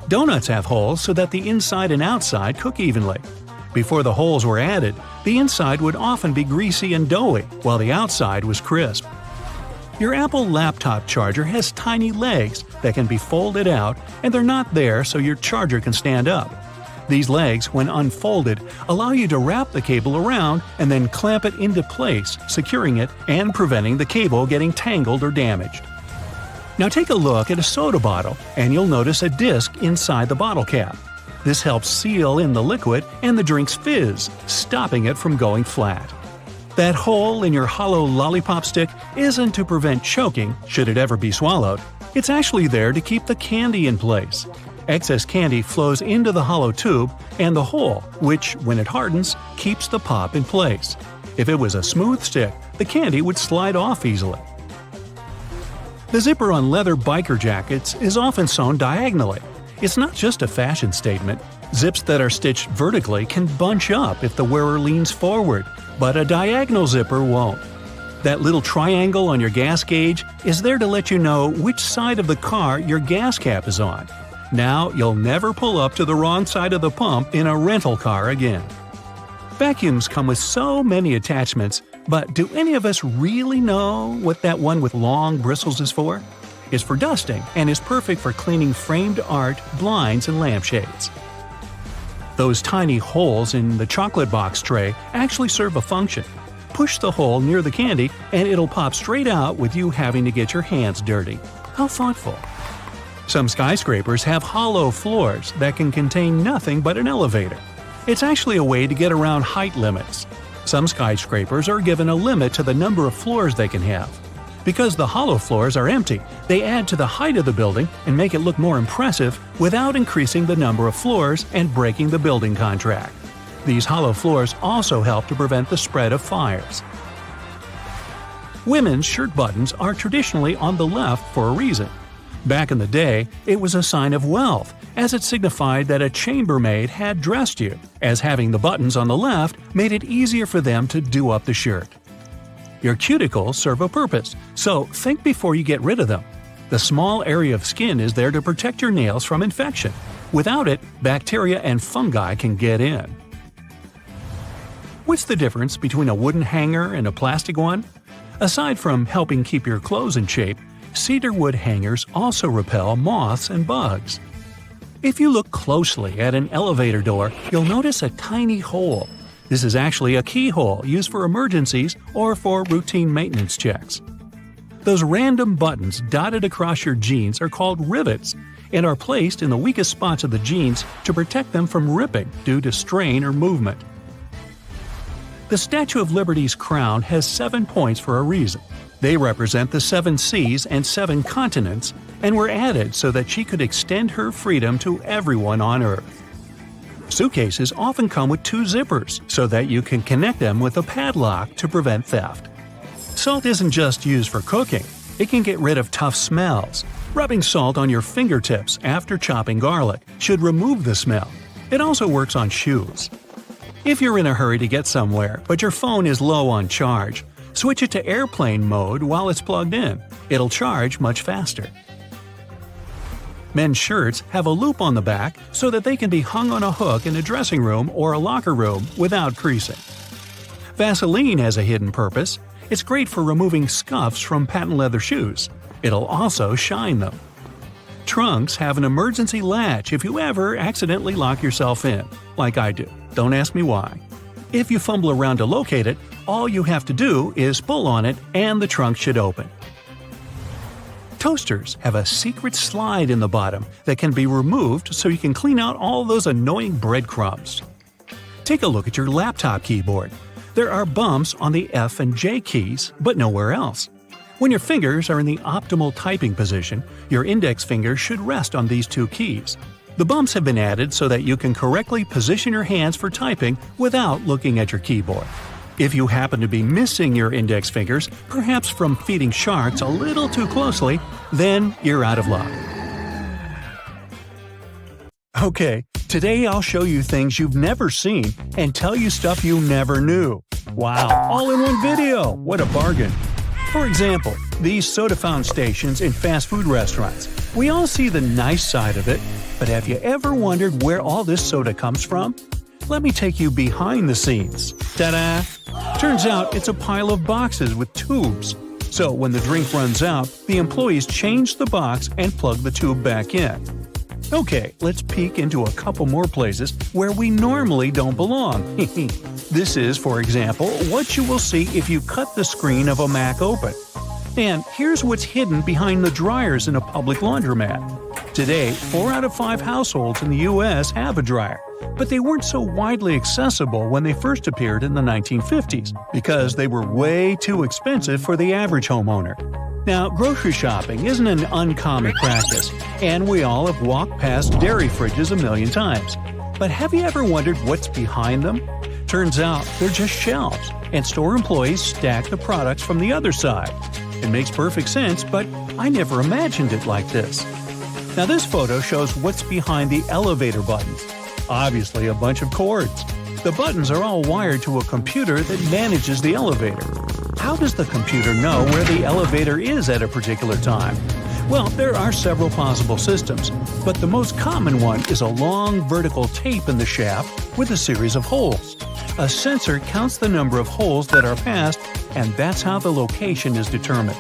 Donuts have holes so that the inside and outside cook evenly. Before the holes were added, the inside would often be greasy and doughy, while the outside was crisp. Your Apple laptop charger has tiny legs that can be folded out, and they're not there so your charger can stand up. These legs, when unfolded, allow you to wrap the cable around and then clamp it into place, securing it and preventing the cable getting tangled or damaged. Now take a look at a soda bottle, and you'll notice a disc inside the bottle cap. This helps seal in the liquid and the drink's fizz, stopping it from going flat. That hole in your hollow lollipop stick isn't to prevent choking, should it ever be swallowed. It's actually there to keep the candy in place. Excess candy flows into the hollow tube and the hole, which, when it hardens, keeps the pop in place. If it was a smooth stick, the candy would slide off easily. The zipper on leather biker jackets is often sewn diagonally. It's not just a fashion statement. Zips that are stitched vertically can bunch up if the wearer leans forward, but a diagonal zipper won't. That little triangle on your gas gauge is there to let you know which side of the car your gas cap is on. Now you'll never pull up to the wrong side of the pump in a rental car again. Vacuums come with so many attachments, but do any of us really know what that one with long bristles is for? It's for dusting and is perfect for cleaning framed art, blinds, and lampshades. Those tiny holes in the chocolate box tray actually serve a function. Push the hole near the candy and it'll pop straight out with you having to get your hands dirty. How thoughtful! Some skyscrapers have hollow floors that can contain nothing but an elevator. It's actually a way to get around height limits. Some skyscrapers are given a limit to the number of floors they can have. Because the hollow floors are empty, they add to the height of the building and make it look more impressive without increasing the number of floors and breaking the building contract. These hollow floors also help to prevent the spread of fires. Women's shirt buttons are traditionally on the left for a reason. Back in the day, it was a sign of wealth, as it signified that a chambermaid had dressed you, as having the buttons on the left made it easier for them to do up the shirt. Your cuticles serve a purpose, so think before you get rid of them. The small area of skin is there to protect your nails from infection. Without it, bacteria and fungi can get in. What's the difference between a wooden hanger and a plastic one? Aside from helping keep your clothes in shape, cedar wood hangers also repel moths and bugs. If you look closely at an elevator door, you'll notice a tiny hole. This is actually a keyhole used for emergencies or for routine maintenance checks. Those random buttons dotted across your jeans are called rivets and are placed in the weakest spots of the jeans to protect them from ripping due to strain or movement. The Statue of Liberty's crown has 7 points for a reason. They represent the 7 seas and 7 continents and were added so that she could extend her freedom to everyone on Earth. Suitcases often come with 2 zippers so that you can connect them with a padlock to prevent theft. Salt isn't just used for cooking. It can get rid of tough smells. Rubbing salt on your fingertips after chopping garlic should remove the smell. It also works on shoes. If you're in a hurry to get somewhere, but your phone is low on charge, switch it to airplane mode while it's plugged in. It'll charge much faster. Men's shirts have a loop on the back so that they can be hung on a hook in a dressing room or a locker room without creasing. Vaseline has a hidden purpose. It's great for removing scuffs from patent leather shoes. It'll also shine them. Trunks have an emergency latch if you ever accidentally lock yourself in, like I do. Don't ask me why. If you fumble around to locate it, all you have to do is pull on it and the trunk should open. Toasters have a secret slide in the bottom that can be removed so you can clean out all those annoying breadcrumbs. Take a look at your laptop keyboard. There are bumps on the F and J keys, but nowhere else. When your fingers are in the optimal typing position, your index finger should rest on these 2 keys. The bumps have been added so that you can correctly position your hands for typing without looking at your keyboard. If you happen to be missing your index fingers, perhaps from feeding sharks a little too closely, then you're out of luck. Okay, today I'll show you things you've never seen and tell you stuff you never knew. Wow, all in one video! What a bargain! For example, these soda fountain stations in fast food restaurants. We all see the nice side of it, But have you ever wondered where all this soda comes from? Let me take you behind the scenes. Ta-da! Turns out it's a pile of boxes with tubes. So when the drink runs out, the employees change the box and plug the tube back in. Okay, let's peek into a couple more places where we normally don't belong. This is, for example, what you will see if you cut the screen of a Mac open. And here's what's hidden behind the dryers in a public laundromat. Today, 4 out of 5 households in the U.S. have a dryer, but they weren't so widely accessible when they first appeared in the 1950s because they were way too expensive for the average homeowner. Now, grocery shopping isn't an uncommon practice, and we all have walked past dairy fridges a million times. But have you ever wondered what's behind them? Turns out they're just shelves, and store employees stack the products from the other side. It makes perfect sense, but I never imagined it like this. Now this photo shows what's behind the elevator buttons. Obviously a bunch of cords. The buttons are all wired to a computer that manages the elevator. How does the computer know where the elevator is at a particular time? Well, there are several possible systems, but the most common one is a long vertical tape in the shaft with a series of holes. A sensor counts the number of holes that are passed, and that's how the location is determined.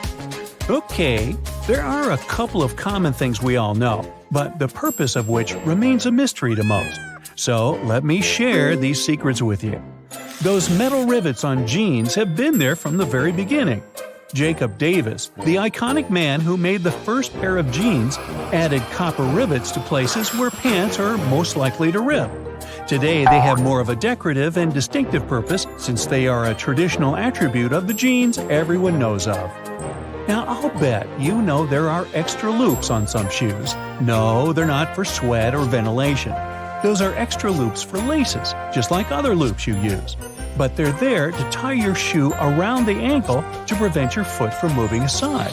Okay, there are a couple of common things we all know, but the purpose of which remains a mystery to most. So let me share these secrets with you. Those metal rivets on jeans have been there from the very beginning. Jacob Davis, the iconic man who made the first pair of jeans, added copper rivets to places where pants are most likely to rip. Today they have more of a decorative and distinctive purpose since they are a traditional attribute of the jeans everyone knows of. Now I'll bet you know there are extra loops on some shoes. No, they're not for sweat or ventilation. Those are extra loops for laces, just like other loops you use. But they're there to tie your shoe around the ankle to prevent your foot from moving aside.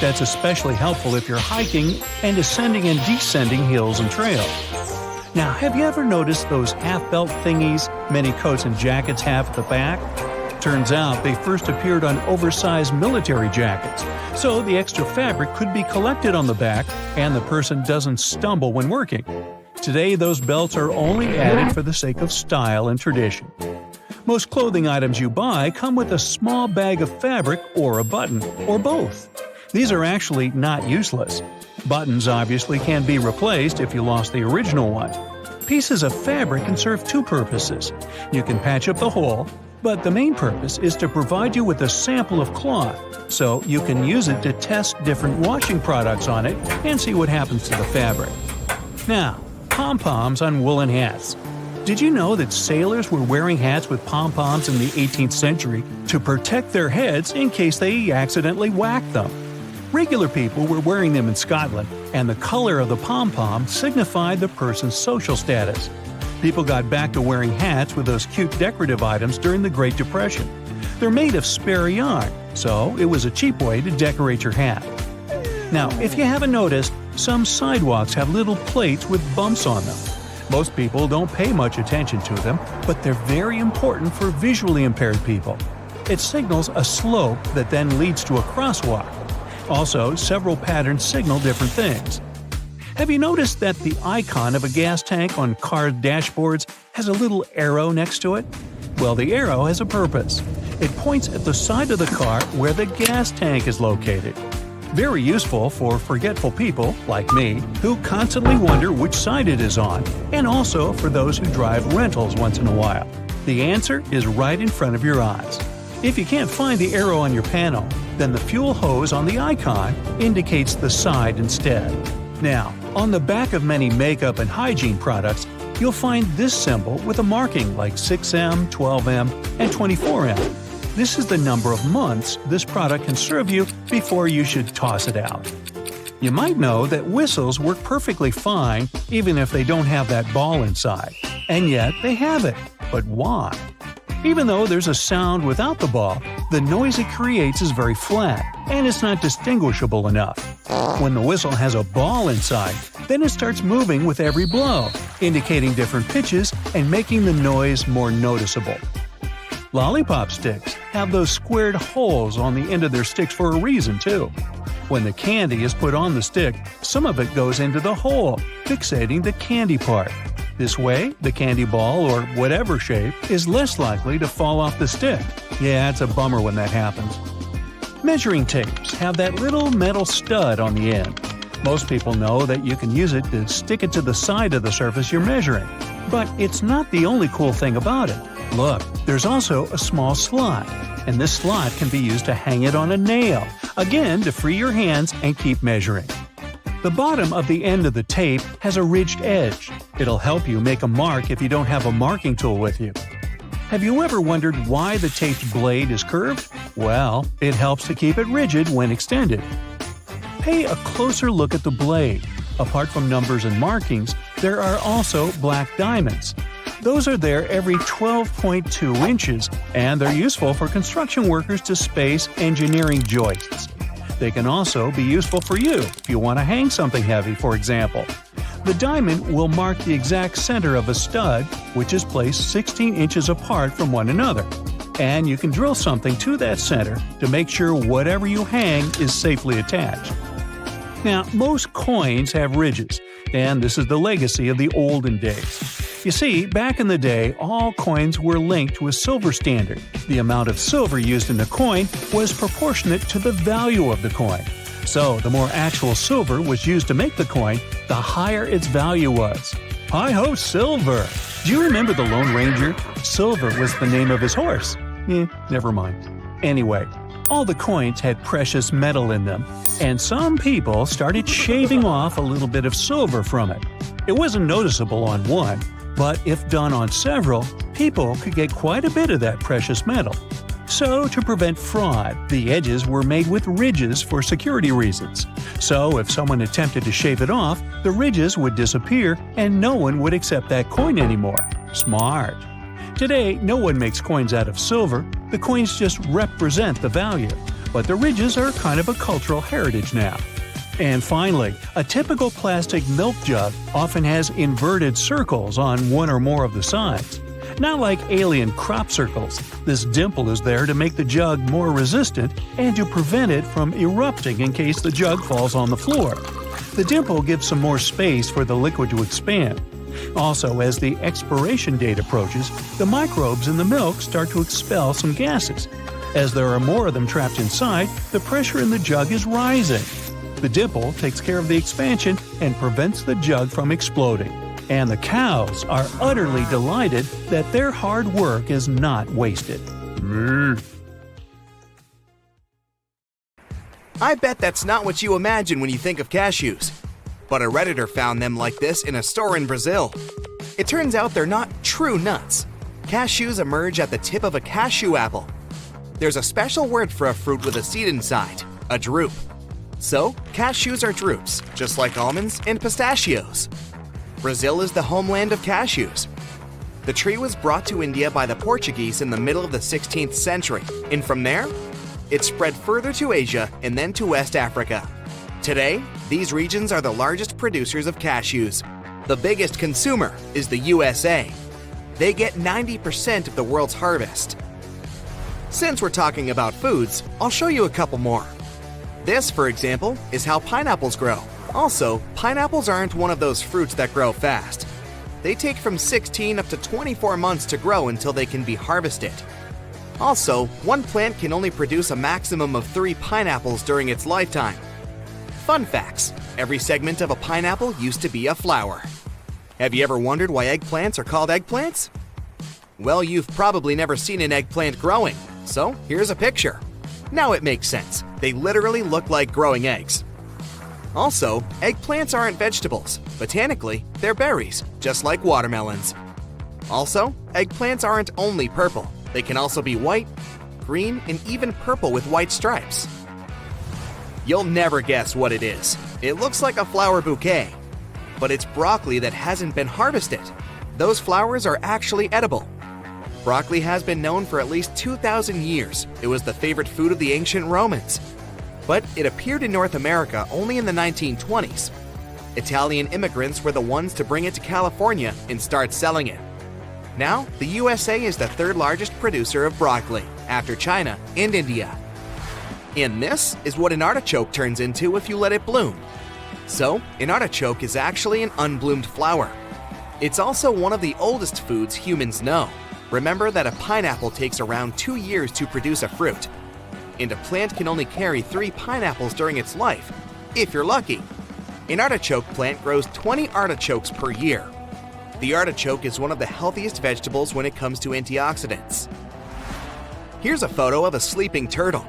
That's especially helpful if you're hiking and ascending and descending hills and trails. Now, have you ever noticed those half-belt thingies many coats and jackets have at the back? Turns out they first appeared on oversized military jackets, so the extra fabric could be collected on the back and the person doesn't stumble when working. Today, those belts are only added for the sake of style and tradition. Most clothing items you buy come with a small bag of fabric or a button, or both. These are actually not useless. Buttons obviously can be replaced if you lost the original one. Pieces of fabric can serve two purposes. You can patch up the hole, but the main purpose is to provide you with a sample of cloth, so you can use it to test different washing products on it and see what happens to the fabric. Now, pom-poms on woolen hats. Did you know that sailors were wearing hats with pom-poms in the 18th century to protect their heads in case they accidentally whacked them? Regular people were wearing them in Scotland, and the color of the pom-pom signified the person's social status. People got back to wearing hats with those cute decorative items during the Great Depression. They're made of spare yarn, so it was a cheap way to decorate your hat. Now, if you haven't noticed, some sidewalks have little plates with bumps on them. Most people don't pay much attention to them, but they're very important for visually impaired people. It signals a slope that then leads to a crosswalk. Also, several patterns signal different things. Have you noticed that the icon of a gas tank on car dashboards has a little arrow next to it? Well, the arrow has a purpose. It points at the side of the car where the gas tank is located. Very useful for forgetful people, like me, who constantly wonder which side it is on, and also for those who drive rentals once in a while. The answer is right in front of your eyes. If you can't find the arrow on your panel, then the fuel hose on the icon indicates the side instead. Now, on the back of many makeup and hygiene products, you'll find this symbol with a marking like 6M, 12M, and 24M. This is the number of months this product can serve you before you should toss it out. You might know that whistles work perfectly fine even if they don't have that ball inside. And yet they have it. But why? Even though there's a sound without the ball, the noise it creates is very flat, and it's not distinguishable enough. When the whistle has a ball inside, then it starts moving with every blow, indicating different pitches and making the noise more noticeable. Lollipop sticks have those squared holes on the end of their sticks for a reason, too. When the candy is put on the stick, some of it goes into the hole, fixating the candy part. This way, the candy ball, or whatever shape, is less likely to fall off the stick. Yeah, it's a bummer when that happens. Measuring tapes have that little metal stud on the end. Most people know that you can use it to stick it to the side of the surface you're measuring. But it's not the only cool thing about it. Look, there's also a small slot, and this slot can be used to hang it on a nail, again to free your hands and keep measuring. The bottom of the end of the tape has a ridged edge. It'll help you make a mark if you don't have a marking tool with you. Have you ever wondered why the tape's blade is curved? Well, it helps to keep it rigid when extended. Pay a closer look at the blade. Apart from numbers and markings, there are also black diamonds. Those are there every 12.2 inches, and they're useful for construction workers to space engineering joists. They can also be useful for you if you want to hang something heavy, for example. The diamond will mark the exact center of a stud, which is placed 16 inches apart from one another. And you can drill something to that center to make sure whatever you hang is safely attached. Now, most coins have ridges, and this is the legacy of the olden days. You see, back in the day, all coins were linked to a silver standard. The amount of silver used in the coin was proportionate to the value of the coin. So, the more actual silver was used to make the coin, the higher its value was. Hi-ho, Silver! Do you remember the Lone Ranger? Silver was the name of his horse. Never mind. Anyway, all the coins had precious metal in them, and some people started shaving off a little bit of silver from it. It wasn't noticeable on one, but if done on several, people could get quite a bit of that precious metal. So, to prevent fraud, the edges were made with ridges for security reasons. So, if someone attempted to shave it off, the ridges would disappear and no one would accept that coin anymore. Smart. Today, no one makes coins out of silver. The coins just represent the value. But the ridges are kind of a cultural heritage now. And finally, a typical plastic milk jug often has inverted circles on one or more of the sides. Not like alien crop circles, this dimple is there to make the jug more resistant and to prevent it from erupting in case the jug falls on the floor. The dimple gives some more space for the liquid to expand. Also, as the expiration date approaches, the microbes in the milk start to expel some gases. As there are more of them trapped inside, the pressure in the jug is rising. The dimple takes care of the expansion and prevents the jug from exploding. And the cows are utterly delighted that their hard work is not wasted. I bet that's not what you imagine when you think of cashews. But a Redditor found them like this in a store in Brazil. It turns out they're not true nuts. Cashews emerge at the tip of a cashew apple. There's a special word for a fruit with a seed inside, a drupe. So, cashews are drupes, just like almonds and pistachios. Brazil is the homeland of cashews. The tree was brought to India by the Portuguese in the middle of the 16th century, and from there, it spread further to Asia and then to West Africa. Today, these regions are the largest producers of cashews. The biggest consumer is the USA. They get 90% of the world's harvest. Since we're talking about foods, I'll show you a couple more. This, for example, is how pineapples grow. Also, pineapples aren't one of those fruits that grow fast. They take from 16 up to 24 months to grow until they can be harvested. Also, one plant can only produce a maximum of 3 pineapples during its lifetime. Fun facts: every segment of a pineapple used to be a flower. Have you ever wondered why eggplants are called eggplants? Well, you've probably never seen an eggplant growing, so here's a picture. Now it makes sense. They literally look like growing eggs. Also, eggplants aren't vegetables. Botanically, they're berries, just like watermelons. Also, eggplants aren't only purple. They can also be white, green, and even purple with white stripes. You'll never guess what it is. It looks like a flower bouquet, but it's broccoli that hasn't been harvested. Those flowers are actually edible. Broccoli has been known for at least 2,000 years. It was the favorite food of the ancient Romans. But it appeared in North America only in the 1920s. Italian immigrants were the ones to bring it to California and start selling it. Now, the USA is the third largest producer of broccoli, after China and India. And this is what an artichoke turns into if you let it bloom. So, an artichoke is actually an unbloomed flower. It's also one of the oldest foods humans know. Remember that a pineapple takes around 2 years to produce a fruit. And a plant can only carry 3 pineapples during its life, if you're lucky. An artichoke plant grows 20 artichokes per year. The artichoke is one of the healthiest vegetables when it comes to antioxidants. Here's a photo of a sleeping turtle.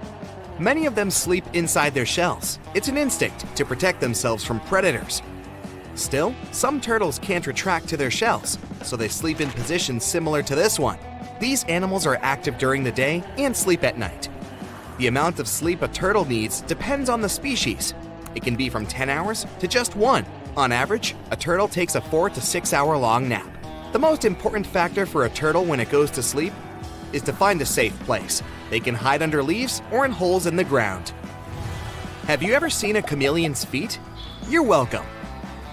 Many of them sleep inside their shells. It's an instinct to protect themselves from predators. Still, some turtles can't retract to their shells, so they sleep in positions similar to this one. These animals are active during the day and sleep at night. The amount of sleep a turtle needs depends on the species. It can be from 10 hours to just 1. On average, a turtle takes a 4 to 6 hour long nap. The most important factor for a turtle when it goes to sleep is to find a safe place. They can hide under leaves or in holes in the ground. Have you ever seen a chameleon's feet? You're welcome.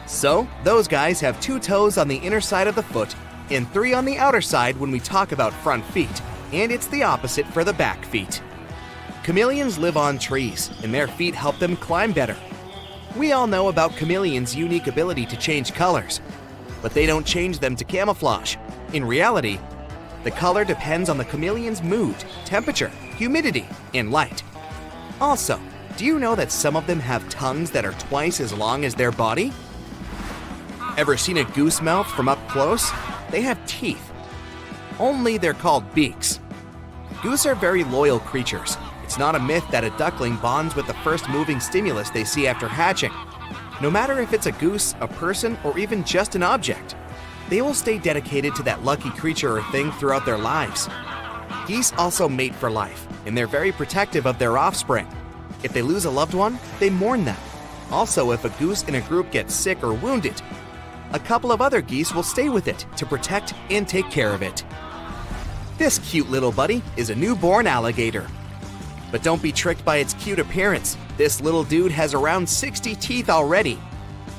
So, those guys have 2 toes on the inner side of the foot and 3 on the outer side when we talk about front feet, and it's the opposite for the back feet. Chameleons live on trees, and their feet help them climb better. We all know about chameleons' unique ability to change colors, but they don't change them to camouflage. In reality, the color depends on the chameleon's mood, temperature, humidity, and light. Also, do you know that some of them have tongues that are twice as long as their body? Ever seen a goose mouth from up close? They have teeth. Only they're called beaks. Goose are very loyal creatures. It's not a myth that a duckling bonds with the first moving stimulus they see after hatching. No matter if it's a goose, a person, or even just an object, they will stay dedicated to that lucky creature or thing throughout their lives. Geese also mate for life, and they're very protective of their offspring. If they lose a loved one, they mourn them. Also, if a goose in a group gets sick or wounded, a couple of other geese will stay with it to protect and take care of it. This cute little buddy is a newborn alligator. But don't be tricked by its cute appearance. This little dude has around 60 teeth already.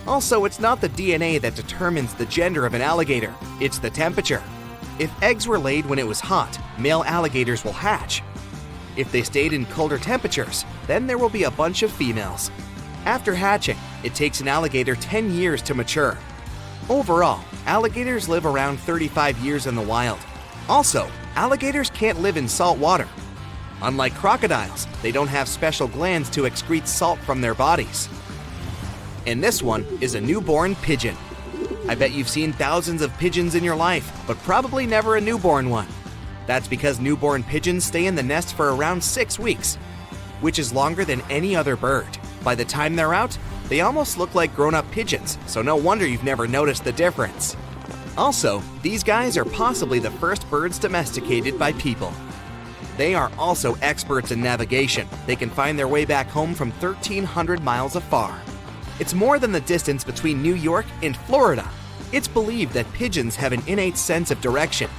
Also, it's not the DNA that determines the gender of an alligator, it's the temperature. If eggs were laid when it was hot, male alligators will hatch. If they stayed in colder temperatures, then there will be a bunch of females. After hatching, it takes an alligator 10 years to mature. Overall, alligators live around 35 years in the wild. Also, alligators can't live in salt water. Unlike crocodiles, they don't have special glands to excrete salt from their bodies. And this one is a newborn pigeon. I bet you've seen thousands of pigeons in your life, but probably never a newborn one. That's because newborn pigeons stay in the nest for around 6 weeks, which is longer than any other bird. By the time they're out, they almost look like grown-up pigeons, so no wonder you've never noticed the difference. Also, these guys are possibly the first birds domesticated by people. They are also experts in navigation. They can find their way back home from 1,300 miles afar. It's more than the distance between New York and Florida. It's believed that pigeons have an innate sense of direction.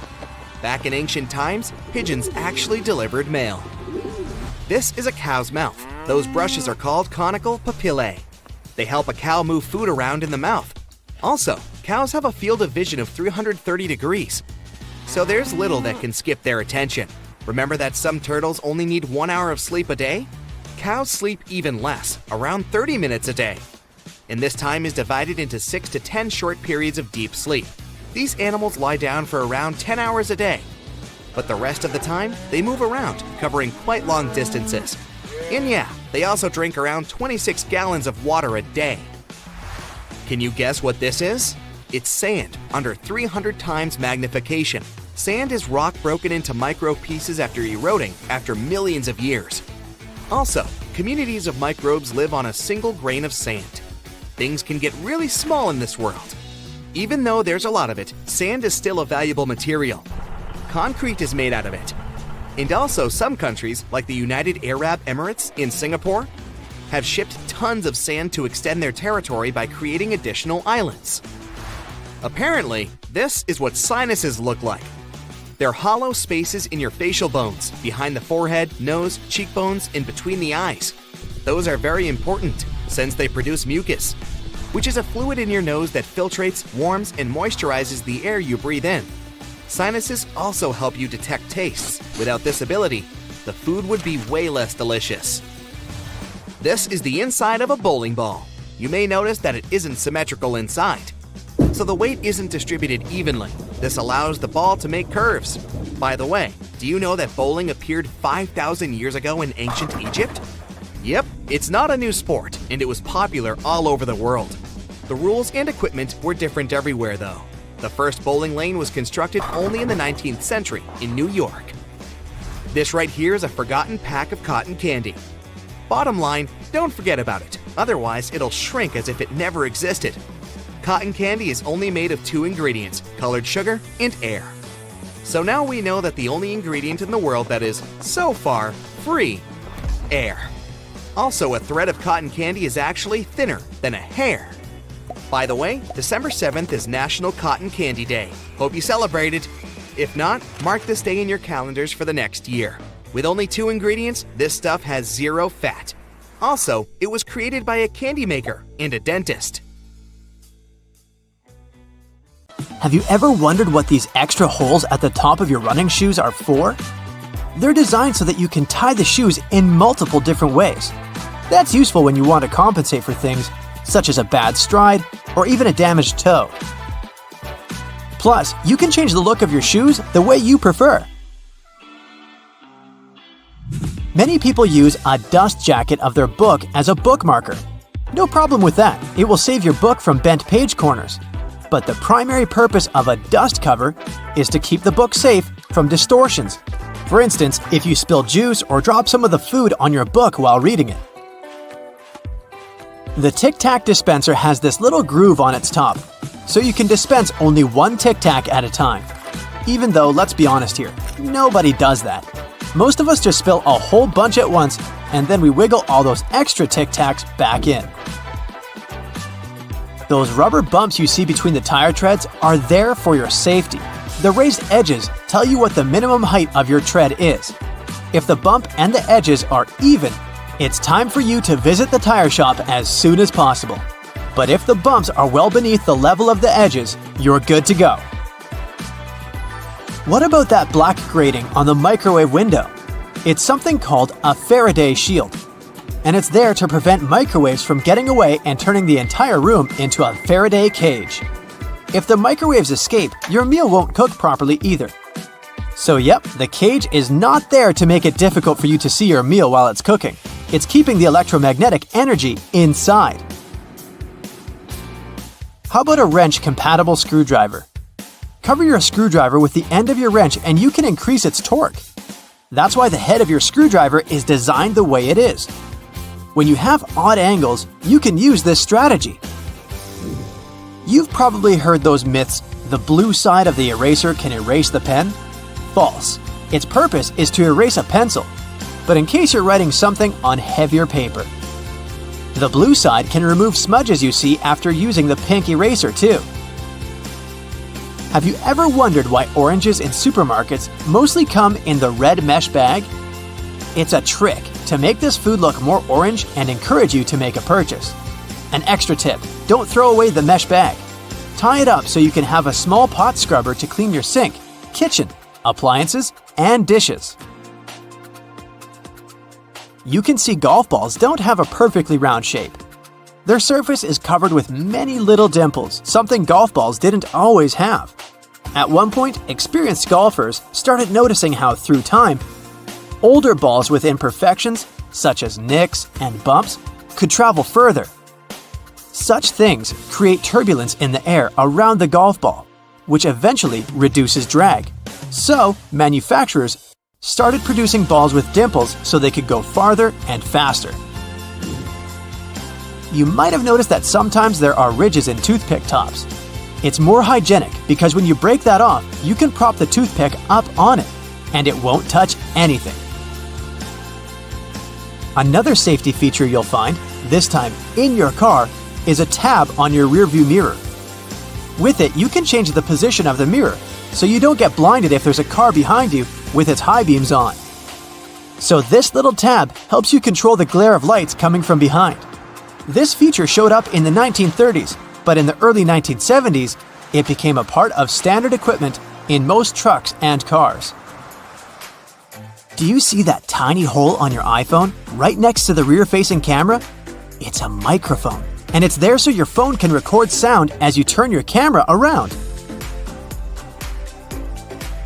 Back in ancient times, pigeons actually delivered mail. This is a cow's mouth. Those brushes are called conical papillae. They help a cow move food around in the mouth. Also, cows have a field of vision of 330 degrees, so there's little that can skip their attention. Remember that some turtles only need 1 hour of sleep a day? Cows sleep even less, around 30 minutes a day. And this time is divided into 6 to 10 short periods of deep sleep. These animals lie down for around 10 hours a day. But the rest of the time, they move around, covering quite long distances. And yeah, they also drink around 26 gallons of water a day. Can you guess what this is? It's sand, under 300 times magnification. Sand is rock broken into micro pieces after eroding after millions of years. Also, communities of microbes live on a single grain of sand. Things can get really small in this world. Even though there's a lot of it, sand is still a valuable material. Concrete is made out of it. And also, some countries, like the United Arab Emirates in Singapore, have shipped tons of sand to extend their territory by creating additional islands. Apparently, this is what sinuses look like. They're hollow spaces in your facial bones, behind the forehead, nose, cheekbones, and between the eyes. Those are very important, since they produce mucus, which is a fluid in your nose that filtrates, warms, and moisturizes the air you breathe in. Sinuses also help you detect tastes. Without this ability, the food would be way less delicious. This is the inside of a bowling ball. You may notice that it isn't symmetrical inside, so the weight isn't distributed evenly. This allows the ball to make curves. By the way, do you know that bowling appeared 5,000 years ago in ancient Egypt? Yep, it's not a new sport, and it was popular all over the world. The rules and equipment were different everywhere, though. The first bowling lane was constructed only in the 19th century in New York. This right here is a forgotten pack of cotton candy. Bottom line, don't forget about it, otherwise it'll shrink as if it never existed. Cotton candy is only made of 2 ingredients, colored sugar and air. So now we know that the only ingredient in the world that is, so far, free: air. Also, a thread of cotton candy is actually thinner than a hair. By the way, December 7th is National Cotton Candy Day. Hope you celebrate it. If not, mark this day in your calendars for the next year. With only 2 ingredients, this stuff has 0 fat. Also, it was created by a candy maker and a dentist. Have you ever wondered what these extra holes at the top of your running shoes are for? They're designed so that you can tie the shoes in multiple different ways. That's useful when you want to compensate for things such as a bad stride or even a damaged toe. Plus, you can change the look of your shoes the way you prefer. Many people use a dust jacket of their book as a bookmarker. No problem with that, it will save your book from bent page corners. But the primary purpose of a dust cover is to keep the book safe from distortions. For instance, if you spill juice or drop some of the food on your book while reading it. The Tic Tac dispenser has this little groove on its top, so you can dispense only 1 Tic Tac at a time. Even though, let's be honest here, nobody does that. Most of us just spill a whole bunch at once, and then we wiggle all those extra Tic Tacs back in. Those rubber bumps you see between the tire treads are there for your safety. The raised edges tell you what the minimum height of your tread is. If the bump and the edges are even, it's time for you to visit the tire shop as soon as possible. But if the bumps are well beneath the level of the edges, you're good to go. What about that black grating on the microwave window? It's something called a Faraday shield, and it's there to prevent microwaves from getting away and turning the entire room into a Faraday cage. If the microwaves escape, your meal won't cook properly either. So yep, the cage is not there to make it difficult for you to see your meal while it's cooking. It's keeping the electromagnetic energy inside. How about a wrench-compatible screwdriver? Cover your screwdriver with the end of your wrench and you can increase its torque. That's why the head of your screwdriver is designed the way it is. When you have odd angles, you can use this strategy. You've probably heard those myths, the blue side of the eraser can erase the pen? False. Its purpose is to erase a pencil, but in case you're writing something on heavier paper. The blue side can remove smudges you see after using the pink eraser too. Have you ever wondered why oranges in supermarkets mostly come in the red mesh bag? It's a trick to make this food look more orange and encourage you to make a purchase. An extra tip, don't throw away the mesh bag. Tie it up so you can have a small pot scrubber to clean your sink, kitchen, appliances, and dishes. You can see golf balls don't have a perfectly round shape. Their surface is covered with many little dimples, something golf balls didn't always have. At one point, experienced golfers started noticing how, through time, older balls with imperfections, such as nicks and bumps, could travel further. Such things create turbulence in the air around the golf ball, which eventually reduces drag. So, manufacturers started producing balls with dimples so they could go farther and faster. You might have noticed that sometimes there are ridges in toothpick tops. It's more hygienic because when you break that off, you can prop the toothpick up on it, and it won't touch anything. Another safety feature you'll find, this time in your car, is a tab on your rearview mirror. With it, you can change the position of the mirror, so you don't get blinded if there's a car behind you with its high beams on. So this little tab helps you control the glare of lights coming from behind. This feature showed up in the 1930s, but in the early 1970s, it became a part of standard equipment in most trucks and cars. Do you see that tiny hole on your iPhone right next to the rear-facing camera? It's a microphone, and it's there so your phone can record sound as you turn your camera around.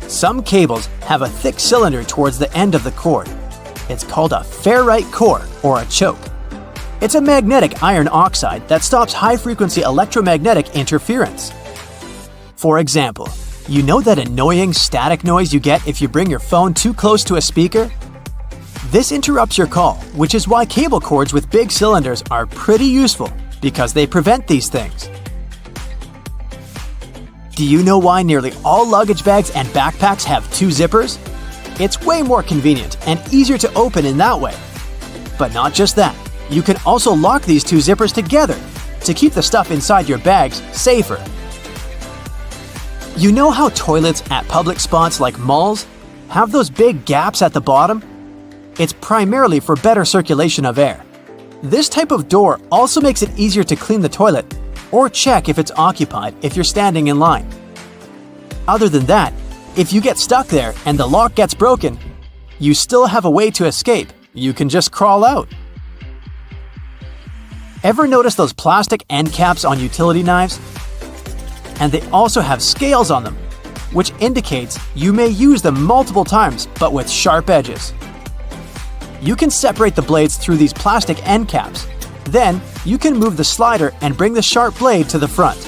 Some cables have a thick cylinder towards the end of the cord. It's called a ferrite core or a choke. It's a magnetic iron oxide that stops high-frequency electromagnetic interference. For example, you know that annoying static noise you get if you bring your phone too close to a speaker? This interrupts your call, which is why cable cords with big cylinders are pretty useful because they prevent these things. Do you know why nearly all luggage bags and backpacks have 2 zippers? It's way more convenient and easier to open in that way. But not just that, you can also lock these 2 zippers together to keep the stuff inside your bags safer. You know how toilets at public spots like malls have those big gaps at the bottom? It's primarily for better circulation of air. This type of door also makes it easier to clean the toilet or check if it's occupied if you're standing in line. Other than that, if you get stuck there and the lock gets broken, you still have a way to escape. You can just crawl out. Ever notice those plastic end caps on utility knives? And they also have scales on them, which indicates you may use them multiple times but with sharp edges. You can separate the blades through these plastic end caps. Then, you can move the slider and bring the sharp blade to the front.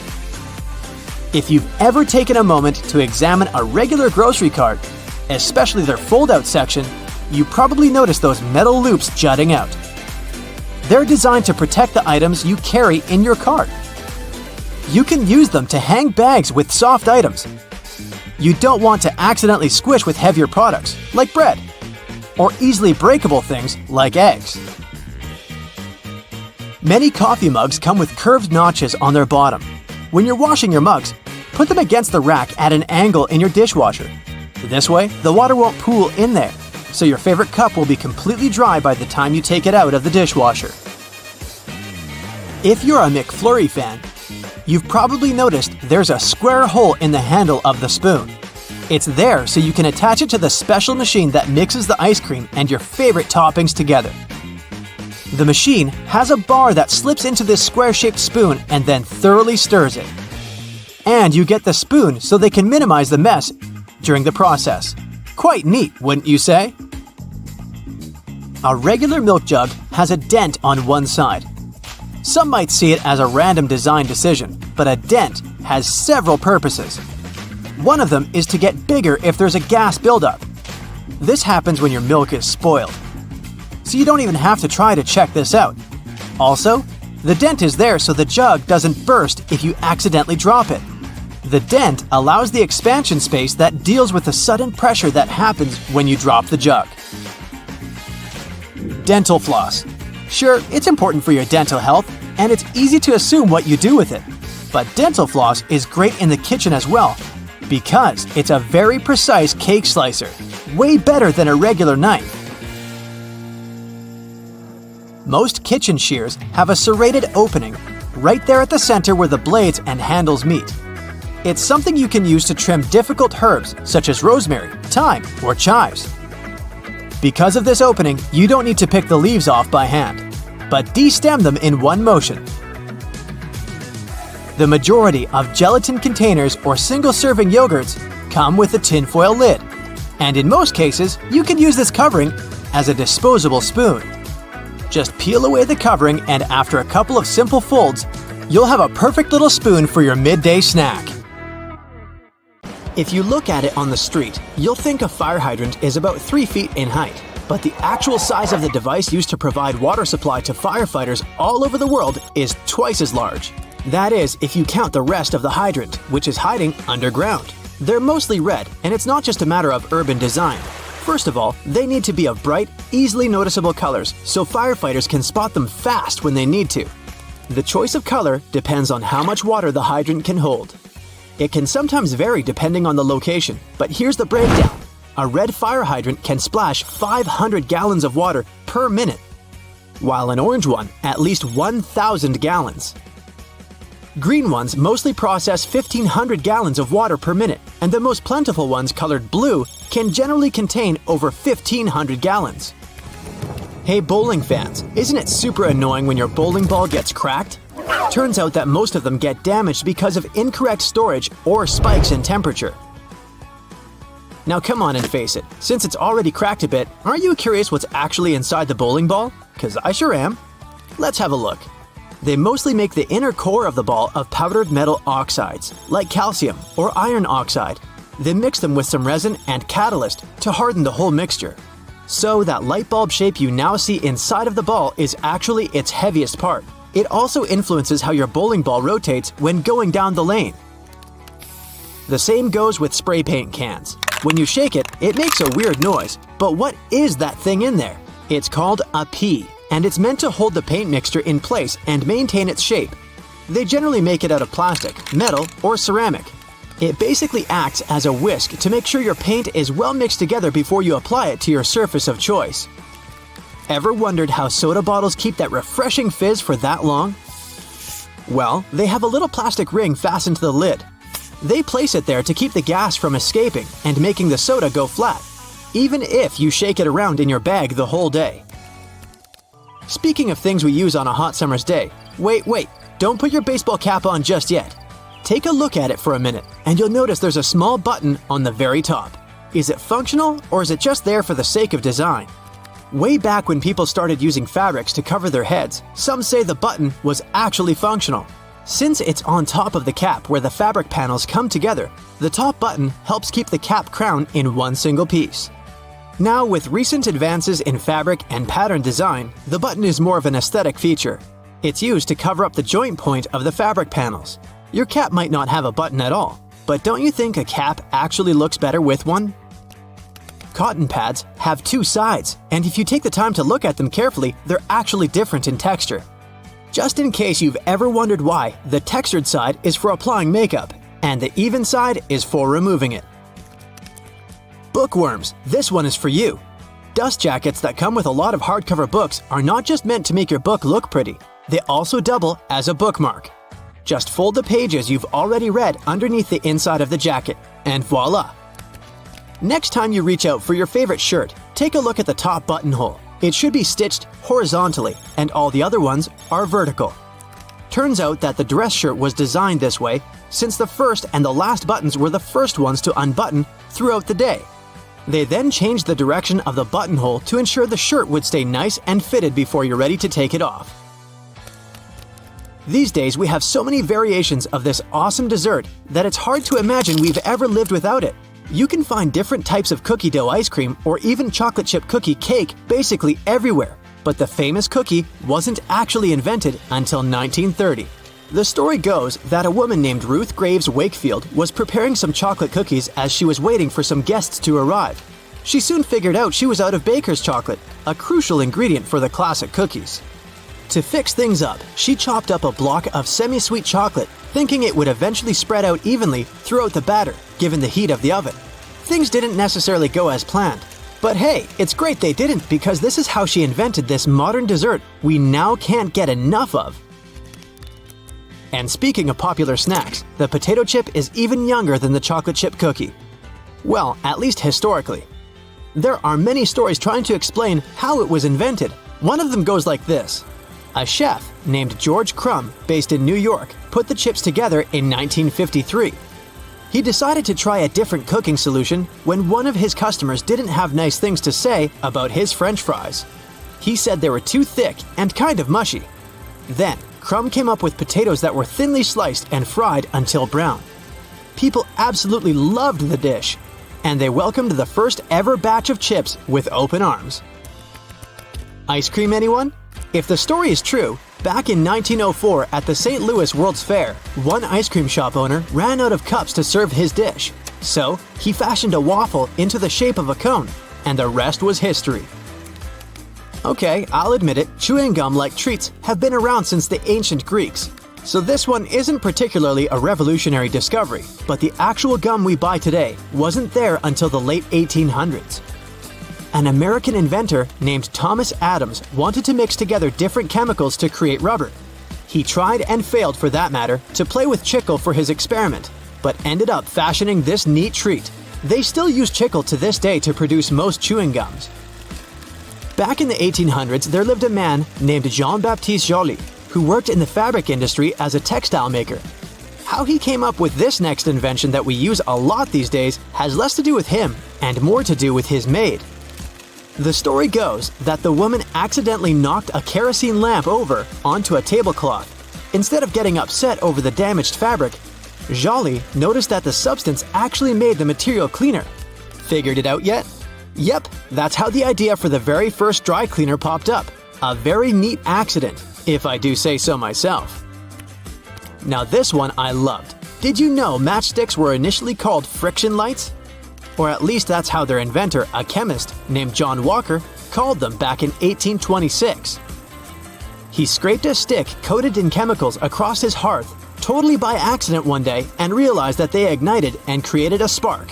If you've ever taken a moment to examine a regular grocery cart, especially their fold-out section, you probably noticed those metal loops jutting out. They're designed to protect the items you carry in your cart. You can use them to hang bags with soft items. You don't want to accidentally squish with heavier products, like bread, or easily breakable things like eggs. Many coffee mugs come with curved notches on their bottom. When you're washing your mugs, put them against the rack at an angle in your dishwasher. This way, the water won't pool in there, so your favorite cup will be completely dry by the time you take it out of the dishwasher. If you're a McFlurry fan, you've probably noticed there's a square hole in the handle of the spoon. It's there so you can attach it to the special machine that mixes the ice cream and your favorite toppings together. The machine has a bar that slips into this square-shaped spoon and then thoroughly stirs it. And you get the spoon so they can minimize the mess during the process. Quite neat, wouldn't you say? A regular milk jug has a dent on one side. Some might see it as a random design decision, but a dent has several purposes. One of them is to get bigger if there's a gas buildup. This happens when your milk is spoiled. So you don't even have to try to check this out. Also, the dent is there so the jug doesn't burst if you accidentally drop it. The dent allows the expansion space that deals with the sudden pressure that happens when you drop the jug. Dental floss. Sure, it's important for your dental health, and it's easy to assume what you do with it. But dental floss is great in the kitchen as well, because it's a very precise cake slicer, way better than a regular knife. Most kitchen shears have a serrated opening right there at the center where the blades and handles meet. It's something you can use to trim difficult herbs such as rosemary, thyme, or chives. Because of this opening, you don't need to pick the leaves off by hand, but de-stem them in one motion. The majority of gelatin containers or single-serving yogurts come with a tinfoil lid, and in most cases, you can use this covering as a disposable spoon. Just peel away the covering, and after a couple of simple folds, you'll have a perfect little spoon for your midday snack. If you look at it on the street, you'll think a fire hydrant is about 3 feet in height. But the actual size of the device used to provide water supply to firefighters all over the world is twice as large. That is, if you count the rest of the hydrant, which is hiding underground. They're mostly red, and it's not just a matter of urban design. First of all, they need to be of bright, easily noticeable colors so firefighters can spot them fast when they need to. The choice of color depends on how much water the hydrant can hold. It can sometimes vary depending on the location, but here's the breakdown. A red fire hydrant can splash 500 gallons of water per minute, while an orange one at least 1,000 gallons. Green ones mostly process 1,500 gallons of water per minute, and the most plentiful ones colored blue can generally contain over 1,500 gallons. Hey bowling fans, isn't it super annoying when your bowling ball gets cracked? Turns out that most of them get damaged because of incorrect storage or spikes in temperature. Now come on and face it, since it's already cracked a bit, aren't you curious what's actually inside the bowling ball? 'Cause I sure am. Let's have a look. They mostly make the inner core of the ball of powdered metal oxides, like calcium or iron oxide. They mix them with some resin and catalyst to harden the whole mixture. So that light bulb shape you now see inside of the ball is actually its heaviest part. It also influences how your bowling ball rotates when going down the lane. The same goes with spray paint cans. When you shake it, it makes a weird noise, but what is that thing in there? It's called a pea, and it's meant to hold the paint mixture in place and maintain its shape. They generally make it out of plastic, metal, or ceramic. It basically acts as a whisk to make sure your paint is well mixed together before you apply it to your surface of choice. Ever wondered how soda bottles keep that refreshing fizz for that long? Well, they have a little plastic ring fastened to the lid. They place it there to keep the gas from escaping and making the soda go flat, even if you shake it around in your bag the whole day. Speaking of things we use on a hot summer's day, wait, don't put your baseball cap on just yet. Take a look at it for a minute, and you'll notice there's a small button on the very top. Is it functional, or is it just there for the sake of design? Way back when people started using fabrics to cover their heads, some say the button was actually functional. Since it's on top of the cap where the fabric panels come together, the top button helps keep the cap crown in one single piece. Now, with recent advances in fabric and pattern design, the button is more of an aesthetic feature. It's used to cover up the joint point of the fabric panels. Your cap might not have a button at all, but don't you think a cap actually looks better with one? Cotton pads have two sides, and if you take the time to look at them carefully, they're actually different in texture. Just in case you've ever wondered why, the textured side is for applying makeup, and the even side is for removing it. Bookworms, this one is for you. Dust jackets that come with a lot of hardcover books are not just meant to make your book look pretty, they also double as a bookmark. Just fold the pages you've already read underneath the inside of the jacket, and voila! Next time you reach out for your favorite shirt, take a look at the top buttonhole. It should be stitched horizontally, and all the other ones are vertical. Turns out that the dress shirt was designed this way since the first and the last buttons were the first ones to unbutton throughout the day. They then changed the direction of the buttonhole to ensure the shirt would stay nice and fitted before you're ready to take it off. These days, we have so many variations of this awesome dessert that it's hard to imagine we've ever lived without it. You can find different types of cookie dough ice cream or even chocolate chip cookie cake basically everywhere, but the famous cookie wasn't actually invented until 1930. The story goes that a woman named Ruth Graves Wakefield was preparing some chocolate cookies as she was waiting for some guests to arrive. She soon figured out she was out of baker's chocolate, a crucial ingredient for the classic cookies. To fix things up, she chopped up a block of semi-sweet chocolate, thinking it would eventually spread out evenly throughout the batter, given the heat of the oven. Things didn't necessarily go as planned. But hey, it's great they didn't, because this is how she invented this modern dessert we now can't get enough of. And speaking of popular snacks, the potato chip is even younger than the chocolate chip cookie. Well, at least historically. There are many stories trying to explain how it was invented. One of them goes like this. A chef named George Crumb, based in New York, put the chips together in 1953. He decided to try a different cooking solution when one of his customers didn't have nice things to say about his French fries. He said they were too thick and kind of mushy. Then, Crumb came up with potatoes that were thinly sliced and fried until brown. People absolutely loved the dish, and they welcomed the first ever batch of chips with open arms. Ice cream, anyone? If the story is true, back in 1904 at the St. Louis World's Fair, one ice cream shop owner ran out of cups to serve his dish. So, he fashioned a waffle into the shape of a cone, and the rest was history. Okay, I'll admit it, chewing gum-like treats have been around since the ancient Greeks. So this one isn't particularly a revolutionary discovery, but the actual gum we buy today wasn't there until the late 1800s. An American inventor named Thomas Adams wanted to mix together different chemicals to create rubber. He tried and failed, for that matter, to play with chicle for his experiment, but ended up fashioning this neat treat. They still use chicle to this day to produce most chewing gums. Back in the 1800s, there lived a man named Jean-Baptiste Joly, who worked in the fabric industry as a textile maker. How he came up with this next invention that we use a lot these days has less to do with him and more to do with his maid. The story goes that the woman accidentally knocked a kerosene lamp over onto a tablecloth. Instead of getting upset over the damaged fabric, Joly noticed that the substance actually made the material cleaner. Figured it out yet? Yep, that's how the idea for the very first dry cleaner popped up. A very neat accident, if I do say so myself. Now this one I loved. Did you know matchsticks were initially called friction lights? Or at least that's how their inventor, a chemist named John Walker, called them back in 1826. He scraped a stick coated in chemicals across his hearth totally by accident one day and realized that they ignited and created a spark.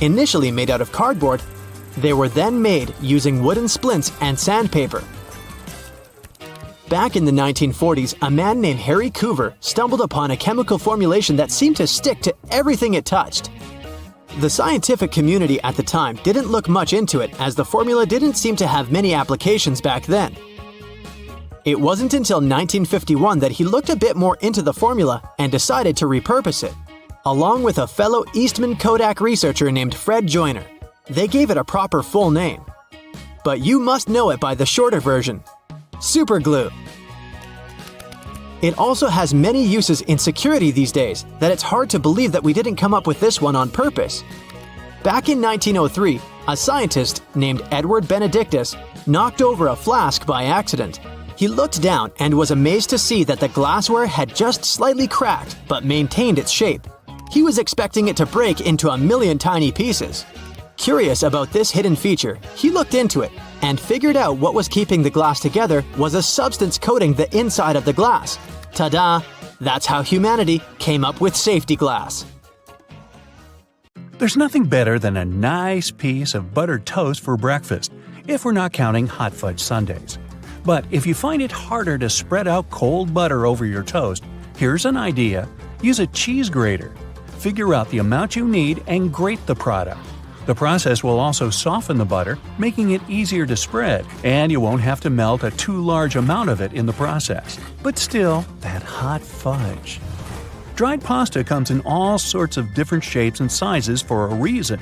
Initially made out of cardboard, they were then made using wooden splints and sandpaper. Back in the 1940s, a man named Harry Coover stumbled upon a chemical formulation that seemed to stick to everything it touched. The scientific community at the time didn't look much into it, as the formula didn't seem to have many applications back then. It wasn't until 1951 that he looked a bit more into the formula and decided to repurpose it, along with a fellow Eastman Kodak researcher named Fred Joyner. They gave it a proper full name. But you must know it by the shorter version: super glue. It also has many uses in security these days that it's hard to believe that we didn't come up with this one on purpose. Back in 1903, a scientist named Edward Benedictus knocked over a flask by accident. He looked down and was amazed to see that the glassware had just slightly cracked but maintained its shape. He was expecting it to break into a million tiny pieces. Curious about this hidden feature, he looked into it and figured out what was keeping the glass together was a substance coating the inside of the glass. Ta-da! That's how humanity came up with safety glass. There's nothing better than a nice piece of buttered toast for breakfast, if we're not counting hot fudge sundaes. But if you find it harder to spread out cold butter over your toast, here's an idea. Use a cheese grater. Figure out the amount you need and grate the product. The process will also soften the butter, making it easier to spread, and you won't have to melt a too large amount of it in the process. But still, that hot fudge. Dried pasta comes in all sorts of different shapes and sizes for a reason.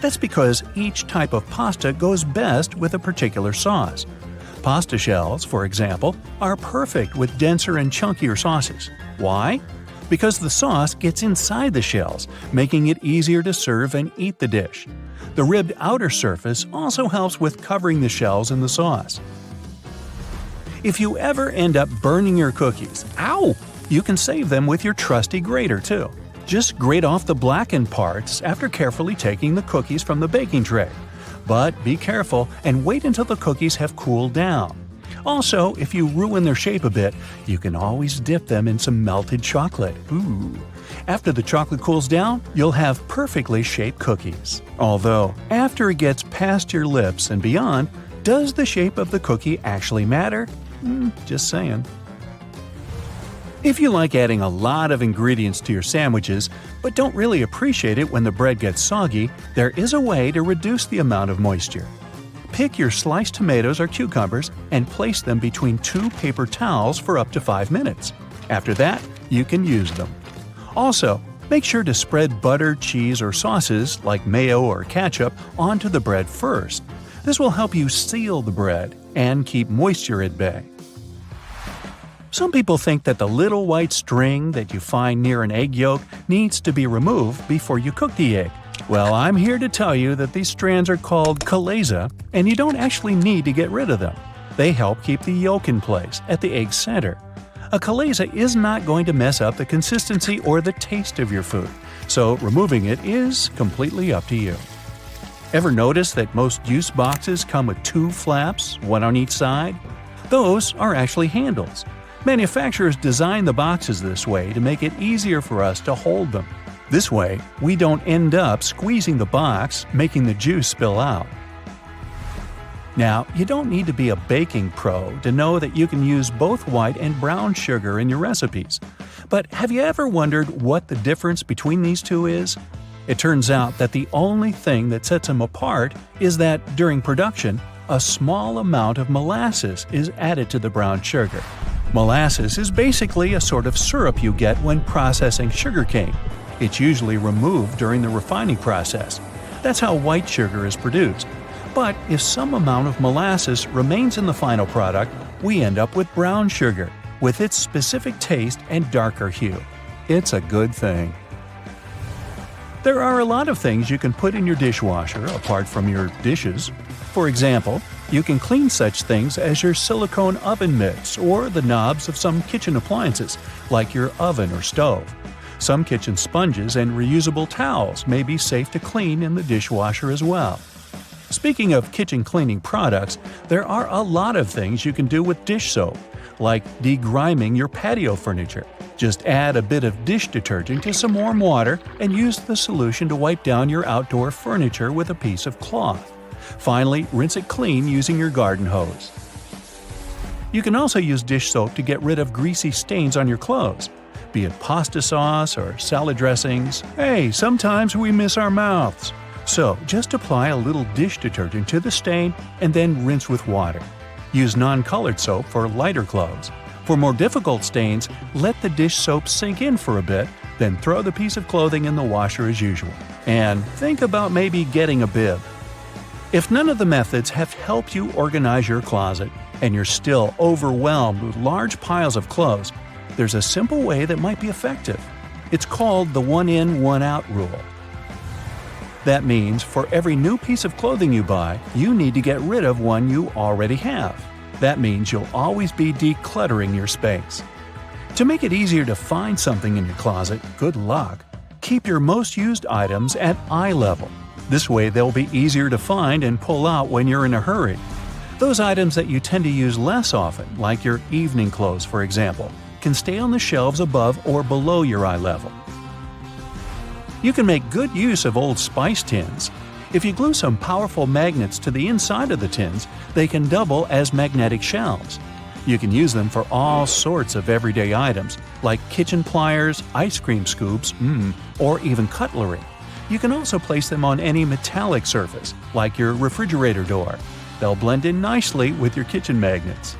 That's because each type of pasta goes best with a particular sauce. Pasta shells, for example, are perfect with denser and chunkier sauces. Why? Because the sauce gets inside the shells, making it easier to serve and eat the dish. The ribbed outer surface also helps with covering the shells in the sauce. If you ever end up burning your cookies, you can save them with your trusty grater too. Just grate off the blackened parts after carefully taking the cookies from the baking tray. But be careful and wait until the cookies have cooled down. Also, if you ruin their shape a bit, you can always dip them in some melted chocolate. Ooh. After the chocolate cools down, you'll have perfectly shaped cookies. Although, after it gets past your lips and beyond, does the shape of the cookie actually matter? Just saying. If you like adding a lot of ingredients to your sandwiches, but don't really appreciate it when the bread gets soggy, there is a way to reduce the amount of moisture. Pick your sliced tomatoes or cucumbers and place them between 2 paper towels for up to 5 minutes. After that, you can use them. Also, make sure to spread butter, cheese, or sauces like mayo or ketchup onto the bread first. This will help you seal the bread and keep moisture at bay. Some people think that the little white string that you find near an egg yolk needs to be removed before you cook the egg. Well, I'm here to tell you that these strands are called chalaza, and you don't actually need to get rid of them. They help keep the yolk in place at the egg's center. A chalaza is not going to mess up the consistency or the taste of your food, so removing it is completely up to you. Ever notice that most juice boxes come with 2 flaps, one on each side? Those are actually handles. Manufacturers design the boxes this way to make it easier for us to hold them. This way, we don't end up squeezing the box, making the juice spill out. Now, you don't need to be a baking pro to know that you can use both white and brown sugar in your recipes. But have you ever wondered what the difference between these two is? It turns out that the only thing that sets them apart is that, during production, a small amount of molasses is added to the brown sugar. Molasses is basically a sort of syrup you get when processing sugarcane. It's usually removed during the refining process. That's how white sugar is produced. But if some amount of molasses remains in the final product, we end up with brown sugar, with its specific taste and darker hue. It's a good thing. There are a lot of things you can put in your dishwasher apart from your dishes. For example, you can clean such things as your silicone oven mitts or the knobs of some kitchen appliances, like your oven or stove. Some kitchen sponges and reusable towels may be safe to clean in the dishwasher as well. Speaking of kitchen cleaning products, there are a lot of things you can do with dish soap, like degriming your patio furniture. Just add a bit of dish detergent to some warm water and use the solution to wipe down your outdoor furniture with a piece of cloth. Finally, rinse it clean using your garden hose. You can also use dish soap to get rid of greasy stains on your clothes. Be it pasta sauce or salad dressings, hey, sometimes we miss our mouths. So, just apply a little dish detergent to the stain and then rinse with water. Use non-colored soap for lighter clothes. For more difficult stains, let the dish soap sink in for a bit, then throw the piece of clothing in the washer as usual. And think about maybe getting a bib. If none of the methods have helped you organize your closet, and you're still overwhelmed with large piles of clothes, there's a simple way that might be effective. It's called the one-in, one-out rule. That means for every new piece of clothing you buy, you need to get rid of one you already have. That means you'll always be decluttering your space. To make it easier to find something in your closet, good luck. Keep your most used items at eye level. This way they'll be easier to find and pull out when you're in a hurry. Those items that you tend to use less often, like your evening clothes for example, can stay on the shelves above or below your eye level. You can make good use of old spice tins. If you glue some powerful magnets to the inside of the tins, they can double as magnetic shelves. You can use them for all sorts of everyday items, like kitchen pliers, ice cream scoops, or even cutlery. You can also place them on any metallic surface, like your refrigerator door. They'll blend in nicely with your kitchen magnets.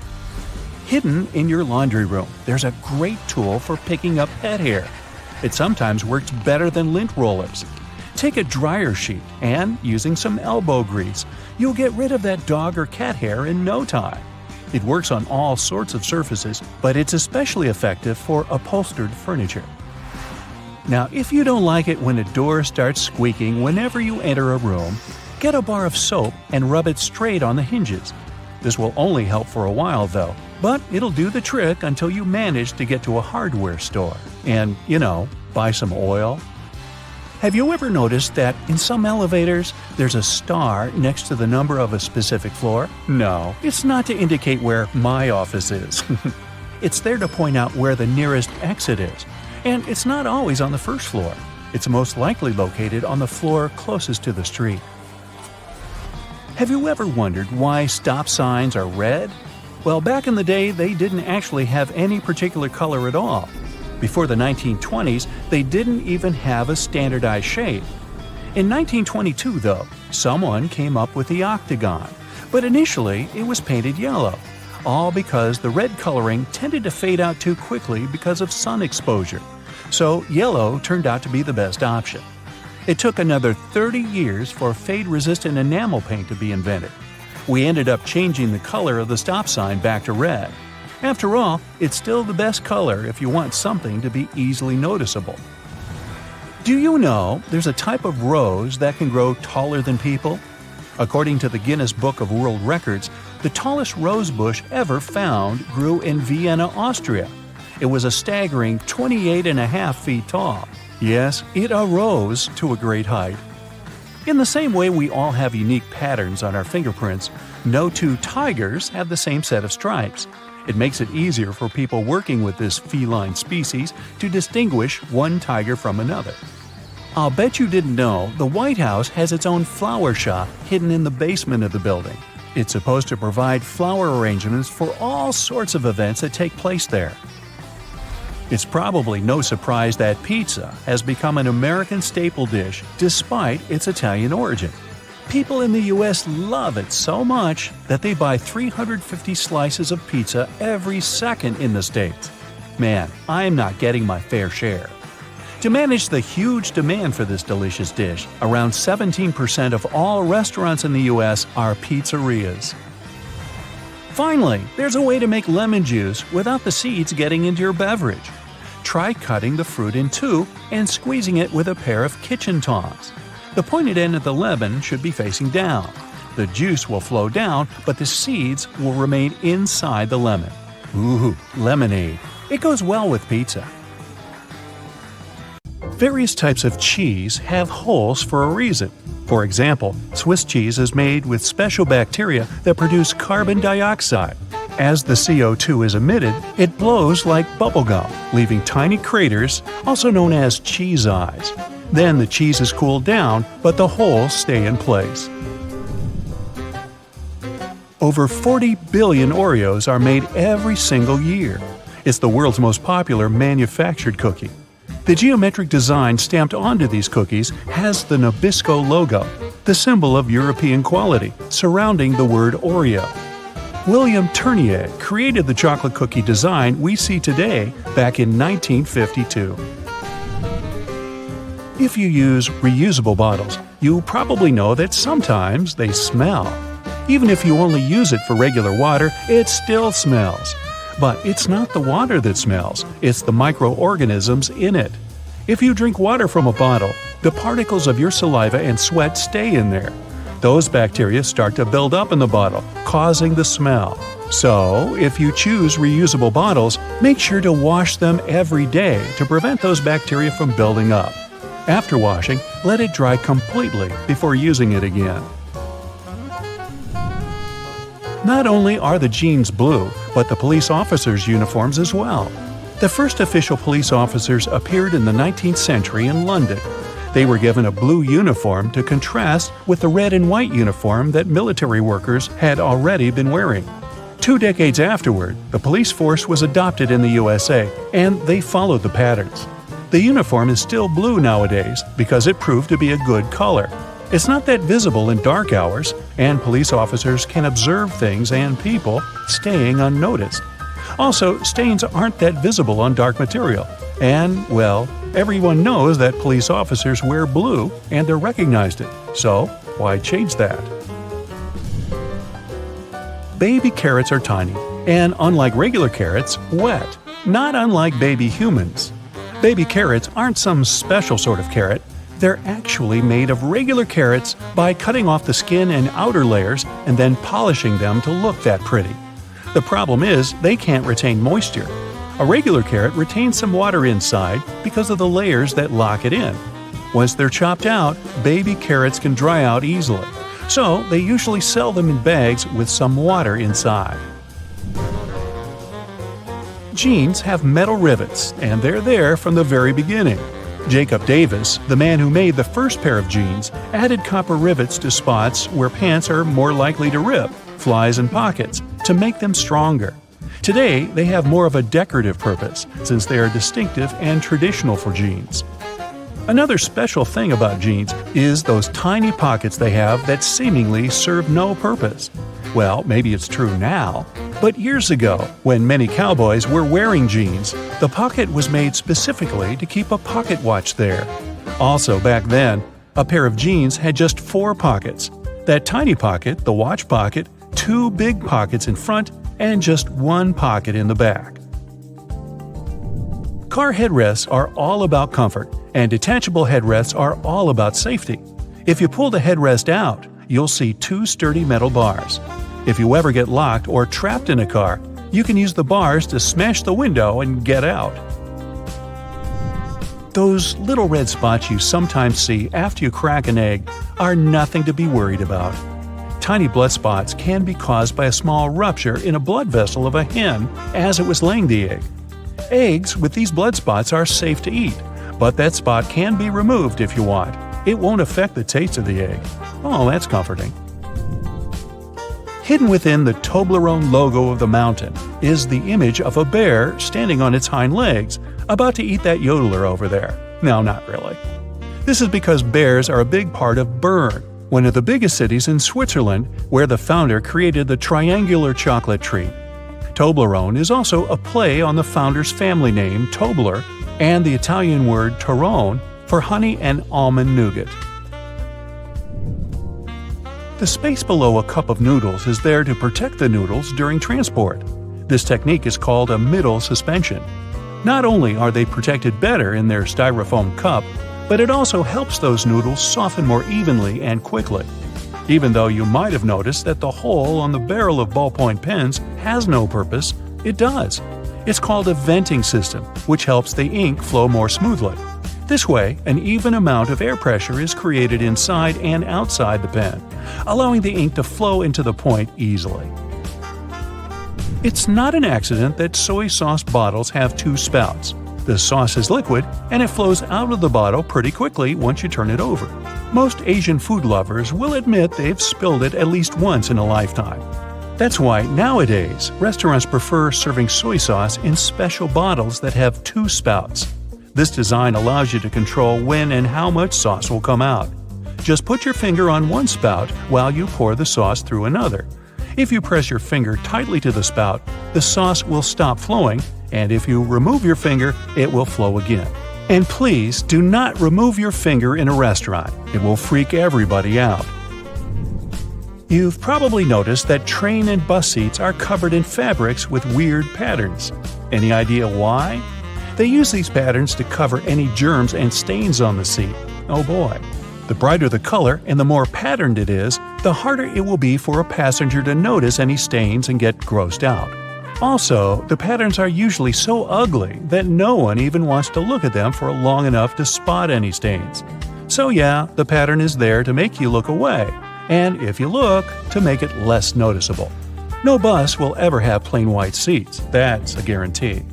Hidden in your laundry room, there's a great tool for picking up pet hair. It sometimes works better than lint rollers. Take a dryer sheet and, using some elbow grease, you'll get rid of that dog or cat hair in no time. It works on all sorts of surfaces, but it's especially effective for upholstered furniture. Now, if you don't like it when a door starts squeaking whenever you enter a room, get a bar of soap and rub it straight on the hinges. This will only help for a while though, but it'll do the trick until you manage to get to a hardware store and, buy some oil. Have you ever noticed that in some elevators there's a star next to the number of a specific floor? No, it's not to indicate where my office is. It's there to point out where the nearest exit is, and it's not always on the first floor. It's most likely located on the floor closest to the street. Have you ever wondered why stop signs are red? Well, back in the day, they didn't actually have any particular color at all. Before the 1920s, they didn't even have a standardized shape. In 1922, though, someone came up with the octagon, but initially it was painted yellow, all because the red coloring tended to fade out too quickly because of sun exposure. So yellow turned out to be the best option. It took another 30 years for fade-resistant enamel paint to be invented. We ended up changing the color of the stop sign back to red. After all, it's still the best color if you want something to be easily noticeable. Do you know there's a type of rose that can grow taller than people? According to the Guinness Book of World Records, the tallest rose bush ever found grew in Vienna, Austria. It was a staggering 28.5 feet tall. Yes, it arose to a great height. In the same way we all have unique patterns on our fingerprints, no two tigers have the same set of stripes. It makes it easier for people working with this feline species to distinguish one tiger from another. I'll bet you didn't know the White House has its own flower shop hidden in the basement of the building. It's supposed to provide flower arrangements for all sorts of events that take place there. It's probably no surprise that pizza has become an American staple dish despite its Italian origin. People in the US love it so much that they buy 350 slices of pizza every second in the States. Man, I'm not getting my fair share. To manage the huge demand for this delicious dish, around 17% of all restaurants in the US are pizzerias. Finally, there's a way to make lemon juice without the seeds getting into your beverage. Try cutting the fruit in two and squeezing it with a pair of kitchen tongs. The pointed end of the lemon should be facing down. The juice will flow down, but the seeds will remain inside the lemon. Ooh, lemonade. It goes well with pizza. Various types of cheese have holes for a reason. For example, Swiss cheese is made with special bacteria that produce carbon dioxide. As the CO2 is emitted, it blows like bubblegum, leaving tiny craters, also known as cheese eyes. Then the cheese is cooled down, but the holes stay in place. Over 40 billion Oreos are made every single year. It's the world's most popular manufactured cookie. The geometric design stamped onto these cookies has the Nabisco logo, the symbol of European quality, surrounding the word Oreo. William Tournier created the chocolate cookie design we see today back in 1952. If you use reusable bottles, you probably know that sometimes they smell. Even if you only use it for regular water, it still smells. But it's not the water that smells, it's the microorganisms in it. If you drink water from a bottle, the particles of your saliva and sweat stay in there. Those bacteria start to build up in the bottle, causing the smell. So, if you choose reusable bottles, make sure to wash them every day to prevent those bacteria from building up. After washing, let it dry completely before using it again. Not only are the jeans blue, but the police officers' uniforms as well. The first official police officers appeared in the 19th century in London. They were given a blue uniform to contrast with the red and white uniform that military workers had already been wearing. 2 decades afterward, the police force was adopted in the USA, and they followed the patterns. The uniform is still blue nowadays because it proved to be a good color. It's not that visible in dark hours, and police officers can observe things and people staying unnoticed. Also, stains aren't that visible on dark material. And, well, everyone knows that police officers wear blue and they're recognized it. So, why change that? Baby carrots are tiny, and unlike regular carrots, wet, not unlike baby humans. Baby carrots aren't some special sort of carrot. They're actually made of regular carrots by cutting off the skin and outer layers and then polishing them to look that pretty. The problem is they can't retain moisture. A regular carrot retains some water inside because of the layers that lock it in. Once they're chopped out, baby carrots can dry out easily. So they usually sell them in bags with some water inside. Jeans have metal rivets, and they're there from the very beginning. Jacob Davis, the man who made the first pair of jeans, added copper rivets to spots where pants are more likely to rip, flies and pockets, to make them stronger. Today, they have more of a decorative purpose, since they are distinctive and traditional for jeans. Another special thing about jeans is those tiny pockets they have that seemingly serve no purpose. Well, maybe it's true now, but years ago, when many cowboys were wearing jeans, the pocket was made specifically to keep a pocket watch there. Also, back then, a pair of jeans had just 4 pockets. That tiny pocket, the watch pocket, 2 big pockets in front, and just 1 pocket in the back. Car headrests are all about comfort, and detachable headrests are all about safety. If you pull the headrest out, you'll see 2 sturdy metal bars. If you ever get locked or trapped in a car, you can use the bars to smash the window and get out. Those little red spots you sometimes see after you crack an egg are nothing to be worried about. Tiny blood spots can be caused by a small rupture in a blood vessel of a hen as it was laying the egg. Eggs with these blood spots are safe to eat, but that spot can be removed if you want. It won't affect the taste of the egg. Oh, that's comforting. Hidden within the Toblerone logo of the mountain is the image of a bear standing on its hind legs, about to eat that yodeler over there. No, not really. This is because bears are a big part of Bern, one of the biggest cities in Switzerland, where the founder created the triangular chocolate treat. Toblerone is also a play on the founder's family name, Tobler, and the Italian word Torrone for honey and almond nougat. The space below a cup of noodles is there to protect the noodles during transport. This technique is called a middle suspension. Not only are they protected better in their styrofoam cup, but it also helps those noodles soften more evenly and quickly. Even though you might have noticed that the hole on the barrel of ballpoint pens has no purpose, it does. It's called a venting system, which helps the ink flow more smoothly. This way, an even amount of air pressure is created inside and outside the pen, allowing the ink to flow into the point easily. It's not an accident that soy sauce bottles have two spouts. The sauce is liquid, and it flows out of the bottle pretty quickly once you turn it over. Most Asian food lovers will admit they've spilled it at least once in a lifetime. That's why nowadays, restaurants prefer serving soy sauce in special bottles that have two spouts. This design allows you to control when and how much sauce will come out. Just put your finger on one spout while you pour the sauce through another. If you press your finger tightly to the spout, the sauce will stop flowing, and if you remove your finger, it will flow again. And please do not remove your finger in a restaurant. It will freak everybody out. You've probably noticed that train and bus seats are covered in fabrics with weird patterns. Any idea why? They use these patterns to cover any germs and stains on the seat. Oh boy. The brighter the color and the more patterned it is, the harder it will be for a passenger to notice any stains and get grossed out. Also, the patterns are usually so ugly that no one even wants to look at them for long enough to spot any stains. So yeah, the pattern is there to make you look away, and if you look, to make it less noticeable. No bus will ever have plain white seats, that's a guarantee.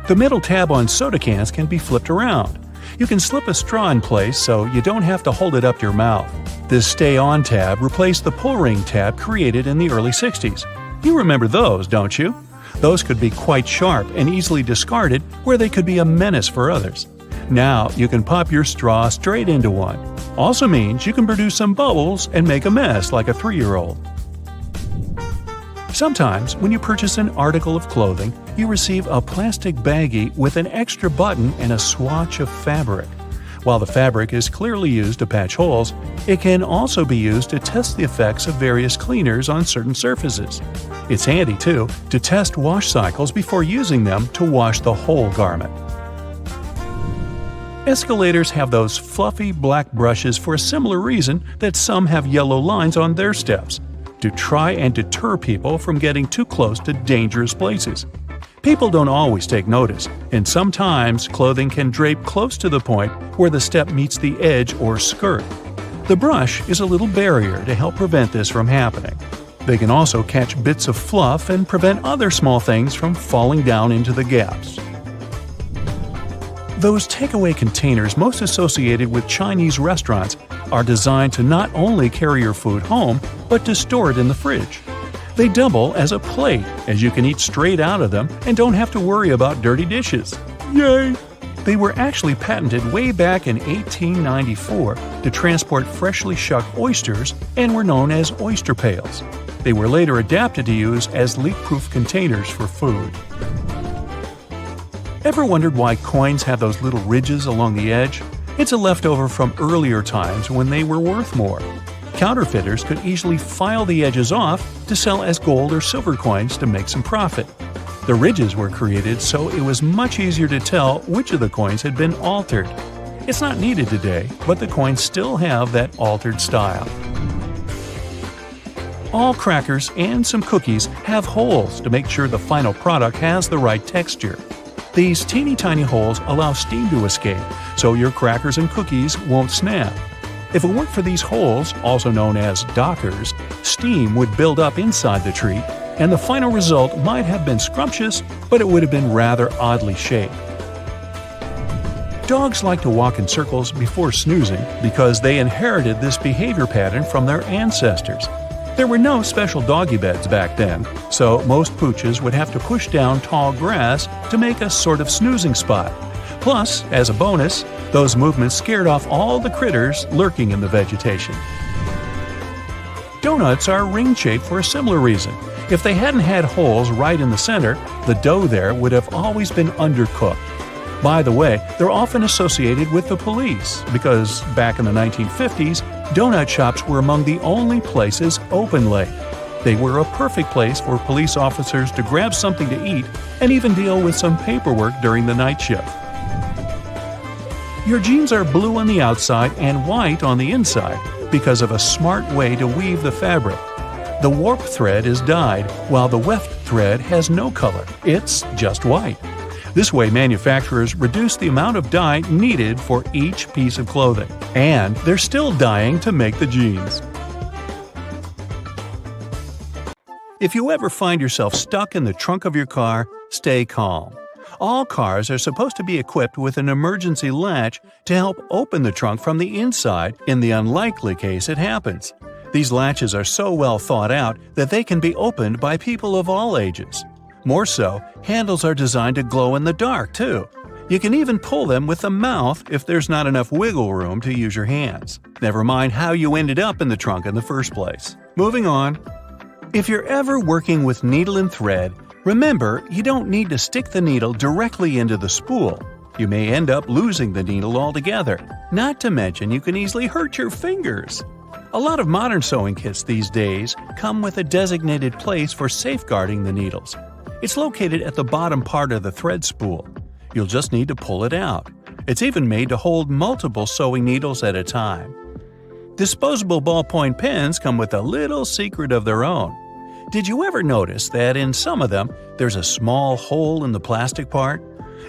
The middle tab on soda cans can be flipped around. You can slip a straw in place so you don't have to hold it up your mouth. This Stay On tab replaced the pull ring tab created in the early 60s. You remember those, don't you? Those could be quite sharp and easily discarded where they could be a menace for others. Now you can pop your straw straight into one. Also means you can produce some bubbles and make a mess like a 3-year-old. Sometimes, when you purchase an article of clothing, you receive a plastic baggie with an extra button and a swatch of fabric. While the fabric is clearly used to patch holes, it can also be used to test the effects of various cleaners on certain surfaces. It's handy, too, to test wash cycles before using them to wash the whole garment. Escalators have those fluffy black brushes for a similar reason that some have yellow lines on their steps, to try and deter people from getting too close to dangerous places. People don't always take notice, and sometimes clothing can drape close to the point where the step meets the edge or skirt. The brush is a little barrier to help prevent this from happening. They can also catch bits of fluff and prevent other small things from falling down into the gaps. Those takeaway containers most associated with Chinese restaurants are designed to not only carry your food home, but to store it in the fridge. They double as a plate, as you can eat straight out of them and don't have to worry about dirty dishes. Yay! They were actually patented way back in 1894 to transport freshly shucked oysters and were known as oyster pails. They were later adapted to use as leak-proof containers for food. Ever wondered why coins have those little ridges along the edge? It's a leftover from earlier times when they were worth more. Counterfeiters could easily file the edges off to sell as gold or silver coins to make some profit. The ridges were created so it was much easier to tell which of the coins had been altered. It's not needed today, but the coins still have that altered style. All crackers and some cookies have holes to make sure the final product has the right texture. These teeny tiny holes allow steam to escape, so your crackers and cookies won't snap. If it weren't for these holes, also known as dockers, steam would build up inside the treat, and the final result might have been scrumptious, but it would have been rather oddly shaped. Dogs like to walk in circles before snoozing because they inherited this behavior pattern from their ancestors. There were no special doggy beds back then, so most pooches would have to push down tall grass to make a sort of snoozing spot. Plus, as a bonus, those movements scared off all the critters lurking in the vegetation. Donuts are ring-shaped for a similar reason. If they hadn't had holes right in the center, the dough there would have always been undercooked. By the way, they're often associated with the police because back in the 1950s, donut shops were among the only places open late. They were a perfect place for police officers to grab something to eat and even deal with some paperwork during the night shift. Your jeans are blue on the outside and white on the inside because of a smart way to weave the fabric. The warp thread is dyed, while the weft thread has no color. It's just white. This way, manufacturers reduce the amount of dye needed for each piece of clothing. And they're still dyeing to make the jeans. If you ever find yourself stuck in the trunk of your car, stay calm. All cars are supposed to be equipped with an emergency latch to help open the trunk from the inside in the unlikely case it happens. These latches are so well thought out that they can be opened by people of all ages. More so, handles are designed to glow in the dark, too. You can even pull them with the mouth if there's not enough wiggle room to use your hands. Never mind how you ended up in the trunk in the first place. Moving on. If you're ever working with needle and thread, remember you don't need to stick the needle directly into the spool. You may end up losing the needle altogether. Not to mention you can easily hurt your fingers. A lot of modern sewing kits these days come with a designated place for safeguarding the needles. It's located at the bottom part of the thread spool. You'll just need to pull it out. It's even made to hold multiple sewing needles at a time. Disposable ballpoint pens come with a little secret of their own. Did you ever notice that in some of them, there's a small hole in the plastic part?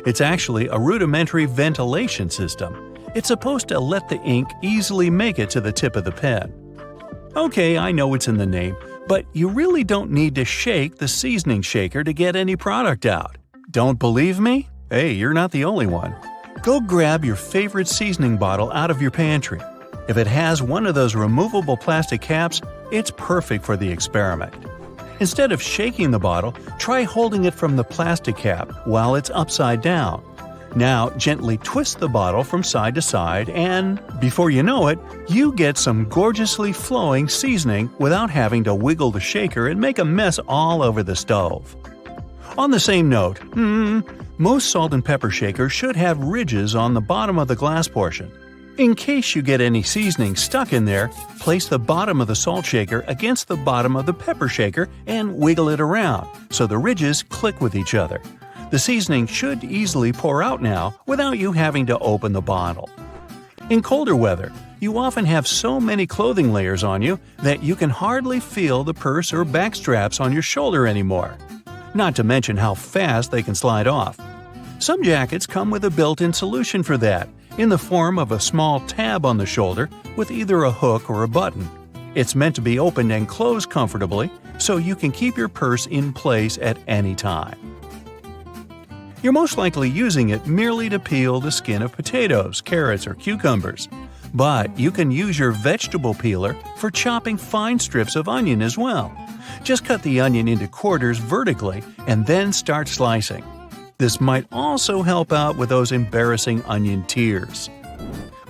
It's actually a rudimentary ventilation system. It's supposed to let the ink easily make it to the tip of the pen. Okay, I know it's in the name, but you really don't need to shake the seasoning shaker to get any product out. Don't believe me? Hey, you're not the only one. Go grab your favorite seasoning bottle out of your pantry. If it has one of those removable plastic caps, it's perfect for the experiment. Instead of shaking the bottle, try holding it from the plastic cap while it's upside down. Now, gently twist the bottle from side to side and, before you know it, you get some gorgeously flowing seasoning without having to wiggle the shaker and make a mess all over the stove. On the same note, most salt and pepper shakers should have ridges on the bottom of the glass portion. In case you get any seasoning stuck in there, place the bottom of the salt shaker against the bottom of the pepper shaker and wiggle it around so the ridges click with each other. The seasoning should easily pour out now without you having to open the bottle. In colder weather, you often have so many clothing layers on you that you can hardly feel the purse or back straps on your shoulder anymore. Not to mention how fast they can slide off. Some jackets come with a built-in solution for that, in the form of a small tab on the shoulder with either a hook or a button. It's meant to be opened and closed comfortably, so you can keep your purse in place at any time. You're most likely using it merely to peel the skin of potatoes, carrots, or cucumbers. But you can use your vegetable peeler for chopping fine strips of onion as well. Just cut the onion into quarters vertically and then start slicing. This might also help out with those embarrassing onion tears.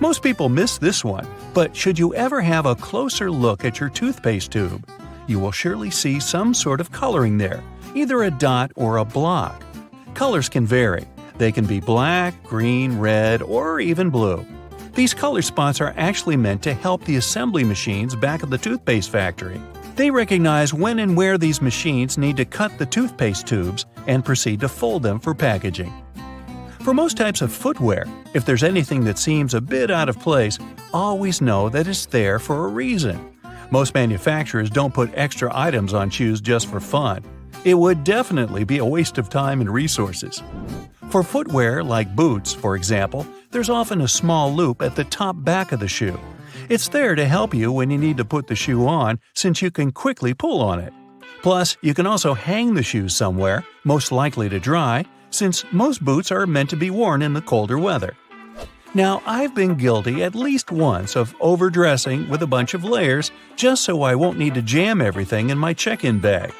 Most people miss this one, but should you ever have a closer look at your toothpaste tube, you will surely see some sort of coloring there, either a dot or a block. Colors can vary. They can be black, green, red, or even blue. These color spots are actually meant to help the assembly machines back at the toothpaste factory. They recognize when and where these machines need to cut the toothpaste tubes and proceed to fold them for packaging. For most types of footwear, if there's anything that seems a bit out of place, always know that it's there for a reason. Most manufacturers don't put extra items on shoes just for fun. It would definitely be a waste of time and resources. For footwear like boots, for example, there's often a small loop at the top back of the shoe. It's there to help you when you need to put the shoe on, since you can quickly pull on it. Plus, you can also hang the shoes somewhere, most likely to dry, since most boots are meant to be worn in the colder weather. Now, I've been guilty at least once of overdressing with a bunch of layers just so I won't need to jam everything in my check-in bag.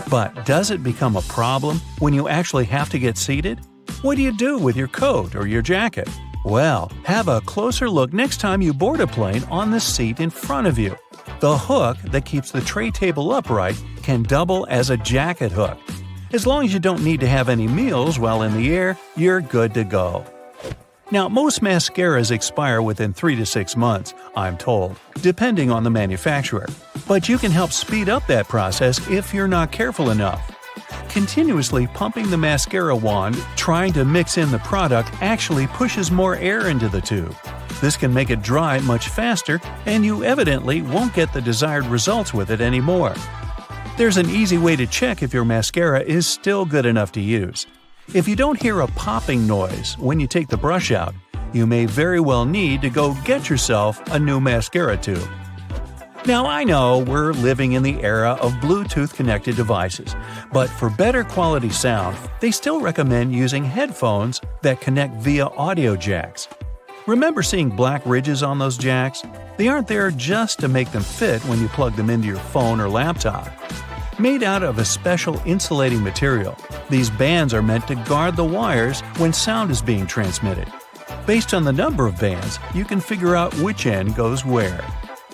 But does it become a problem when you actually have to get seated? What do you do with your coat or your jacket? Well, have a closer look next time you board a plane on the seat in front of you. The hook that keeps the tray table upright can double as a jacket hook. As long as you don't need to have any meals while in the air, you're good to go. Now, most mascaras expire within 3 to 6 months, I'm told, depending on the manufacturer. But you can help speed up that process if you're not careful enough. Continuously pumping the mascara wand, trying to mix in the product actually pushes more air into the tube. This can make it dry much faster, and you evidently won't get the desired results with it anymore. There's an easy way to check if your mascara is still good enough to use. If you don't hear a popping noise when you take the brush out, you may very well need to go get yourself a new mascara tube. Now, I know we're living in the era of Bluetooth-connected devices, but for better quality sound, they still recommend using headphones that connect via audio jacks. Remember seeing black ridges on those jacks? They aren't there just to make them fit when you plug them into your phone or laptop. Made out of a special insulating material, these bands are meant to guard the wires when sound is being transmitted. Based on the number of bands, you can figure out which end goes where.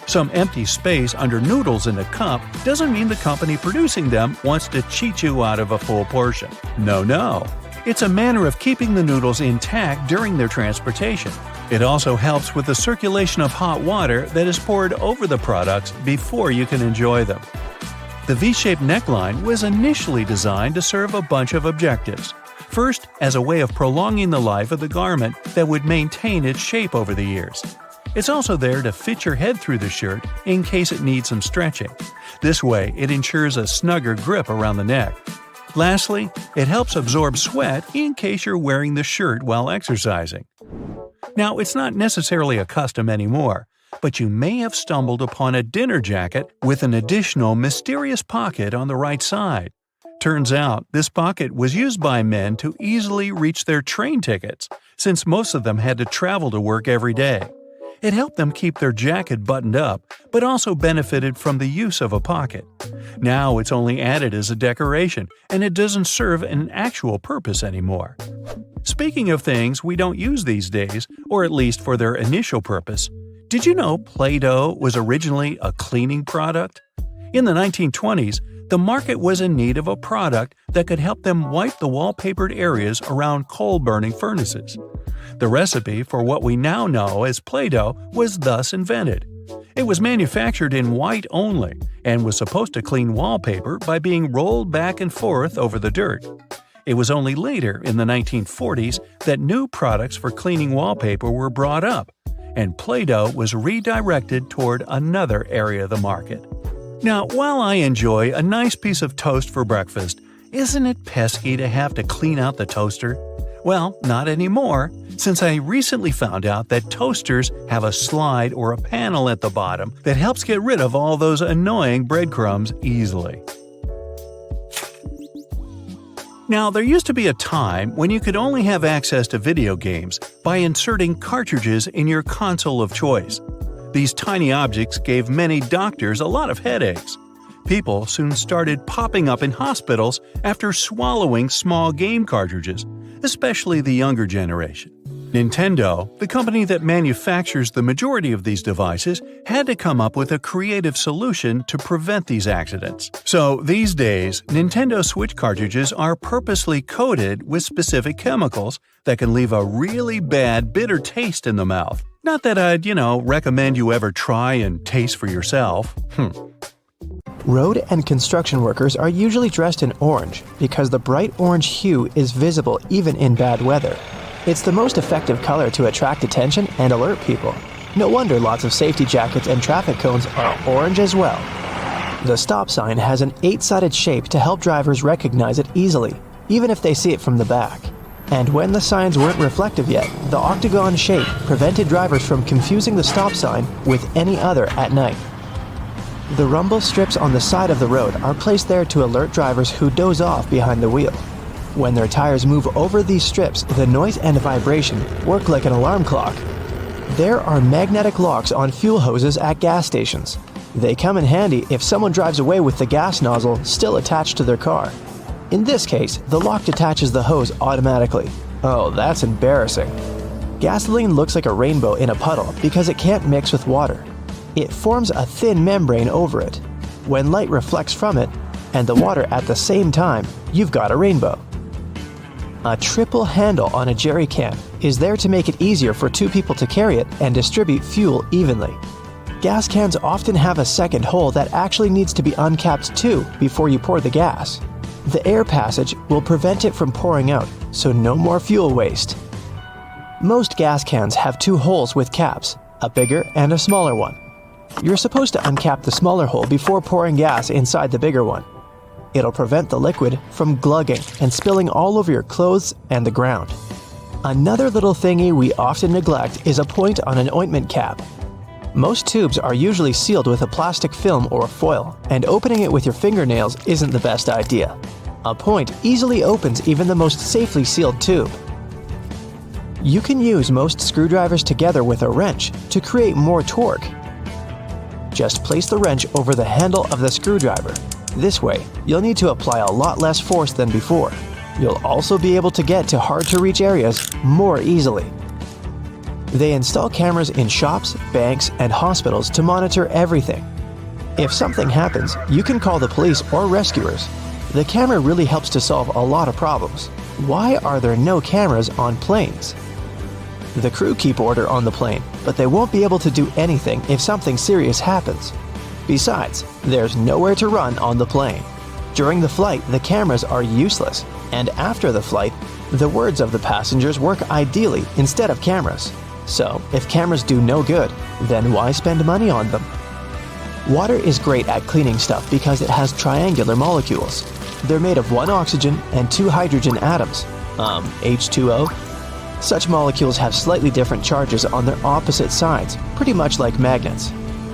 Some empty space under noodles in a cup doesn't mean the company producing them wants to cheat you out of a full portion. No. It's a manner of keeping the noodles intact during their transportation. It also helps with the circulation of hot water that is poured over the products before you can enjoy them. The V-shaped neckline was initially designed to serve a bunch of objectives. First, as a way of prolonging the life of the garment that would maintain its shape over the years. It's also there to fit your head through the shirt in case it needs some stretching. This way, it ensures a snugger grip around the neck. Lastly, it helps absorb sweat in case you're wearing the shirt while exercising. Now, it's not necessarily a custom anymore, but you may have stumbled upon a dinner jacket with an additional mysterious pocket on the right side. Turns out, this pocket was used by men to easily reach their train tickets, since most of them had to travel to work every day. It helped them keep their jacket buttoned up, but also benefited from the use of a pocket. Now it's only added as a decoration, and it doesn't serve an actual purpose anymore. Speaking of things we don't use these days, or at least for their initial purpose, did you know Play-Doh was originally a cleaning product? In the 1920s, the market was in need of a product that could help them wipe the wallpapered areas around coal-burning furnaces. The recipe for what we now know as Play-Doh was thus invented. It was manufactured in white only and was supposed to clean wallpaper by being rolled back and forth over the dirt. It was only later, in the 1940s, that new products for cleaning wallpaper were brought up, and Play-Doh was redirected toward another area of the market. Now, while I enjoy a nice piece of toast for breakfast, isn't it pesky to have to clean out the toaster? Well, not anymore, since I recently found out that toasters have a slide or a panel at the bottom that helps get rid of all those annoying breadcrumbs easily. Now, there used to be a time when you could only have access to video games by inserting cartridges in your console of choice. These tiny objects gave many doctors a lot of headaches. People soon started popping up in hospitals after swallowing small game cartridges, especially the younger generation. Nintendo, the company that manufactures the majority of these devices, had to come up with a creative solution to prevent these accidents. So these days, Nintendo Switch cartridges are purposely coated with specific chemicals that can leave a really bad bitter taste in the mouth. Not that I'd, recommend you ever try and taste for yourself. Road and construction workers are usually dressed in orange because the bright orange hue is visible even in bad weather. It's the most effective color to attract attention and alert people. No wonder lots of safety jackets and traffic cones are orange as well. The stop sign has an 8-sided shape to help drivers recognize it easily, even if they see it from the back. And when the signs weren't reflective yet, the octagon shape prevented drivers from confusing the stop sign with any other at night. The rumble strips on the side of the road are placed there to alert drivers who doze off behind the wheel. When their tires move over these strips, the noise and vibration work like an alarm clock. There are magnetic locks on fuel hoses at gas stations. They come in handy if someone drives away with the gas nozzle still attached to their car. In this case, the lock detaches the hose automatically. Oh, that's embarrassing. Gasoline looks like a rainbow in a puddle because it can't mix with water. It forms a thin membrane over it. When light reflects from it and the water at the same time, you've got a rainbow. A triple handle on a jerry can is there to make it easier for two people to carry it and distribute fuel evenly. Gas cans often have a second hole that actually needs to be uncapped too before you pour the gas. The air passage will prevent it from pouring out, so no more fuel waste. Most gas cans have two holes with caps, a bigger and a smaller one. You're supposed to uncap the smaller hole before pouring gas inside the bigger one. It'll prevent the liquid from glugging and spilling all over your clothes and the ground. Another little thingy we often neglect is a point on an ointment cap. Most tubes are usually sealed with a plastic film or foil, and opening it with your fingernails isn't the best idea. A point easily opens even the most safely sealed tube. You can use most screwdrivers together with a wrench to create more torque. Just place the wrench over the handle of the screwdriver. This way, you'll need to apply a lot less force than before. You'll also be able to get to hard-to-reach areas more easily. They install cameras in shops, banks, and hospitals to monitor everything. If something happens, you can call the police or rescuers. The camera really helps to solve a lot of problems. Why are there no cameras on planes? The crew keep order on the plane, but they won't be able to do anything if something serious happens. Besides, there's nowhere to run on the plane. During the flight, the cameras are useless, and after the flight, the words of the passengers work ideally instead of cameras. So, if cameras do no good, then why spend money on them? Water is great at cleaning stuff because it has triangular molecules. They're made of one oxygen and two hydrogen atoms. H2O? Such molecules have slightly different charges on their opposite sides, pretty much like magnets.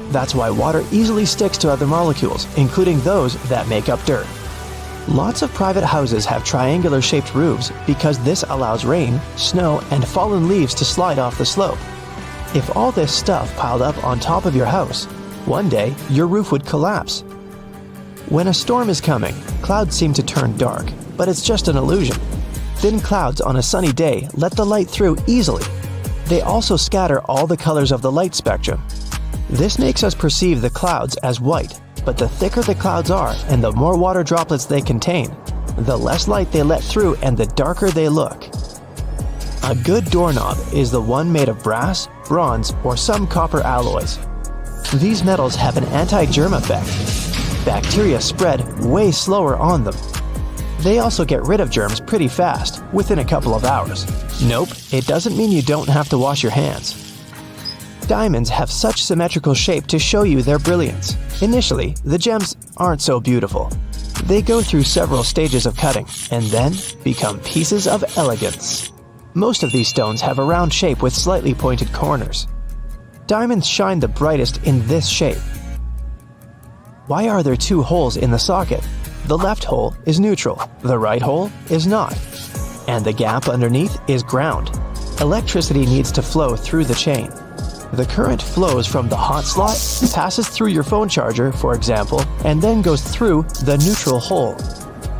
That's why water easily sticks to other molecules, including those that make up dirt. Lots of private houses have triangular-shaped roofs because this allows rain, snow, and fallen leaves to slide off the slope. If all this stuff piled up on top of your house, one day your roof would collapse. When a storm is coming, clouds seem to turn dark, but it's just an illusion. Thin clouds on a sunny day let the light through easily. They also scatter all the colors of the light spectrum. This makes us perceive the clouds as white, but the thicker the clouds are and the more water droplets they contain, the less light they let through and the darker they look. A good doorknob is the one made of brass, bronze, or some copper alloys. These metals have an anti-germ effect. Bacteria spread way slower on them. They also get rid of germs pretty fast, within a couple of hours. Nope, it doesn't mean you don't have to wash your hands. Diamonds have such symmetrical shape to show you their brilliance. Initially, the gems aren't so beautiful. They go through several stages of cutting, and then become pieces of elegance. Most of these stones have a round shape with slightly pointed corners. Diamonds shine the brightest in this shape. Why are there two holes in the socket? The left hole is neutral, the right hole is not. And the gap underneath is ground. Electricity needs to flow through the chain. The current flows from the hot slot, passes through your phone charger, for example, and then goes through the neutral hole.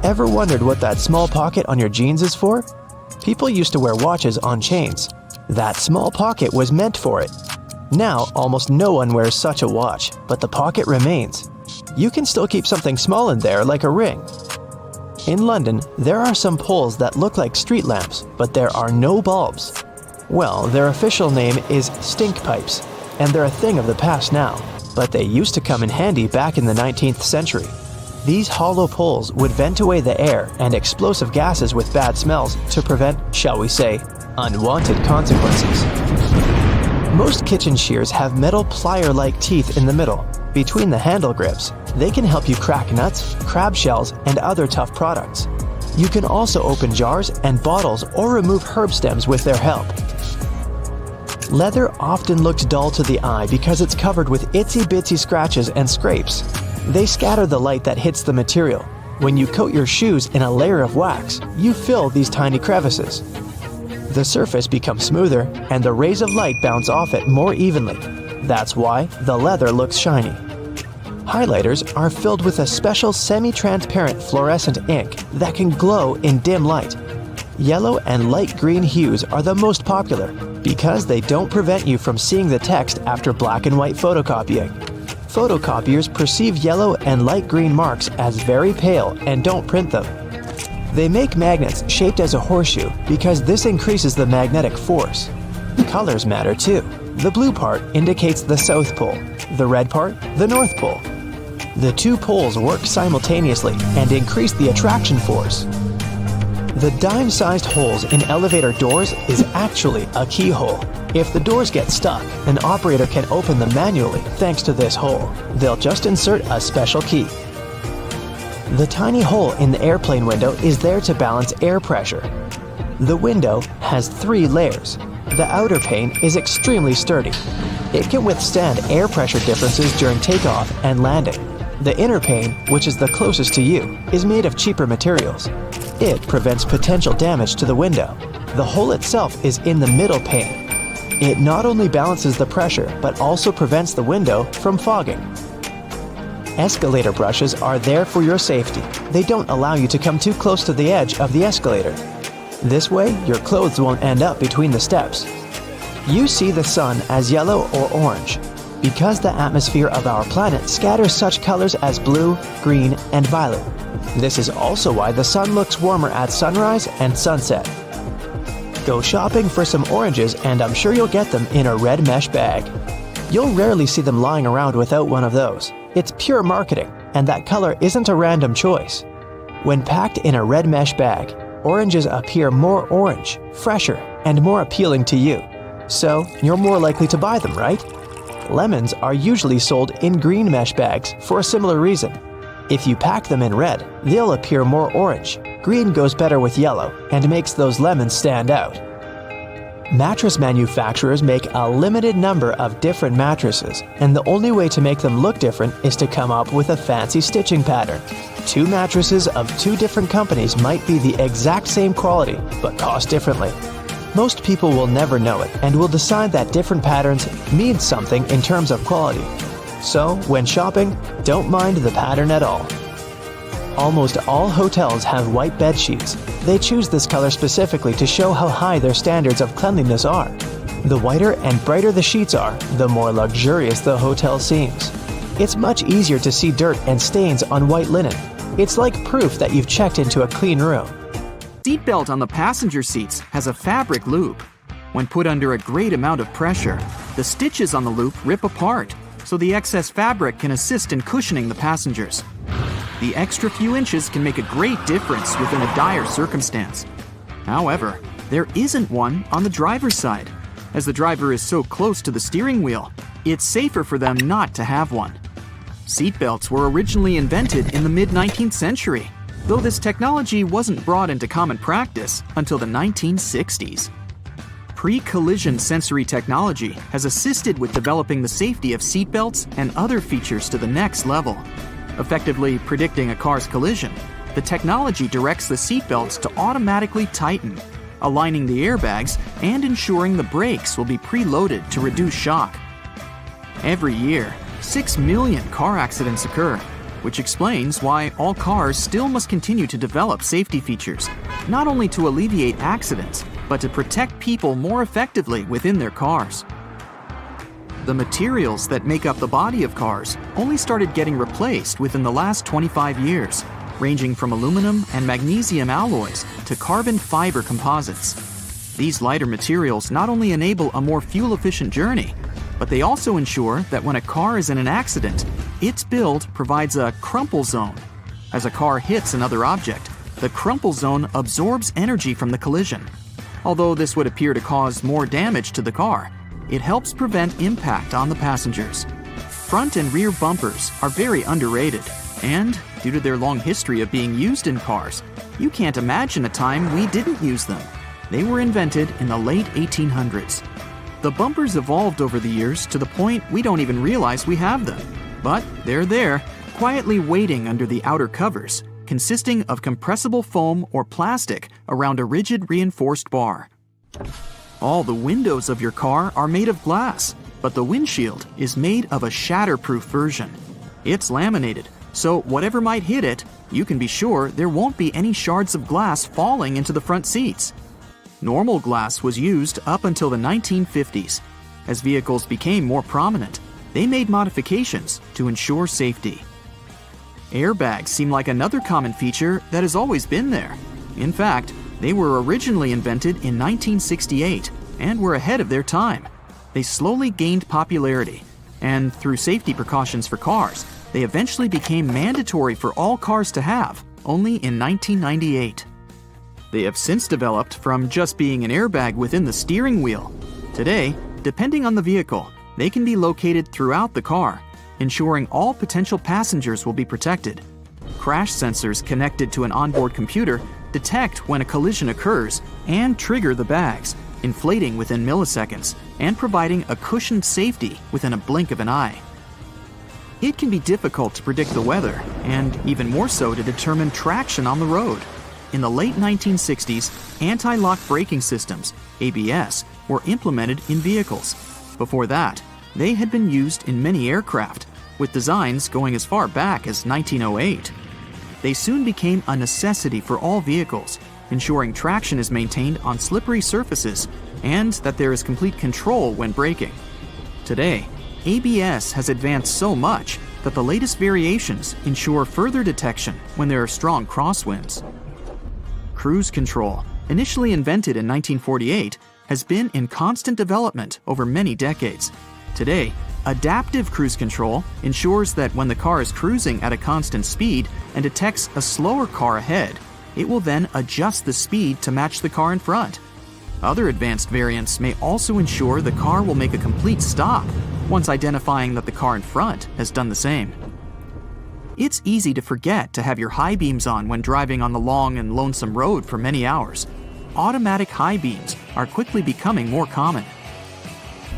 Ever wondered what that small pocket on your jeans is for? People used to wear watches on chains. That small pocket was meant for it. Now, almost no one wears such a watch, but the pocket remains. You can still keep something small in there, like a ring. In London, there are some poles that look like street lamps, but there are no bulbs. Well, their official name is stink pipes, and they're a thing of the past now, but they used to come in handy back in the 19th century. These hollow poles would vent away the air and explosive gases with bad smells to prevent, shall we say, unwanted consequences. Most kitchen shears have metal plier-like teeth in the middle, between the handle grips. They can help you crack nuts, crab shells, and other tough products. You can also open jars and bottles or remove herb stems with their help. Leather often looks dull to the eye because it's covered with itsy-bitsy scratches and scrapes. They scatter the light that hits the material. When you coat your shoes in a layer of wax, you fill these tiny crevices. The surface becomes smoother and the rays of light bounce off it more evenly. That's why the leather looks shiny. Highlighters are filled with a special semi-transparent fluorescent ink that can glow in dim light. Yellow and light green hues are the most popular because they don't prevent you from seeing the text after black and white photocopying. Photocopiers perceive yellow and light green marks as very pale and don't print them. They make magnets shaped as a horseshoe because this increases the magnetic force. Colors matter too. The blue part indicates the South Pole, the red part, the North Pole. The two poles work simultaneously and increase the attraction force. The dime-sized holes in elevator doors is actually a keyhole. If the doors get stuck, an operator can open them manually thanks to this hole. They'll just insert a special key. The tiny hole in the airplane window is there to balance air pressure. The window has 3 layers. The outer pane is extremely sturdy. It can withstand air pressure differences during takeoff and landing. The inner pane, which is the closest to you, is made of cheaper materials. It prevents potential damage to the window. The hole itself is in the middle pane. It not only balances the pressure, but also prevents the window from fogging. Escalator brushes are there for your safety. They don't allow you to come too close to the edge of the escalator. This way, your clothes won't end up between the steps. You see the sun as yellow or orange because the atmosphere of our planet scatters such colors as blue, green, and violet. This is also why the sun looks warmer at sunrise and sunset. Go shopping for some oranges and I'm sure you'll get them in a red mesh bag. You'll rarely see them lying around without one of those. It's pure marketing, and that color isn't a random choice. When packed in a red mesh bag, oranges appear more orange, fresher, and more appealing to you. So, you're more likely to buy them, right? Lemons are usually sold in green mesh bags for a similar reason. If you pack them in red, they'll appear more orange. Green goes better with yellow and makes those lemons stand out. Mattress manufacturers make a limited number of different mattresses, and the only way to make them look different is to come up with a fancy stitching pattern. 2 mattresses of 2 different companies might be the exact same quality, but cost differently. Most people will never know it and will decide that different patterns mean something in terms of quality. So, when shopping, don't mind the pattern at all. Almost all hotels have white bed sheets. They choose this color specifically to show how high their standards of cleanliness are. The whiter and brighter the sheets are, the more luxurious the hotel seems. It's much easier to see dirt and stains on white linen. It's like proof that you've checked into a clean room. Seatbelt on the passenger seats has a fabric loop. When put under a great amount of pressure, the stitches on the loop rip apart, so the excess fabric can assist in cushioning the passengers. The extra few inches can make a great difference within a dire circumstance. However, there isn't one on the driver's side. As the driver is so close to the steering wheel, it's safer for them not to have one. Seatbelts were originally invented in the mid-19th century, though this technology wasn't brought into common practice until the 1960s. Pre-collision sensory technology has assisted with developing the safety of seatbelts and other features to the next level. Effectively predicting a car's collision, the technology directs the seatbelts to automatically tighten, aligning the airbags and ensuring the brakes will be preloaded to reduce shock. Every year, 6 million car accidents occur, which explains why all cars still must continue to develop safety features, not only to alleviate accidents, but to protect people more effectively within their cars. The materials that make up the body of cars only started getting replaced within the last 25 years, ranging from aluminum and magnesium alloys to carbon fiber composites. These lighter materials not only enable a more fuel-efficient journey, but they also ensure that when a car is in an accident, its build provides a crumple zone. As a car hits another object, the crumple zone absorbs energy from the collision. Although this would appear to cause more damage to the car, it helps prevent impact on the passengers. Front and rear bumpers are very underrated, and due to their long history of being used in cars, you can't imagine a time we didn't use them. They were invented in the late 1800s. The bumpers evolved over the years to the point we don't even realize we have them. But they're there, quietly waiting under the outer covers, consisting of compressible foam or plastic around a rigid reinforced bar. All the windows of your car are made of glass, but the windshield is made of a shatterproof version. It's laminated, so whatever might hit it, you can be sure there won't be any shards of glass falling into the front seats. Normal glass was used up until the 1950s. As vehicles became more prominent, they made modifications to ensure safety. Airbags seem like another common feature that has always been there. In fact, they were originally invented in 1968 and were ahead of their time. They slowly gained popularity, and through safety precautions for cars, they eventually became mandatory for all cars to have, only in 1998. They have since developed from just being an airbag within the steering wheel. Today, depending on the vehicle, they can be located throughout the car, ensuring all potential passengers will be protected. Crash sensors connected to an onboard computer detect when a collision occurs and trigger the bags, inflating within milliseconds and providing a cushioned safety within a blink of an eye. It can be difficult to predict the weather, and even more so to determine traction on the road. In the late 1960s, anti-lock braking systems, ABS, were implemented in vehicles. Before that, they had been used in many aircraft, with designs going as far back as 1908. They soon became a necessity for all vehicles, ensuring traction is maintained on slippery surfaces and that there is complete control when braking. Today, ABS has advanced so much that the latest variations ensure further detection when there are strong crosswinds. Cruise control, initially invented in 1948, has been in constant development over many decades. Today, adaptive cruise control ensures that when the car is cruising at a constant speed and detects a slower car ahead, it will then adjust the speed to match the car in front. Other advanced variants may also ensure the car will make a complete stop once identifying that the car in front has done the same. It's easy to forget to have your high beams on when driving on the long and lonesome road for many hours. Automatic high beams are quickly becoming more common.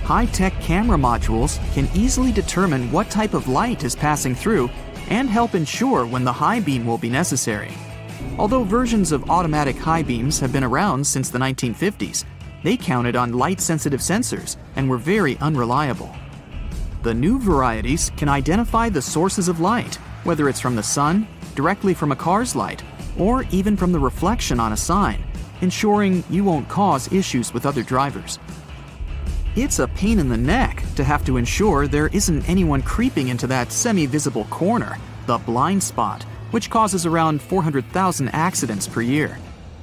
High-tech camera modules can easily determine what type of light is passing through and help ensure when the high beam will be necessary. Although versions of automatic high beams have been around since the 1950s, they counted on light-sensitive sensors and were very unreliable. The new varieties can identify the sources of light, whether it's from the sun, directly from a car's light, or even from the reflection on a sign, ensuring you won't cause issues with other drivers. It's a pain in the neck to have to ensure there isn't anyone creeping into that semi-visible corner, the blind spot, which causes around 400,000 accidents per year.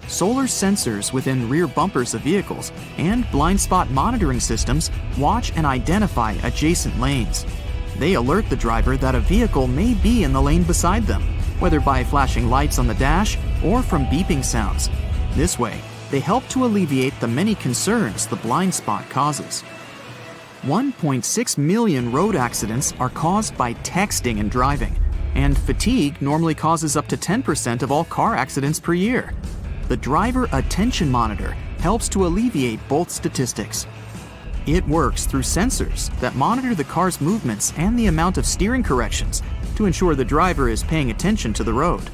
Solar sensors within rear bumpers of vehicles and blind spot monitoring systems watch and identify adjacent lanes. They alert the driver that a vehicle may be in the lane beside them, whether by flashing lights on the dash or from beeping sounds. This way, they help to alleviate the many concerns the blind spot causes. 1.6 million road accidents are caused by texting and driving, and fatigue normally causes up to 10% of all car accidents per year. The Driver Attention Monitor helps to alleviate both statistics. It works through sensors that monitor the car's movements and the amount of steering corrections to ensure the driver is paying attention to the road.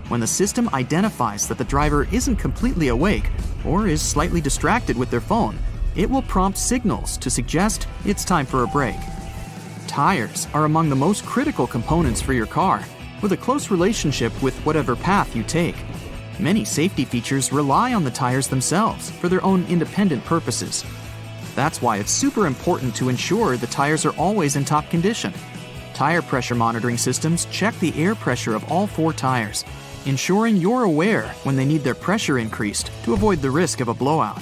When the system identifies that the driver isn't completely awake or is slightly distracted with their phone, it will prompt signals to suggest it's time for a break. Tires are among the most critical components for your car, with a close relationship with whatever path you take. Many safety features rely on the tires themselves for their own independent purposes. That's why it's super important to ensure the tires are always in top condition. Tire pressure monitoring systems check the air pressure of all 4 tires, ensuring you're aware when they need their pressure increased to avoid the risk of a blowout.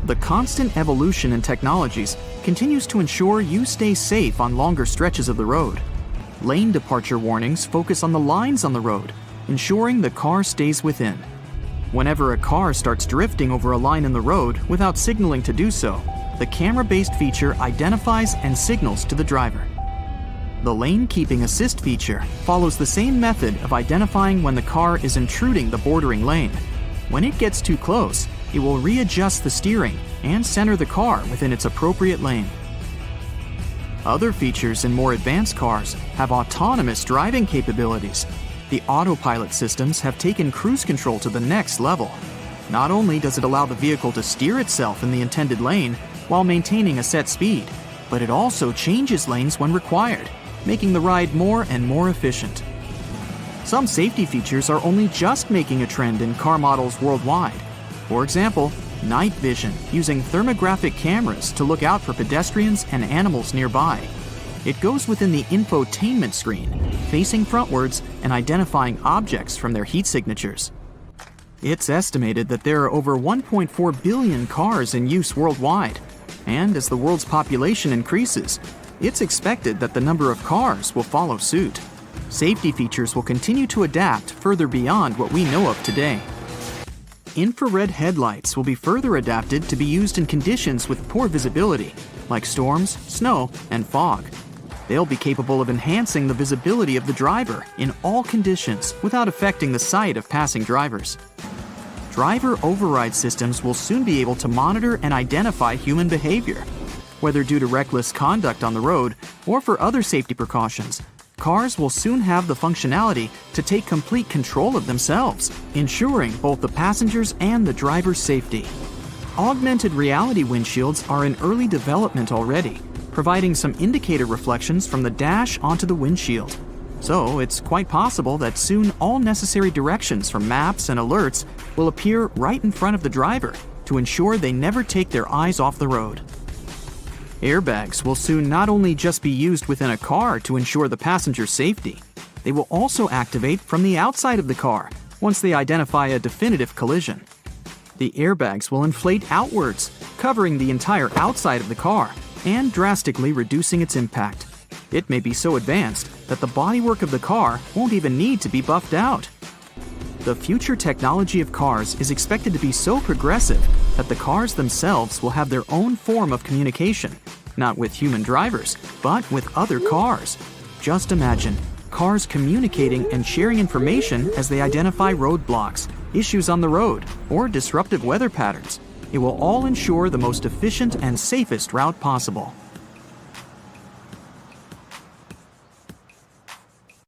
The constant evolution in technologies continues to ensure you stay safe on longer stretches of the road. Lane departure warnings focus on the lines on the road, ensuring the car stays within. Whenever a car starts drifting over a line in the road without signaling to do so, the camera-based feature identifies and signals to the driver. The lane keeping assist feature follows the same method of identifying when the car is intruding the bordering lane. When it gets too close, it will readjust the steering and center the car within its appropriate lane. Other features in more advanced cars have autonomous driving capabilities. The autopilot systems have taken cruise control to the next level. Not only does it allow the vehicle to steer itself in the intended lane while maintaining a set speed, but it also changes lanes when required, making the ride more and more efficient. Some safety features are only just making a trend in car models worldwide. For example, night vision using thermographic cameras to look out for pedestrians and animals nearby. It goes within the infotainment screen, facing frontwards and identifying objects from their heat signatures. It's estimated that there are over 1.4 billion cars in use worldwide, and as the world's population increases, it's expected that the number of cars will follow suit. Safety features will continue to adapt further beyond what we know of today. Infrared headlights will be further adapted to be used in conditions with poor visibility, like storms, snow, and fog. They'll be capable of enhancing the visibility of the driver in all conditions without affecting the sight of passing drivers. Driver override systems will soon be able to monitor and identify human behavior. Whether due to reckless conduct on the road or for other safety precautions, cars will soon have the functionality to take complete control of themselves, ensuring both the passengers and the driver's safety. Augmented reality windshields are in early development already, providing some indicator reflections from the dash onto the windshield. So it's quite possible that soon all necessary directions from maps and alerts will appear right in front of the driver to ensure they never take their eyes off the road. Airbags will soon not only just be used within a car to ensure the passenger's safety, they will also activate from the outside of the car once they identify a definitive collision. The airbags will inflate outwards, covering the entire outside of the car and drastically reducing its impact. It may be so advanced that the bodywork of the car won't even need to be buffed out. The future technology of cars is expected to be so progressive that the cars themselves will have their own form of communication, not with human drivers, but with other cars. Just imagine, cars communicating and sharing information as they identify roadblocks, issues on the road, or disruptive weather patterns. It will all ensure the most efficient and safest route possible.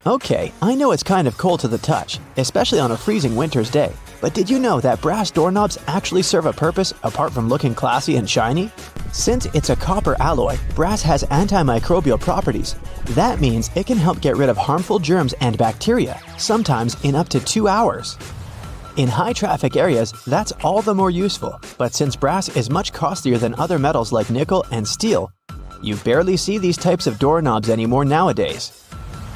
Okay, I know it's kind of cold to the touch, especially on a freezing winter's day, but did you know that brass doorknobs actually serve a purpose apart from looking classy and shiny? Since it's a copper alloy, brass has antimicrobial properties. That means it can help get rid of harmful germs and bacteria, sometimes in up to 2 hours. In high-traffic areas, that's all the more useful, but since brass is much costlier than other metals like nickel and steel, you barely see these types of doorknobs anymore nowadays.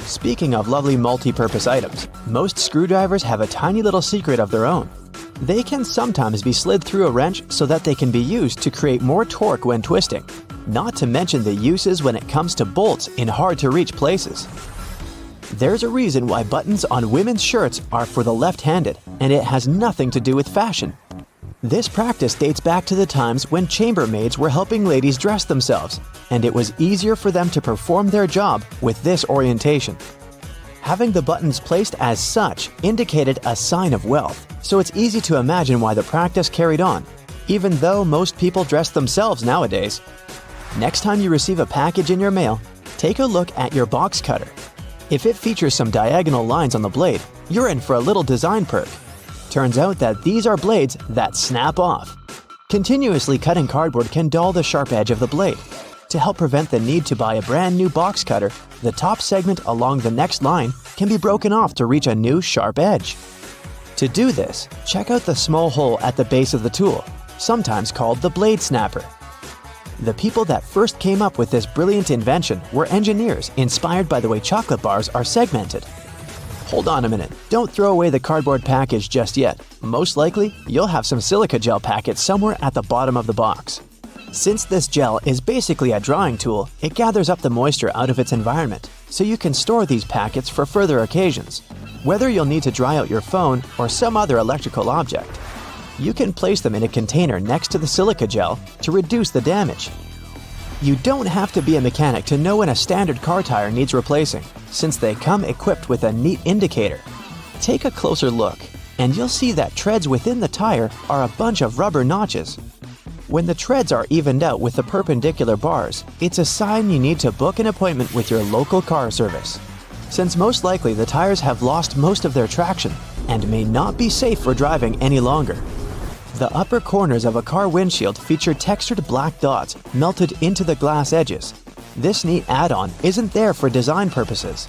Speaking of lovely multi-purpose items, most screwdrivers have a tiny little secret of their own. They can sometimes be slid through a wrench so that they can be used to create more torque when twisting, not to mention the uses when it comes to bolts in hard-to-reach places. There's a reason why buttons on women's shirts are for the left-handed, and it has nothing to do with fashion. This practice dates back to the times when chambermaids were helping ladies dress themselves, and it was easier for them to perform their job with this orientation. Having the buttons placed as such indicated a sign of wealth, so it's easy to imagine why the practice carried on, even though most people dress themselves nowadays. Next time you receive a package in your mail, take a look at your box cutter. If it features some diagonal lines on the blade, you're in for a little design perk. Turns out that these are blades that snap off. Continuously cutting cardboard can dull the sharp edge of the blade. To help prevent the need to buy a brand new box cutter, the top segment along the next line can be broken off to reach a new sharp edge. To do this, check out the small hole at the base of the tool, sometimes called the blade snapper. The people that first came up with this brilliant invention were engineers inspired by the way chocolate bars are segmented. Hold on a minute, don't throw away the cardboard package just yet. Most likely, you'll have some silica gel packets somewhere at the bottom of the box. Since this gel is basically a drawing tool, it gathers up the moisture out of its environment, so you can store these packets for further occasions. Whether you'll need to dry out your phone or some other electrical object, you can place them in a container next to the silica gel to reduce the damage. You don't have to be a mechanic to know when a standard car tire needs replacing, since they come equipped with a neat indicator. Take a closer look, and you'll see that treads within the tire are a bunch of rubber notches. When the treads are evened out with the perpendicular bars, it's a sign you need to book an appointment with your local car service. since most likely the tires have lost most of their traction and may not be safe for driving any longer. The upper corners of a car windshield feature textured black dots melted into the glass edges. This neat add-on isn't there for design purposes.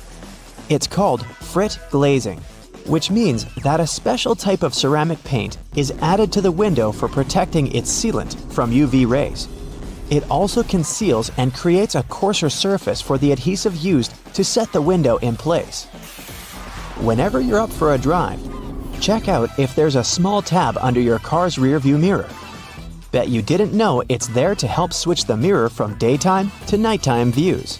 It's called frit glazing, which means that a special type of ceramic paint is added to the window for protecting its sealant from UV rays. It also conceals and creates a coarser surface for the adhesive used to set the window in place. Whenever you're up for a drive, check out if there's a small tab under your car's rearview mirror. Bet you didn't know it's there to help switch the mirror from daytime to nighttime views.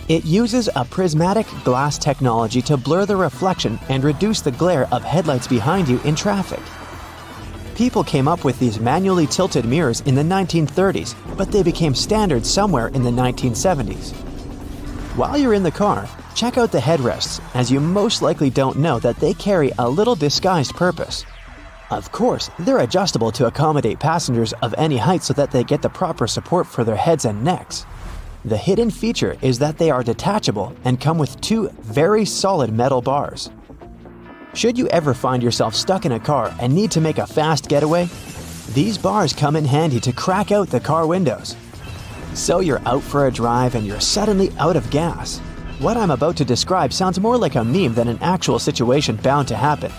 It uses a prismatic glass technology to blur the reflection and reduce the glare of headlights behind you in traffic. People came up with these manually tilted mirrors in the 1930s, but they became standard somewhere in the 1970s. While you're in the car, check out the headrests, as you most likely don't know that they carry a little disguised purpose. Of course, they're adjustable to accommodate passengers of any height so that they get the proper support for their heads and necks. The hidden feature is that they are detachable and come with two very solid metal bars. Should you ever find yourself stuck in a car and need to make a fast getaway, these bars come in handy to crack out the car windows. So you're out for a drive and you're suddenly out of gas. What I'm about to describe sounds more like a meme than an actual situation bound to happen.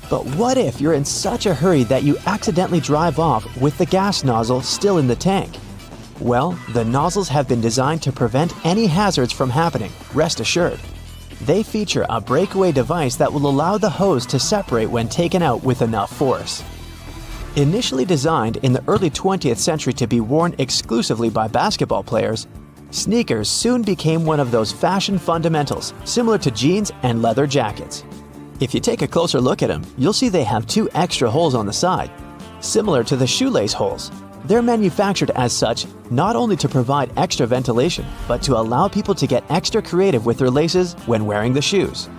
But what if you're in such a hurry that you accidentally drive off with the gas nozzle still in the tank? Well, the nozzles have been designed to prevent any hazards from happening, rest assured. They feature a breakaway device that will allow the hose to separate when taken out with enough force. Initially designed in the early 20th century to be worn exclusively by basketball players, sneakers soon became one of those fashion fundamentals, similar to jeans and leather jackets. If you take a closer look at them, you'll see they have two extra holes on the side, similar to the shoelace holes. They're manufactured as such not only to provide extra ventilation, but to allow people to get extra creative with their laces when wearing the shoes.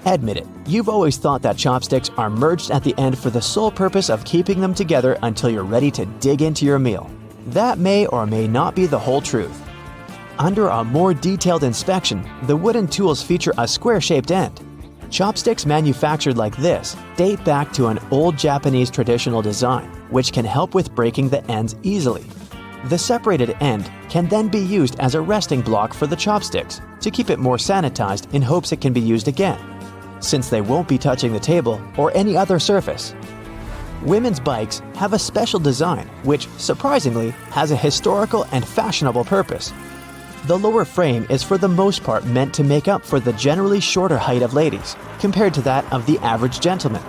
Admit it, you've always thought that chopsticks are merged at the end for the sole purpose of keeping them together until you're ready to dig into your meal. That may or may not be the whole truth. Under a more detailed inspection, the wooden tools feature a square-shaped end. Chopsticks manufactured like this date back to an old Japanese traditional design, which can help with breaking the ends easily. The separated end can then be used as a resting block for the chopsticks to keep it more sanitized in hopes it can be used again, since they won't be touching the table or any other surface. Women's bikes have a special design which, surprisingly, has a historical and fashionable purpose. The lower frame is for the most part meant to make up for the generally shorter height of ladies, compared to that of the average gentleman.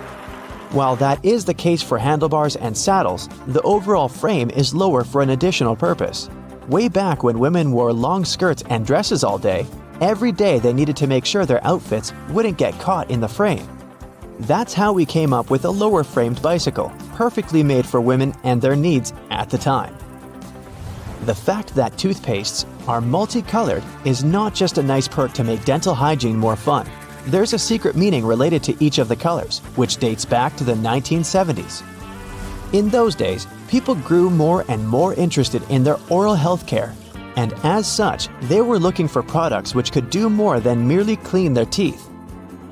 While that is the case for handlebars and saddles, the overall frame is lower for an additional purpose. Way back when women wore long skirts and dresses all day, every day they needed to make sure their outfits wouldn't get caught in the frame. That's how we came up with a lower-framed bicycle, perfectly made for women and their needs at the time. The fact that toothpastes are multicolored is not just a nice perk to make dental hygiene more fun. There's a secret meaning related to each of the colors, which dates back to the 1970s. In those days, people grew more and more interested in their oral health care, and as such, they were looking for products which could do more than merely clean their teeth.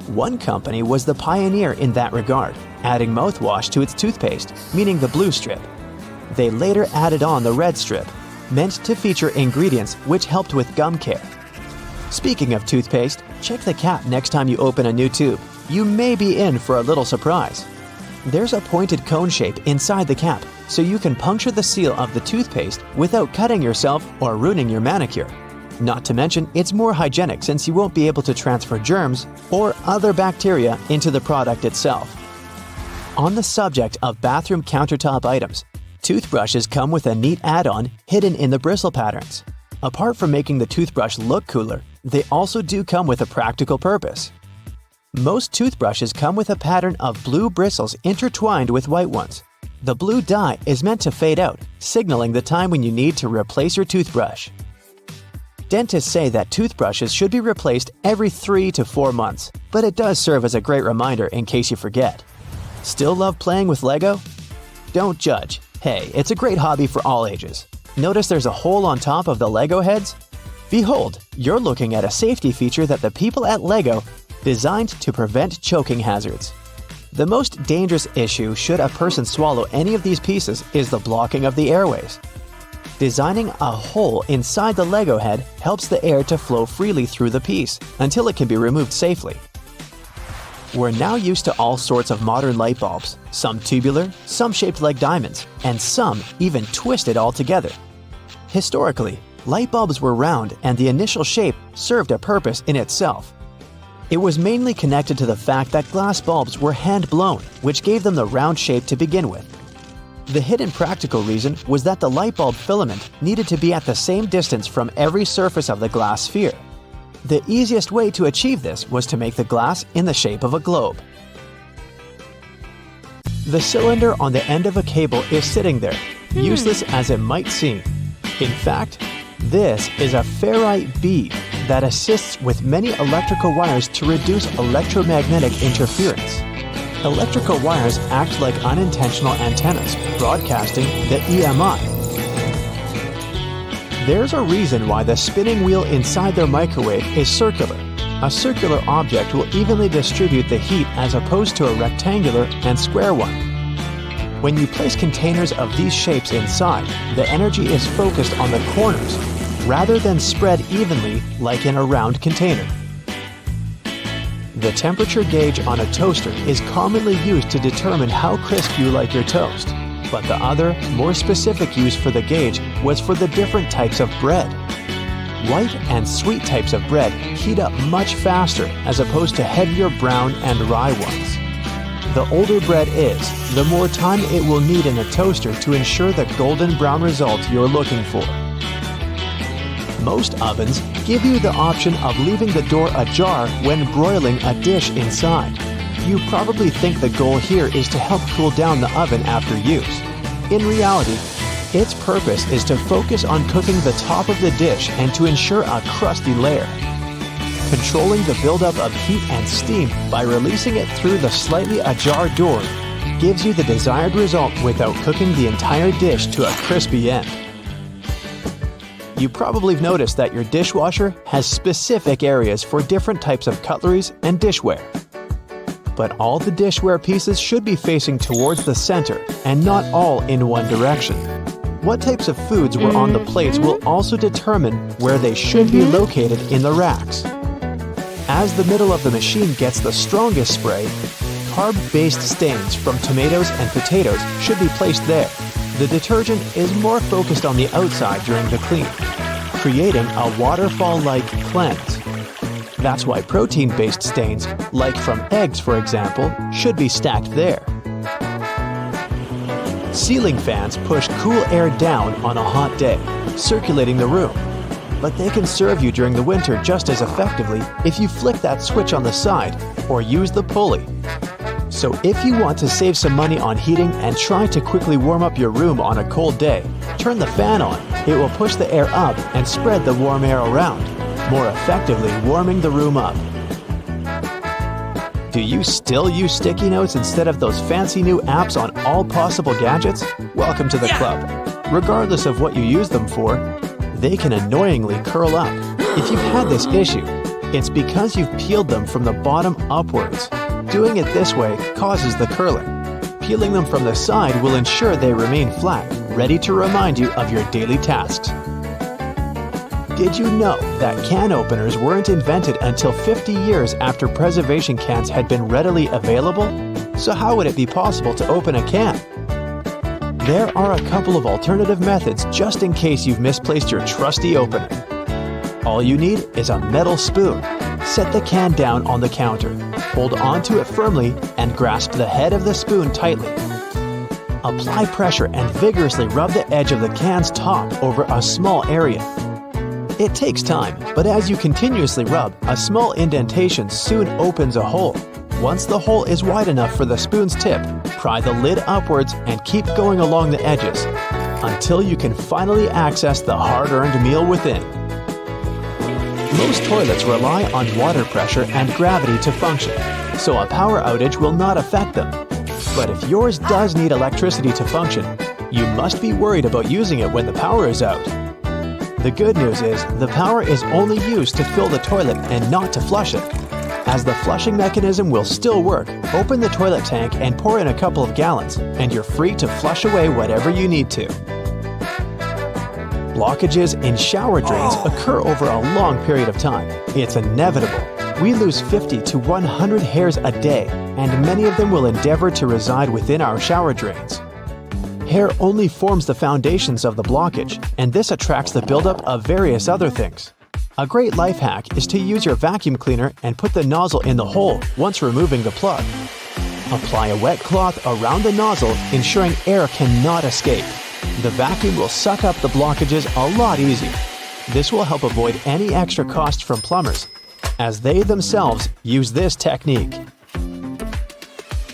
One company was the pioneer in that regard, adding mouthwash to its toothpaste, meaning the blue strip. They later added on the red strip, meant to feature ingredients which helped with gum care. Speaking of toothpaste, check the cap next time you open a new tube. You may be in for a little surprise. There's a pointed cone shape inside the cap, so you can puncture the seal of the toothpaste without cutting yourself or ruining your manicure. Not to mention, it's more hygienic since you won't be able to transfer germs or other bacteria into the product itself. On the subject of bathroom countertop items, toothbrushes come with a neat add-on hidden in the bristle patterns. Apart from making the toothbrush look cooler, they also do come with a practical purpose. Most toothbrushes come with a pattern of blue bristles intertwined with white ones. The blue dye is meant to fade out, signaling the time when you need to replace your toothbrush. Dentists say that toothbrushes should be replaced every 3 to 4 months, but it does serve as a great reminder in case you forget. Still love playing with Lego? Don't judge. Hey, it's a great hobby for all ages. Notice there's a hole on top of the Lego heads? Behold, you're looking at a safety feature that the people at LEGO designed to prevent choking hazards. The most dangerous issue should a person swallow any of these pieces is the blocking of the airways. Designing a hole inside the Lego head helps the air to flow freely through the piece until it can be removed safely. We're now used to all sorts of modern light bulbs, some tubular, some shaped like diamonds, and some even twisted altogether. Historically, light bulbs were round and the initial shape served a purpose in itself. It was mainly connected to the fact that glass bulbs were hand-blown, which gave them the round shape to begin with. The hidden practical reason was that the light bulb filament needed to be at the same distance from every surface of the glass sphere. The easiest way to achieve this was to make the glass in the shape of a globe. The cylinder on the end of a cable is sitting there, useless as it might seem. In fact, this is a ferrite bead that assists with many electrical wires to reduce electromagnetic interference. Electrical wires act like unintentional antennas, broadcasting the EMI. There's a reason why the spinning wheel inside their microwave is circular. A circular object will evenly distribute the heat as opposed to a rectangular and square one. When you place containers of these shapes inside, the energy is focused on the corners rather than spread evenly like in a round container. The temperature gauge on a toaster is commonly used to determine how crisp you like your toast, but the other, more specific use for the gauge was for the different types of bread. White and sweet types of bread heat up much faster as opposed to heavier brown and rye ones. The older bread is, the more time it will need in a toaster to ensure the golden brown result you're looking for. Most ovens give you the option of leaving the door ajar when broiling a dish inside. You probably think the goal here is to help cool down the oven after use. In reality, its purpose is to focus on cooking the top of the dish and to ensure a crusty layer. Controlling the buildup of heat and steam by releasing it through the slightly ajar door gives you the desired result without cooking the entire dish to a crispy end. You probably have noticed that your dishwasher has specific areas for different types of cutleries and dishware. But all the dishware pieces should be facing towards the center and not all in one direction. What types of foods were on the plates will also determine where they should be located in the racks. As the middle of the machine gets the strongest spray, carb-based stains from tomatoes and potatoes should be placed there. The detergent is more focused on the outside during the clean, creating a waterfall-like cleanse. That's why protein-based stains, like from eggs for example, should be stacked there. Ceiling fans push cool air down on a hot day, circulating the room. But they can serve you during the winter just as effectively if you flick that switch on the side or use the pulley. So if you want to save some money on heating and try to quickly warm up your room on a cold day, turn the fan on. It will push the air up and spread the warm air around, more effectively warming the room up. Do you still use sticky notes instead of those fancy new apps on all possible gadgets? Welcome to the club. Regardless of what you use them for, they can annoyingly curl up. If you've had this issue, it's because you've peeled them from the bottom upwards. Doing it this way causes the curling. Peeling them from the side will ensure they remain flat, ready to remind you of your daily tasks. Did you know that can openers weren't invented until 50 years after preservation cans had been readily available? So how would it be possible to open a can? There are a couple of alternative methods just in case you've misplaced your trusty opener. All you need is a metal spoon. Set the can down on the counter. Hold onto it firmly and grasp the head of the spoon tightly. Apply pressure and vigorously rub the edge of the can's top over a small area. It takes time, but as you continuously rub, a small indentation soon opens a hole. Once the hole is wide enough for the spoon's tip, pry the lid upwards and keep going along the edges until you can finally access the hard-earned meal within. Most toilets rely on water pressure and gravity to function, so a power outage will not affect them. But if yours does need electricity to function, you must be worried about using it when the power is out. The good news is the power is only used to fill the toilet and not to flush it. As the flushing mechanism will still work, open the toilet tank and pour in a couple of gallons, and you're free to flush away whatever you need to. Blockages in shower drains occur over a long period of time. It's inevitable. We lose 50 to 100 hairs a day, and many of them will endeavor to reside within our shower drains. Hair only forms the foundations of the blockage, and this attracts the buildup of various other things. A great life hack is to use your vacuum cleaner and put the nozzle in the hole once removing the plug. Apply a wet cloth around the nozzle, ensuring air cannot escape. The vacuum will suck up the blockages a lot easier. This will help avoid any extra cost from plumbers, as they themselves use this technique.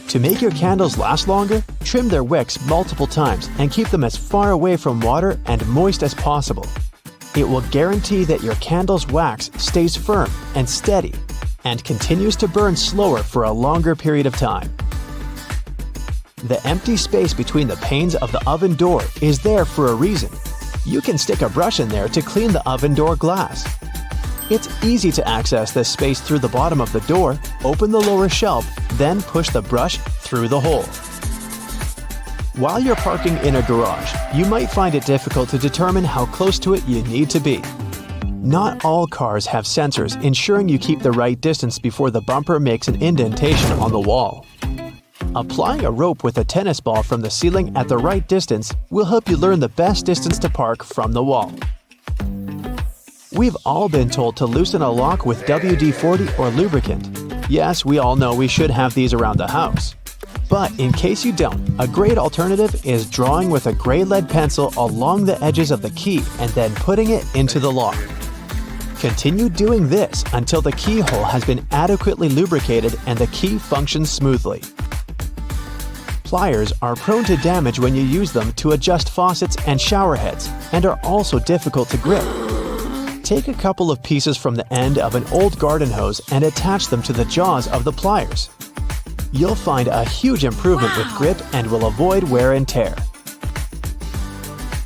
To make your candles last longer, trim their wicks multiple times and keep them as far away from water and moist as possible. It will guarantee that your candle's wax stays firm and steady and continues to burn slower for a longer period of time. The empty space between the panes of the oven door is there for a reason. You can stick a brush in there to clean the oven door glass. It's easy to access this space through the bottom of the door, open the lower shelf, then push the brush through the hole. While you're parking in a garage, you might find it difficult to determine how close to it you need to be. Not all cars have sensors ensuring you keep the right distance before the bumper makes an indentation on the wall. Applying a rope with a tennis ball from the ceiling at the right distance will help you learn the best distance to park from the wall. We've all been told to loosen a lock with WD-40 or lubricant. Yes, we all know we should have these around the house. But in case you don't, a great alternative is drawing with a gray lead pencil along the edges of the key and then putting it into the lock. Continue doing this until the keyhole has been adequately lubricated and the key functions smoothly. Pliers are prone to damage when you use them to adjust faucets and shower heads and are also difficult to grip. Take a couple of pieces from the end of an old garden hose and attach them to the jaws of the pliers. You'll find a huge improvement with grip and will avoid wear and tear.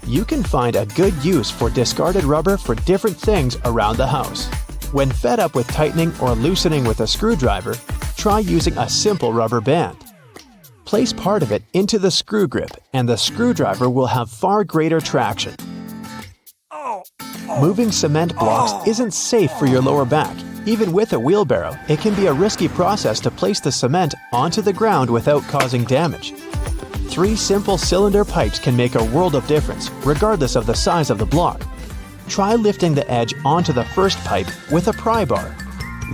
You can find a good use for discarded rubber for different things around the house. When fed up with tightening or loosening with a screwdriver, try using a simple rubber band. Place part of it into the screw grip and the screwdriver will have far greater traction. Moving cement blocks isn't safe for your lower back. Even with a wheelbarrow, it can be a risky process to place the cement onto the ground without causing damage. 3 simple cylinder pipes can make a world of difference, regardless of the size of the block. Try lifting the edge onto the first pipe with a pry bar,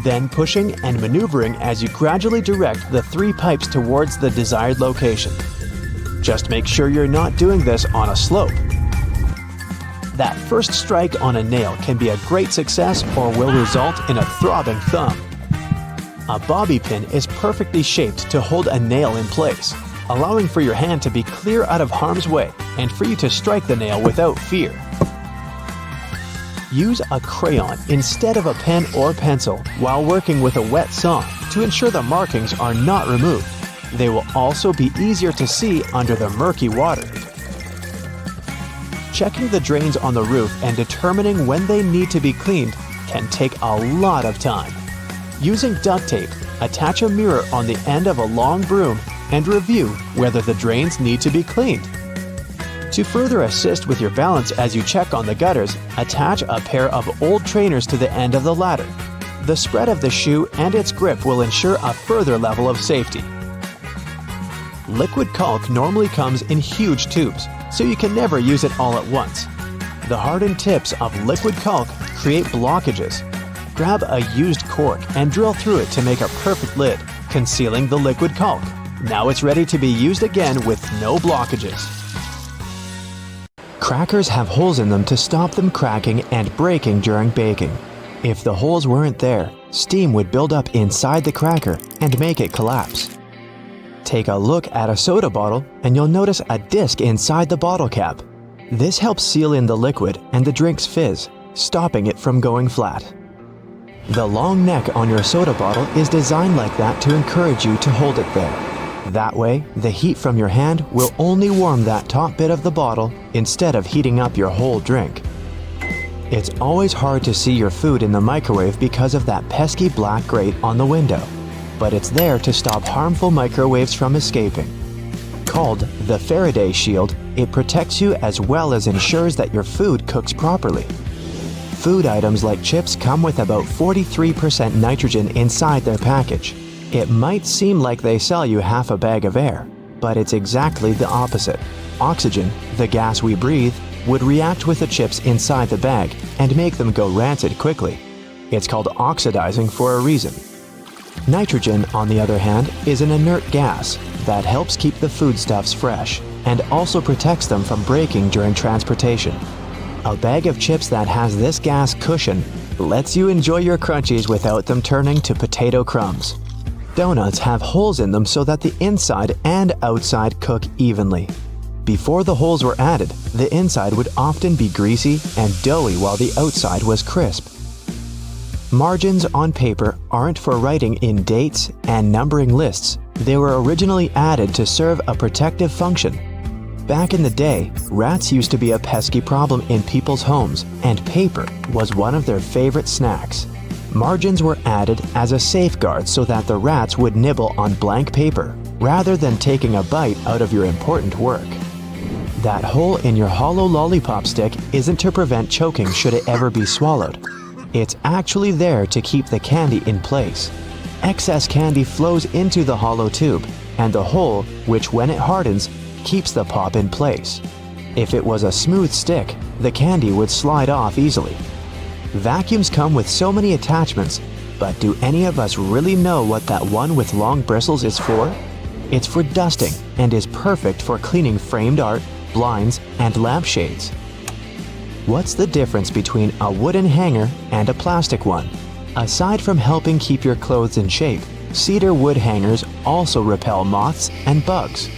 then pushing and maneuvering as you gradually direct the 3 pipes towards the desired location. Just make sure you're not doing this on a slope. That first strike on a nail can be a great success or will result in a throbbing thumb. A bobby pin is perfectly shaped to hold a nail in place, allowing for your hand to be clear out of harm's way and for you to strike the nail without fear. Use a crayon instead of a pen or pencil while working with a wet saw to ensure the markings are not removed. They will also be easier to see under the murky water. Checking the drains on the roof and determining when they need to be cleaned can take a lot of time. Using duct tape, attach a mirror on the end of a long broom and review whether the drains need to be cleaned. To further assist with your balance as you check on the gutters, attach a pair of old trainers to the end of the ladder. The spread of the shoe and its grip will ensure a further level of safety. Liquid caulk normally comes in huge tubes, so you can never use it all at once. The hardened tips of liquid caulk create blockages. Grab a used cork and drill through it to make a perfect lid, concealing the liquid caulk. Now it's ready to be used again with no blockages. Crackers have holes in them to stop them cracking and breaking during baking. If the holes weren't there, steam would build up inside the cracker and make it collapse. Take a look at a soda bottle and you'll notice a disc inside the bottle cap. This helps seal in the liquid and the drink's fizz, stopping it from going flat. The long neck on your soda bottle is designed like that to encourage you to hold it there. That way, the heat from your hand will only warm that top bit of the bottle instead of heating up your whole drink. It's always hard to see your food in the microwave because of that pesky black grate on the window, but it's there to stop harmful microwaves from escaping. Called the Faraday Shield, it protects you as well as ensures that your food cooks properly. Food items like chips come with about 43% nitrogen inside their package. It might seem like they sell you half a bag of air, but it's exactly the opposite. Oxygen, the gas we breathe, would react with the chips inside the bag and make them go rancid quickly. It's called oxidizing for a reason. Nitrogen, on the other hand, is an inert gas that helps keep the foodstuffs fresh and also protects them from breaking during transportation. A bag of chips that has this gas cushion lets you enjoy your crunchies without them turning to potato crumbs. Donuts have holes in them so that the inside and outside cook evenly. Before the holes were added, the inside would often be greasy and doughy while the outside was crisp. Margins on paper aren't for writing in dates and numbering lists. They were originally added to serve a protective function. Back in the day, rats used to be a pesky problem in people's homes, and paper was one of their favorite snacks. Margins were added as a safeguard so that the rats would nibble on blank paper, rather than taking a bite out of your important work. That hole in your hollow lollipop stick isn't to prevent choking should it ever be swallowed. It's actually there to keep the candy in place. Excess candy flows into the hollow tube, and the hole, which when it hardens, keeps the pop in place. If it was a smooth stick, the candy would slide off easily. Vacuums come with so many attachments, but do any of us really know what that one with long bristles is for? It's for dusting and is perfect for cleaning framed art, blinds, and lampshades. What's the difference between a wooden hanger and a plastic one? Aside from helping keep your clothes in shape, cedar wood hangers also repel moths and bugs.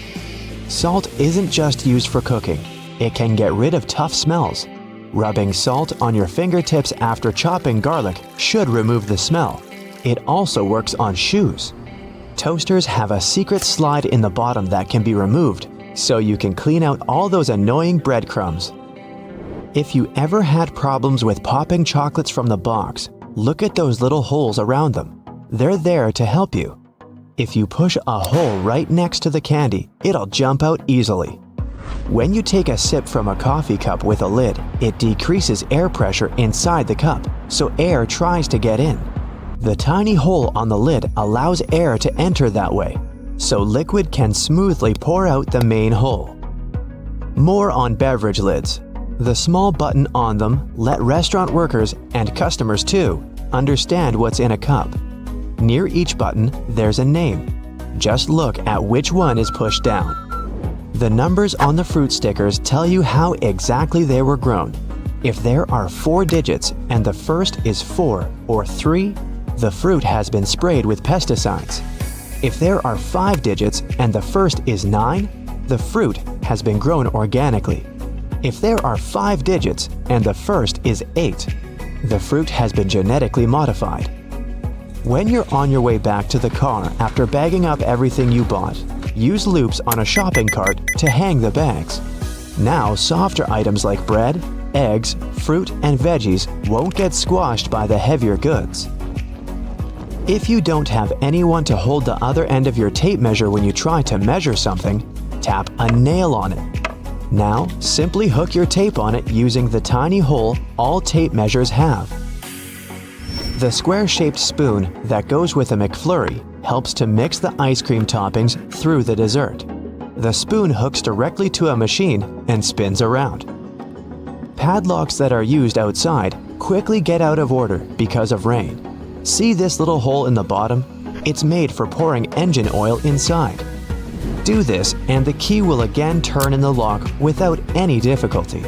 Salt isn't just used for cooking. It can get rid of tough smells. Rubbing salt on your fingertips after chopping garlic should remove the smell. It also works on shoes. Toasters have a secret slide in the bottom that can be removed, so you can clean out all those annoying breadcrumbs. If you ever had problems with popping chocolates from the box, look at those little holes around them. They're there to help you. If you push a hole right next to the candy, it'll jump out easily. When you take a sip from a coffee cup with a lid, it decreases air pressure inside the cup, so air tries to get in. The tiny hole on the lid allows air to enter that way, so liquid can smoothly pour out the main hole. More on beverage lids. The small button on them let restaurant workers, and customers too, understand what's in a cup. Near each button, there's a name. Just look at which one is pushed down. The numbers on the fruit stickers tell you how exactly they were grown. If there are 4 digits and the first is 4 or 3, the fruit has been sprayed with pesticides. If there are 5 digits and the first is 9, the fruit has been grown organically. If there are 5 digits and the first is 8, the fruit has been genetically modified. When you're on your way back to the car after bagging up everything you bought, use loops on a shopping cart to hang the bags. Now, softer items like bread, eggs, fruit, and veggies won't get squashed by the heavier goods. If you don't have anyone to hold the other end of your tape measure when you try to measure something, tap a nail on it. Now, simply hook your tape on it using the tiny hole all tape measures have. The square-shaped spoon that goes with a McFlurry helps to mix the ice cream toppings through the dessert. The spoon hooks directly to a machine and spins around. Padlocks that are used outside quickly get out of order because of rain. See this little hole in the bottom? It's made for pouring engine oil inside. Do this and the key will again turn in the lock without any difficulty.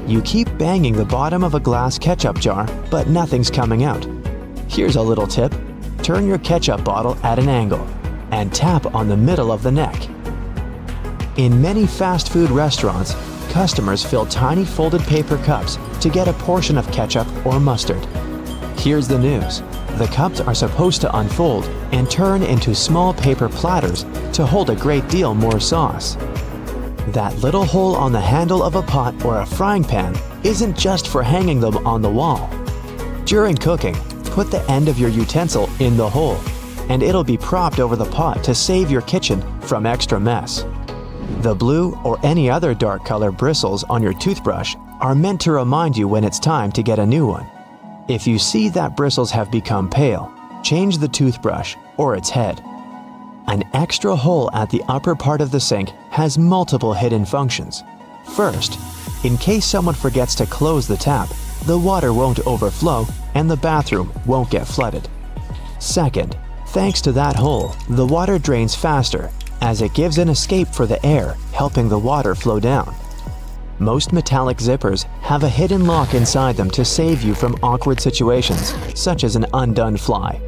You keep banging the bottom of a glass ketchup jar, but nothing's coming out. Here's a little tip. Turn your ketchup bottle at an angle and tap on the middle of the neck. In many fast food restaurants, customers fill tiny folded paper cups to get a portion of ketchup or mustard. Here's the news. The cups are supposed to unfold and turn into small paper platters to hold a great deal more sauce. That little hole on the handle of a pot or a frying pan isn't just for hanging them on the wall. During cooking, put the end of your utensil in the hole, and it'll be propped over the pot to save your kitchen from extra mess. The blue or any other dark color bristles on your toothbrush are meant to remind you when it's time to get a new one. If you see that bristles have become pale, change the toothbrush or its head. An extra hole at the upper part of the sink has multiple hidden functions. First, in case someone forgets to close the tap, the water won't overflow and the bathroom won't get flooded. Second, thanks to that hole, the water drains faster as it gives an escape for the air, helping the water flow down. Most metallic zippers have a hidden lock inside them to save you from awkward situations, such as an undone fly.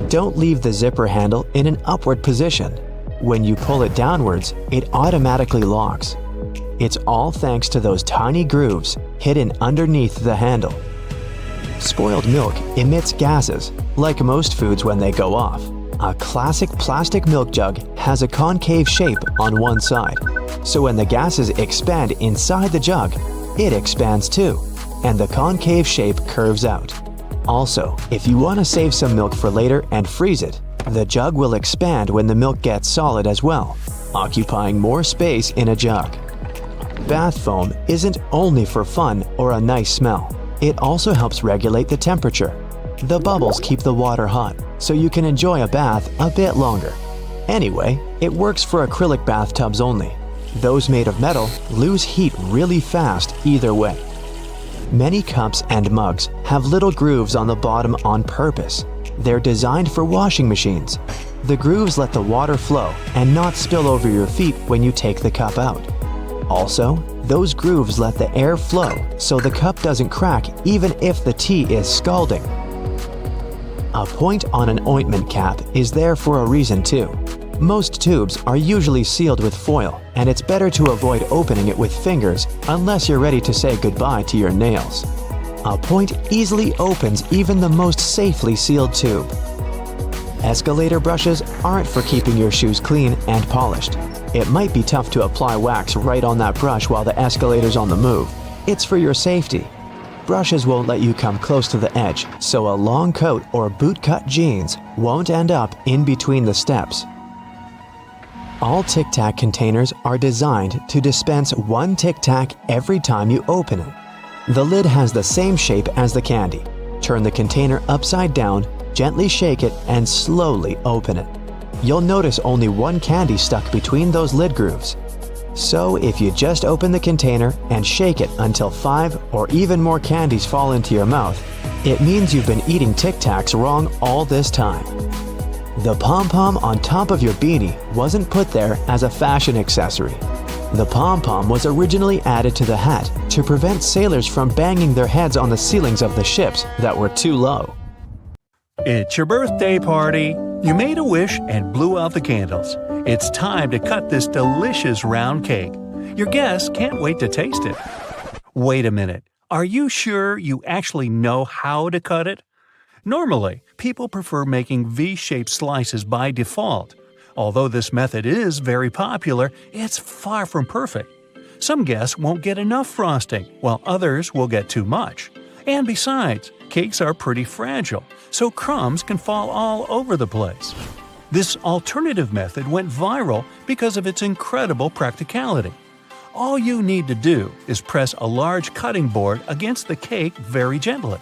Don't leave the zipper handle in an upward position. When you pull it downwards, it automatically locks. It's all thanks to those tiny grooves hidden underneath the handle. Spoiled milk emits gases, like most foods when they go off. A classic plastic milk jug has a concave shape on one side, so when the gases expand inside the jug, it expands too, and the concave shape curves out. Also, if you want to save some milk for later and freeze it, the jug will expand when the milk gets solid as well, occupying more space in a jug. Bath foam isn't only for fun or a nice smell. It also helps regulate the temperature. The bubbles keep the water hot, so you can enjoy a bath a bit longer. Anyway, it works for acrylic bathtubs only. Those made of metal lose heat really fast either way. Many cups and mugs have little grooves on the bottom on purpose. They're designed for washing machines. The grooves let the water flow and not spill over your feet when you take the cup out. Also, those grooves let the air flow so the cup doesn't crack even if the tea is scalding. A point on an ointment cap is there for a reason too. Most tubes are usually sealed with foil, and it's better to avoid opening it with fingers unless you're ready to say goodbye to your nails. A point easily opens even the most safely sealed tube. Escalator brushes aren't for keeping your shoes clean and polished. It might be tough to apply wax right on that brush while the escalator's on the move. It's for your safety. Brushes won't let you come close to the edge, so a long coat or bootcut jeans won't end up in between the steps. All Tic Tac containers are designed to dispense one Tic Tac every time you open it. The lid has the same shape as the candy. Turn the container upside down, gently shake it, and slowly open it. You'll notice only one candy stuck between those lid grooves. So if you just open the container and shake it until 5 or even more candies fall into your mouth, it means you've been eating Tic Tacs wrong all this time. The pom-pom on top of your beanie wasn't put there as a fashion accessory. The pom-pom was originally added to the hat to prevent sailors from banging their heads on the ceilings of the ships that were too low. It's your birthday party. You made a wish and blew out the candles. It's time to cut this delicious round cake. Your guests can't wait to taste it. Wait a minute. Are you sure you actually know how to cut it? Normally, people prefer making V-shaped slices by default. Although this method is very popular, it's far from perfect. Some guests won't get enough frosting, while others will get too much. And besides, cakes are pretty fragile, so crumbs can fall all over the place. This alternative method went viral because of its incredible practicality. All you need to do is press a large cutting board against the cake very gently.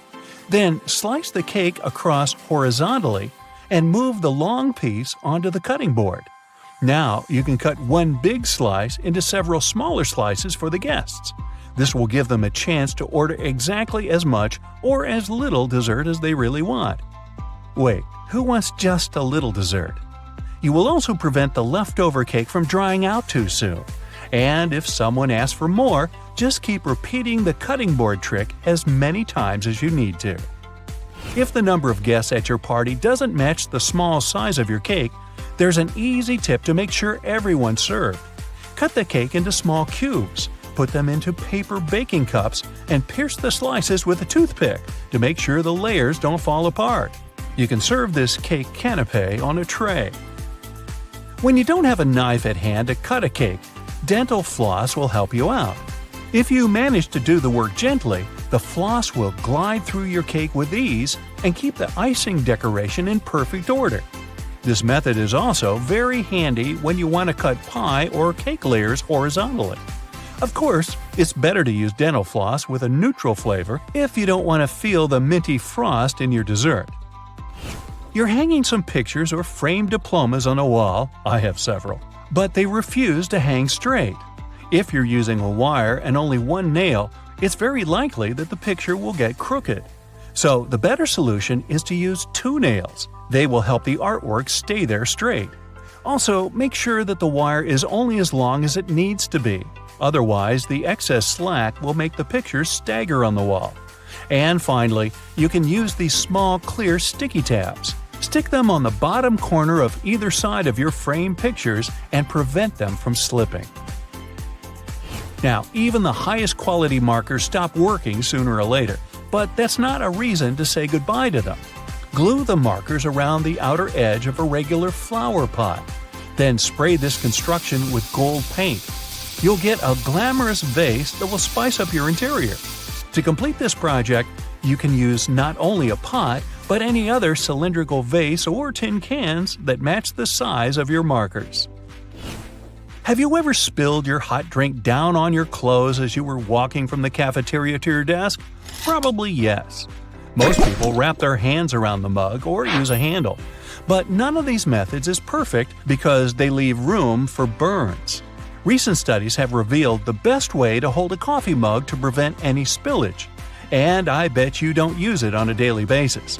Then slice the cake across horizontally and move the long piece onto the cutting board. Now you can cut one big slice into several smaller slices for the guests. This will give them a chance to order exactly as much or as little dessert as they really want. Wait, who wants just a little dessert? You will also prevent the leftover cake from drying out too soon. And if someone asks for more, just keep repeating the cutting board trick as many times as you need to. If the number of guests at your party doesn't match the small size of your cake, there's an easy tip to make sure everyone's served. Cut the cake into small cubes. Put them into paper baking cups and pierce the slices with a toothpick to make sure the layers don't fall apart. You can serve this cake canapé on a tray. When you don't have a knife at hand to cut a cake, Dental floss will help you out. If you manage to do the work gently, the floss will glide through your cake with ease and keep the icing decoration in perfect order. This method is also very handy when you want to cut pie or cake layers horizontally. Of course, it's better to use dental floss with a neutral flavor if you don't want to feel the minty frost in your dessert. You're hanging some pictures or framed diplomas on a wall – I have several – but they refuse to hang straight. If you're using a wire and only one nail, it's very likely that the picture will get crooked. So the better solution is to use 2 nails. They will help the artwork stay there straight. Also, make sure that the wire is only as long as it needs to be. Otherwise, the excess slack will make the picture stagger on the wall. And finally, you can use these small clear sticky tabs. Stick them on the bottom corner of either side of your frame pictures and prevent them from slipping. Now, even the highest quality markers stop working sooner or later, but that's not a reason to say goodbye to them. Glue the markers around the outer edge of a regular flower pot. Then spray this construction with gold paint. You'll get a glamorous vase that will spice up your interior. To complete this project, you can use not only a pot, but any other cylindrical vase or tin cans that match the size of your markers. Have you ever spilled your hot drink down on your clothes as you were walking from the cafeteria to your desk? Probably yes. Most people wrap their hands around the mug or use a handle. But none of these methods is perfect because they leave room for burns. Recent studies have revealed the best way to hold a coffee mug to prevent any spillage. And I bet you don't use it on a daily basis.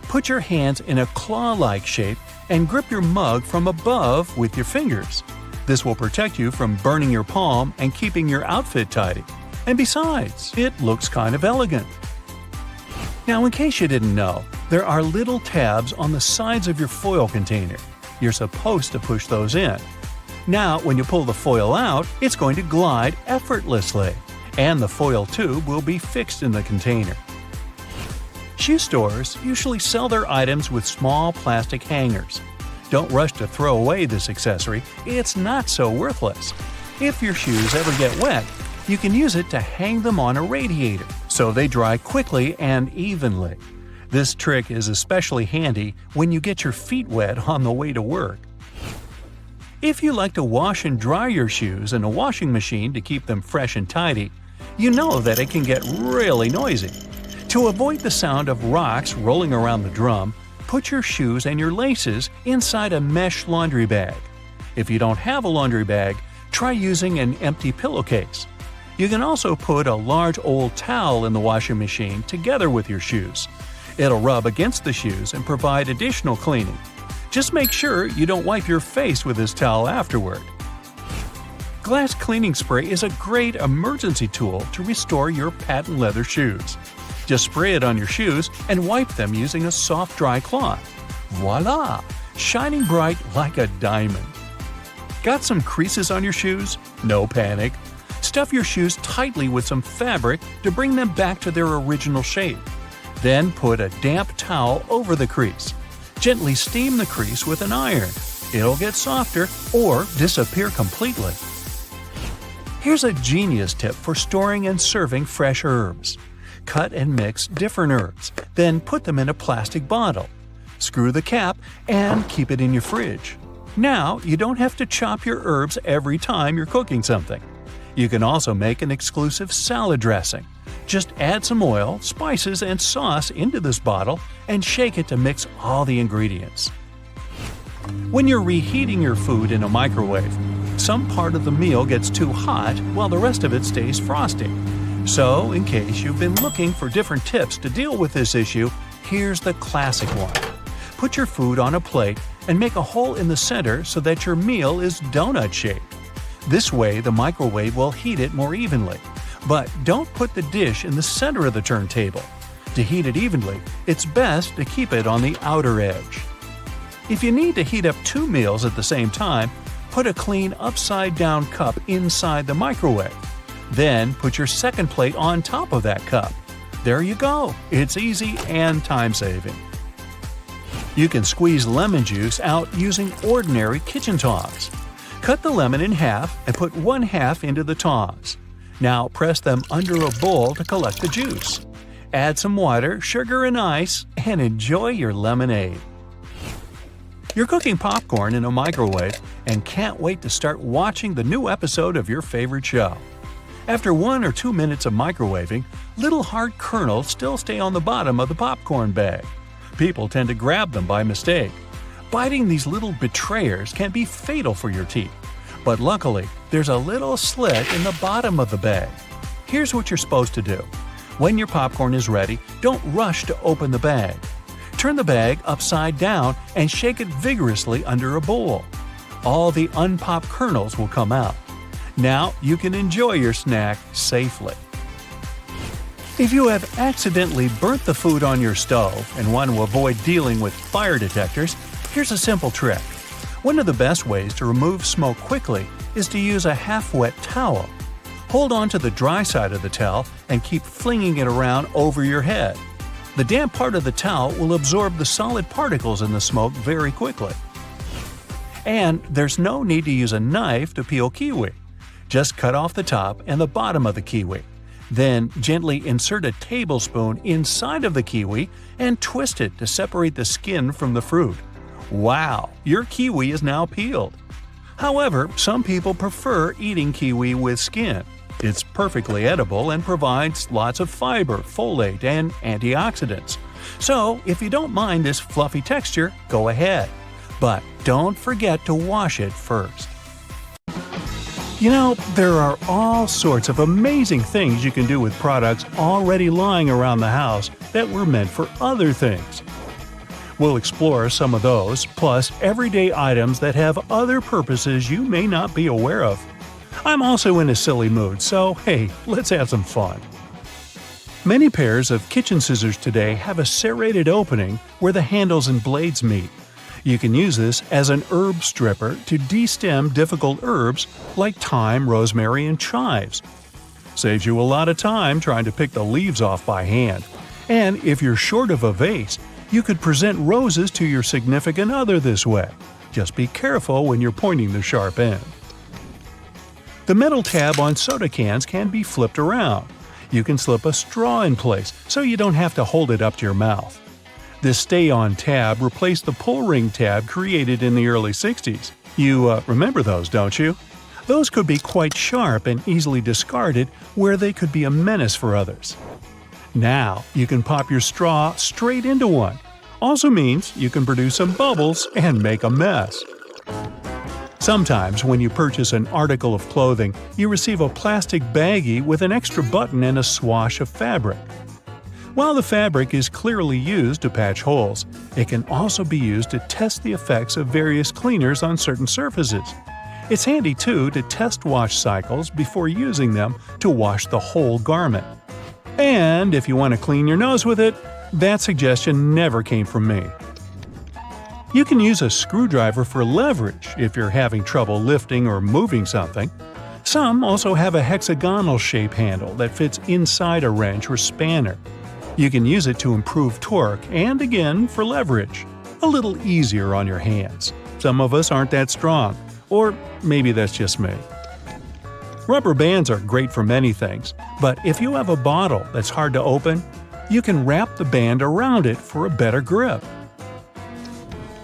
Put your hands in a claw-like shape and grip your mug from above with your fingers. This will protect you from burning your palm and keeping your outfit tidy. And besides, it looks kind of elegant. Now, in case you didn't know, there are little tabs on the sides of your foil container. You're supposed to push those in. Now, when you pull the foil out, it's going to glide effortlessly, and the foil tube will be fixed in the container. Shoe stores usually sell their items with small plastic hangers. Don't rush to throw away this accessory, it's not so worthless. If your shoes ever get wet, you can use it to hang them on a radiator, so they dry quickly and evenly. This trick is especially handy when you get your feet wet on the way to work. If you like to wash and dry your shoes in a washing machine to keep them fresh and tidy, you know that it can get really noisy. To avoid the sound of rocks rolling around the drum, put your shoes and your laces inside a mesh laundry bag. If you don't have a laundry bag, try using an empty pillowcase. You can also put a large old towel in the washing machine together with your shoes. It'll rub against the shoes and provide additional cleaning. Just make sure you don't wipe your face with this towel afterward. Glass cleaning spray is a great emergency tool to restore your patent leather shoes. Just spray it on your shoes and wipe them using a soft dry cloth. Voila! Shining bright like a diamond. Got some creases on your shoes? No panic. Stuff your shoes tightly with some fabric to bring them back to their original shape. Then put a damp towel over the crease. Gently steam the crease with an iron. It'll get softer or disappear completely. Here's a genius tip for storing and serving fresh herbs. Cut and mix different herbs, then put them in a plastic bottle. Screw the cap and keep it in your fridge. Now you don't have to chop your herbs every time you're cooking something. You can also make an exclusive salad dressing. Just add some oil, spices, and sauce into this bottle and shake it to mix all the ingredients. When you're reheating your food in a microwave, some part of the meal gets too hot while the rest of it stays frosty. So, in case you've been looking for different tips to deal with this issue, here's the classic one. Put your food on a plate and make a hole in the center so that your meal is donut-shaped. This way, the microwave will heat it more evenly. But don't put the dish in the center of the turntable. To heat it evenly, it's best to keep it on the outer edge. If you need to heat up 2 meals at the same time, put a clean upside-down cup inside the microwave. Then put your second plate on top of that cup. There you go. It's easy and time-saving. You can squeeze lemon juice out using ordinary kitchen tongs. Cut the lemon in half and put one half into the tongs. Now press them under a bowl to collect the juice. Add some water, sugar, and ice, and enjoy your lemonade. You're cooking popcorn in a microwave and can't wait to start watching the new episode of your favorite show. After 1 or 2 minutes of microwaving, little hard kernels still stay on the bottom of the popcorn bag. People tend to grab them by mistake. Biting these little betrayers can be fatal for your teeth. But luckily, there's a little slit in the bottom of the bag. Here's what you're supposed to do. When your popcorn is ready, don't rush to open the bag. Turn the bag upside down and shake it vigorously under a bowl. All the unpopped kernels will come out. Now you can enjoy your snack safely. If you have accidentally burnt the food on your stove and want to avoid dealing with fire detectors, here's a simple trick. One of the best ways to remove smoke quickly is to use a half-wet towel. Hold on to the dry side of the towel and keep flinging it around over your head. The damp part of the towel will absorb the solid particles in the smoke very quickly. And there's no need to use a knife to peel kiwi. Just cut off the top and the bottom of the kiwi. Then gently insert a tablespoon inside of the kiwi and twist it to separate the skin from the fruit. Wow, your kiwi is now peeled. However, some people prefer eating kiwi with skin. It's perfectly edible and provides lots of fiber, folate, and antioxidants. So, if you don't mind this fluffy texture, go ahead. But don't forget to wash it first. You know, there are all sorts of amazing things you can do with products already lying around the house that were meant for other things. We'll explore some of those, plus everyday items that have other purposes you may not be aware of. I'm also in a silly mood, so hey, let's have some fun. Many pairs of kitchen scissors today have a serrated opening where the handles and blades meet. You can use this as an herb stripper to de-stem difficult herbs like thyme, rosemary, and chives. Saves you a lot of time trying to pick the leaves off by hand. And if you're short of a vase, you could present roses to your significant other this way. Just be careful when you're pointing the sharp end. The metal tab on soda cans can be flipped around. You can slip a straw in place so you don't have to hold it up to your mouth. This stay-on tab replaced the pull ring tab created in the early 60s. You remember those, don't you? Those could be quite sharp and easily discarded where they could be a menace for others. Now, you can pop your straw straight into one. Also means you can produce some bubbles and make a mess. Sometimes when you purchase an article of clothing, you receive a plastic baggie with an extra button and a swash of fabric. While the fabric is clearly used to patch holes, it can also be used to test the effects of various cleaners on certain surfaces. It's handy too to test wash cycles before using them to wash the whole garment. And if you want to clean your nose with it, that suggestion never came from me. You can use a screwdriver for leverage if you're having trouble lifting or moving something. Some also have a hexagonal shape handle that fits inside a wrench or spanner. You can use it to improve torque and, again, for leverage. A little easier on your hands. Some of us aren't that strong, or maybe that's just me. Rubber bands are great for many things, but if you have a bottle that's hard to open, you can wrap the band around it for a better grip.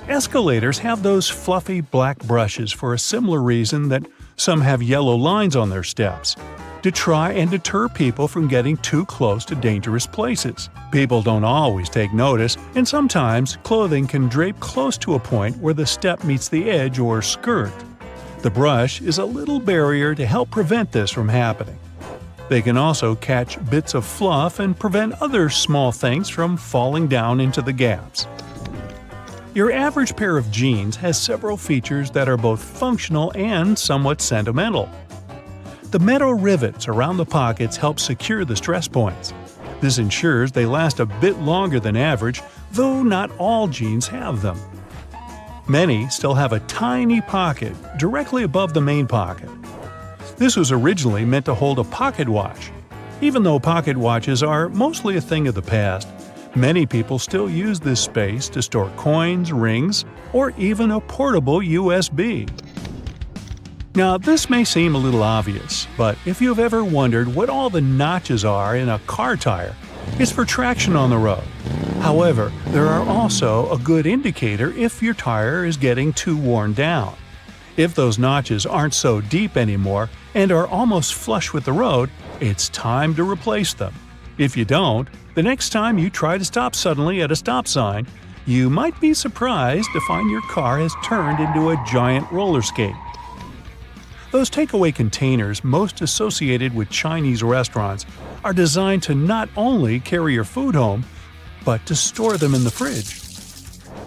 Escalators have those fluffy black brushes for a similar reason that some have yellow lines on their steps, to try and deter people from getting too close to dangerous places. People don't always take notice, and sometimes clothing can drape close to a point where the step meets the edge or skirt. The brush is a little barrier to help prevent this from happening. They can also catch bits of fluff and prevent other small things from falling down into the gaps. Your average pair of jeans has several features that are both functional and somewhat sentimental. The metal rivets around the pockets help secure the stress points. This ensures they last a bit longer than average, though not all jeans have them. Many still have a tiny pocket directly above the main pocket. This was originally meant to hold a pocket watch. Even though pocket watches are mostly a thing of the past, many people still use this space to store coins, rings, or even a portable USB. Now, this may seem a little obvious, but if you've ever wondered what all the notches are in a car tire, it's for traction on the road. However, there are also a good indicator if your tire is getting too worn down. If those notches aren't so deep anymore and are almost flush with the road, it's time to replace them. If you don't, the next time you try to stop suddenly at a stop sign, you might be surprised to find your car has turned into a giant roller skate. Those takeaway containers most associated with Chinese restaurants are designed to not only carry your food home, but to store them in the fridge.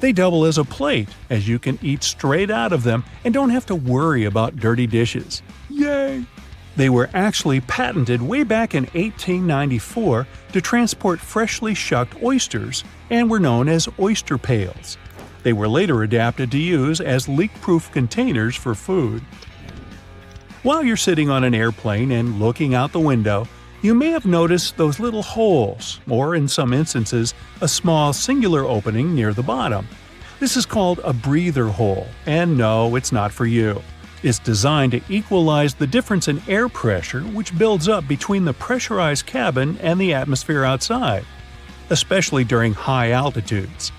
They double as a plate, as you can eat straight out of them and don't have to worry about dirty dishes. Yay! They were actually patented way back in 1894 to transport freshly shucked oysters and were known as oyster pails. They were later adapted to use as leak-proof containers for food. While you're sitting on an airplane and looking out the window, you may have noticed those little holes, or in some instances, a small singular opening near the bottom. This is called a breather hole, and no, it's not for you. It's designed to equalize the difference in air pressure which builds up between the pressurized cabin and the atmosphere outside, especially during high altitudes.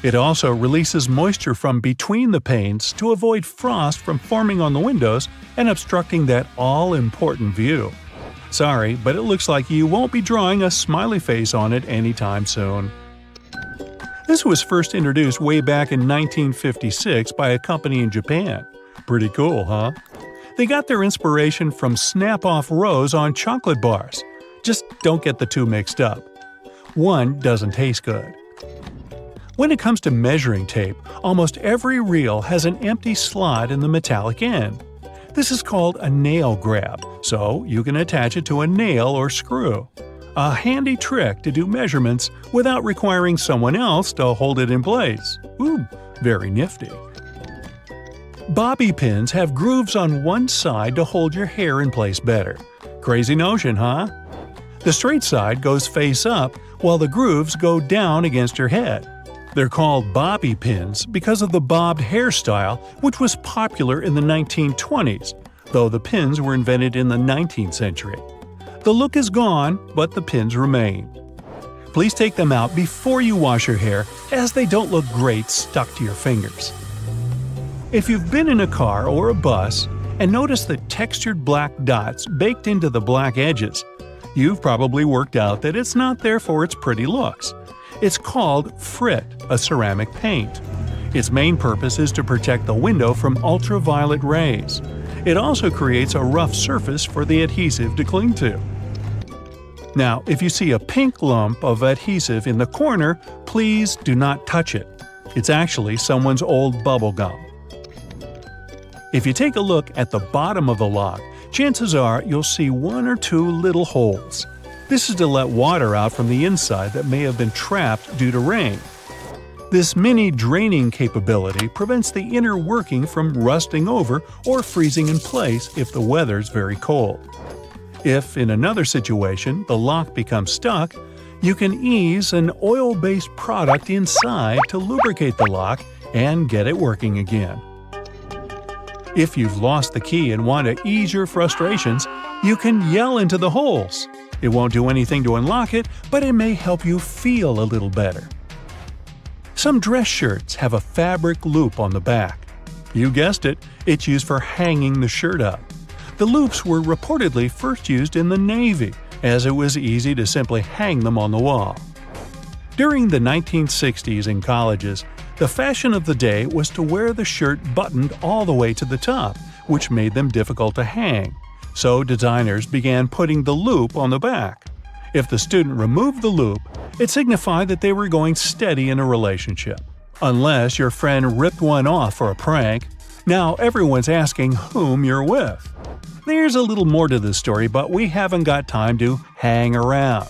It also releases moisture from between the panes to avoid frost from forming on the windows and obstructing that all-important view. Sorry, but it looks like you won't be drawing a smiley face on it anytime soon. This was first introduced way back in 1956 by a company in Japan. Pretty cool, huh? They got their inspiration from snap-off rows on chocolate bars. Just don't get the two mixed up. One doesn't taste good. When it comes to measuring tape, almost every reel has an empty slot in the metallic end. This is called a nail grab, so you can attach it to a nail or screw. A handy trick to do measurements without requiring someone else to hold it in place. Ooh, very nifty. Bobby pins have grooves on one side to hold your hair in place better. Crazy notion, huh? The straight side goes face up, while the grooves go down against your head. They're called bobby pins because of the bobbed hairstyle, which was popular in the 1920s, though the pins were invented in the 19th century. The look is gone, but the pins remain. Please take them out before you wash your hair, as they don't look great stuck to your fingers. If you've been in a car or a bus and noticed the textured black dots baked into the black edges, you've probably worked out that it's not there for its pretty looks. It's called frit, a ceramic paint. Its main purpose is to protect the window from ultraviolet rays. It also creates a rough surface for the adhesive to cling to. Now, if you see a pink lump of adhesive in the corner, please do not touch it. It's actually someone's old bubble gum. If you take a look at the bottom of the lock, chances are you'll see one or two little holes. This is to let water out from the inside that may have been trapped due to rain. This mini draining capability prevents the inner working from rusting over or freezing in place if the weather's very cold. If, in another situation, the lock becomes stuck, you can ease an oil-based product inside to lubricate the lock and get it working again. If you've lost the key and want to ease your frustrations, you can yell into the holes. It won't do anything to unlock it, but it may help you feel a little better. Some dress shirts have a fabric loop on the back. You guessed it, it's used for hanging the shirt up. The loops were reportedly first used in the Navy, as it was easy to simply hang them on the wall. During the 1960s in colleges, the fashion of the day was to wear the shirt buttoned all the way to the top, which made them difficult to hang. So designers began putting the loop on the back. If the student removed the loop, it signified that they were going steady in a relationship. Unless your friend ripped one off for a prank, now everyone's asking whom you're with. There's a little more to this story, but we haven't got time to hang around.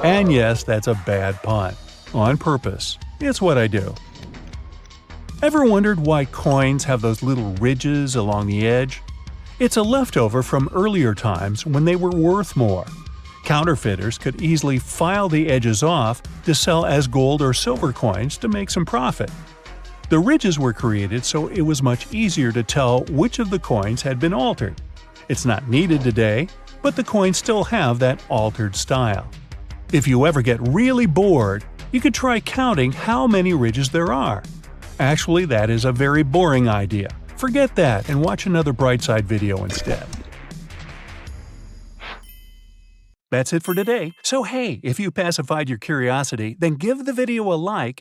And yes, that's a bad pun. On purpose. It's what I do. Ever wondered why coins have those little ridges along the edge? It's a leftover from earlier times when they were worth more. Counterfeiters could easily file the edges off to sell as gold or silver coins to make some profit. The ridges were created so it was much easier to tell which of the coins had been altered. It's not needed today, but the coins still have that altered style. If you ever get really bored, you could try counting how many ridges there are. Actually, that is a very boring idea. Forget that and watch another Brightside video instead. That's it for today. So hey, if you pacified your curiosity, then give the video a like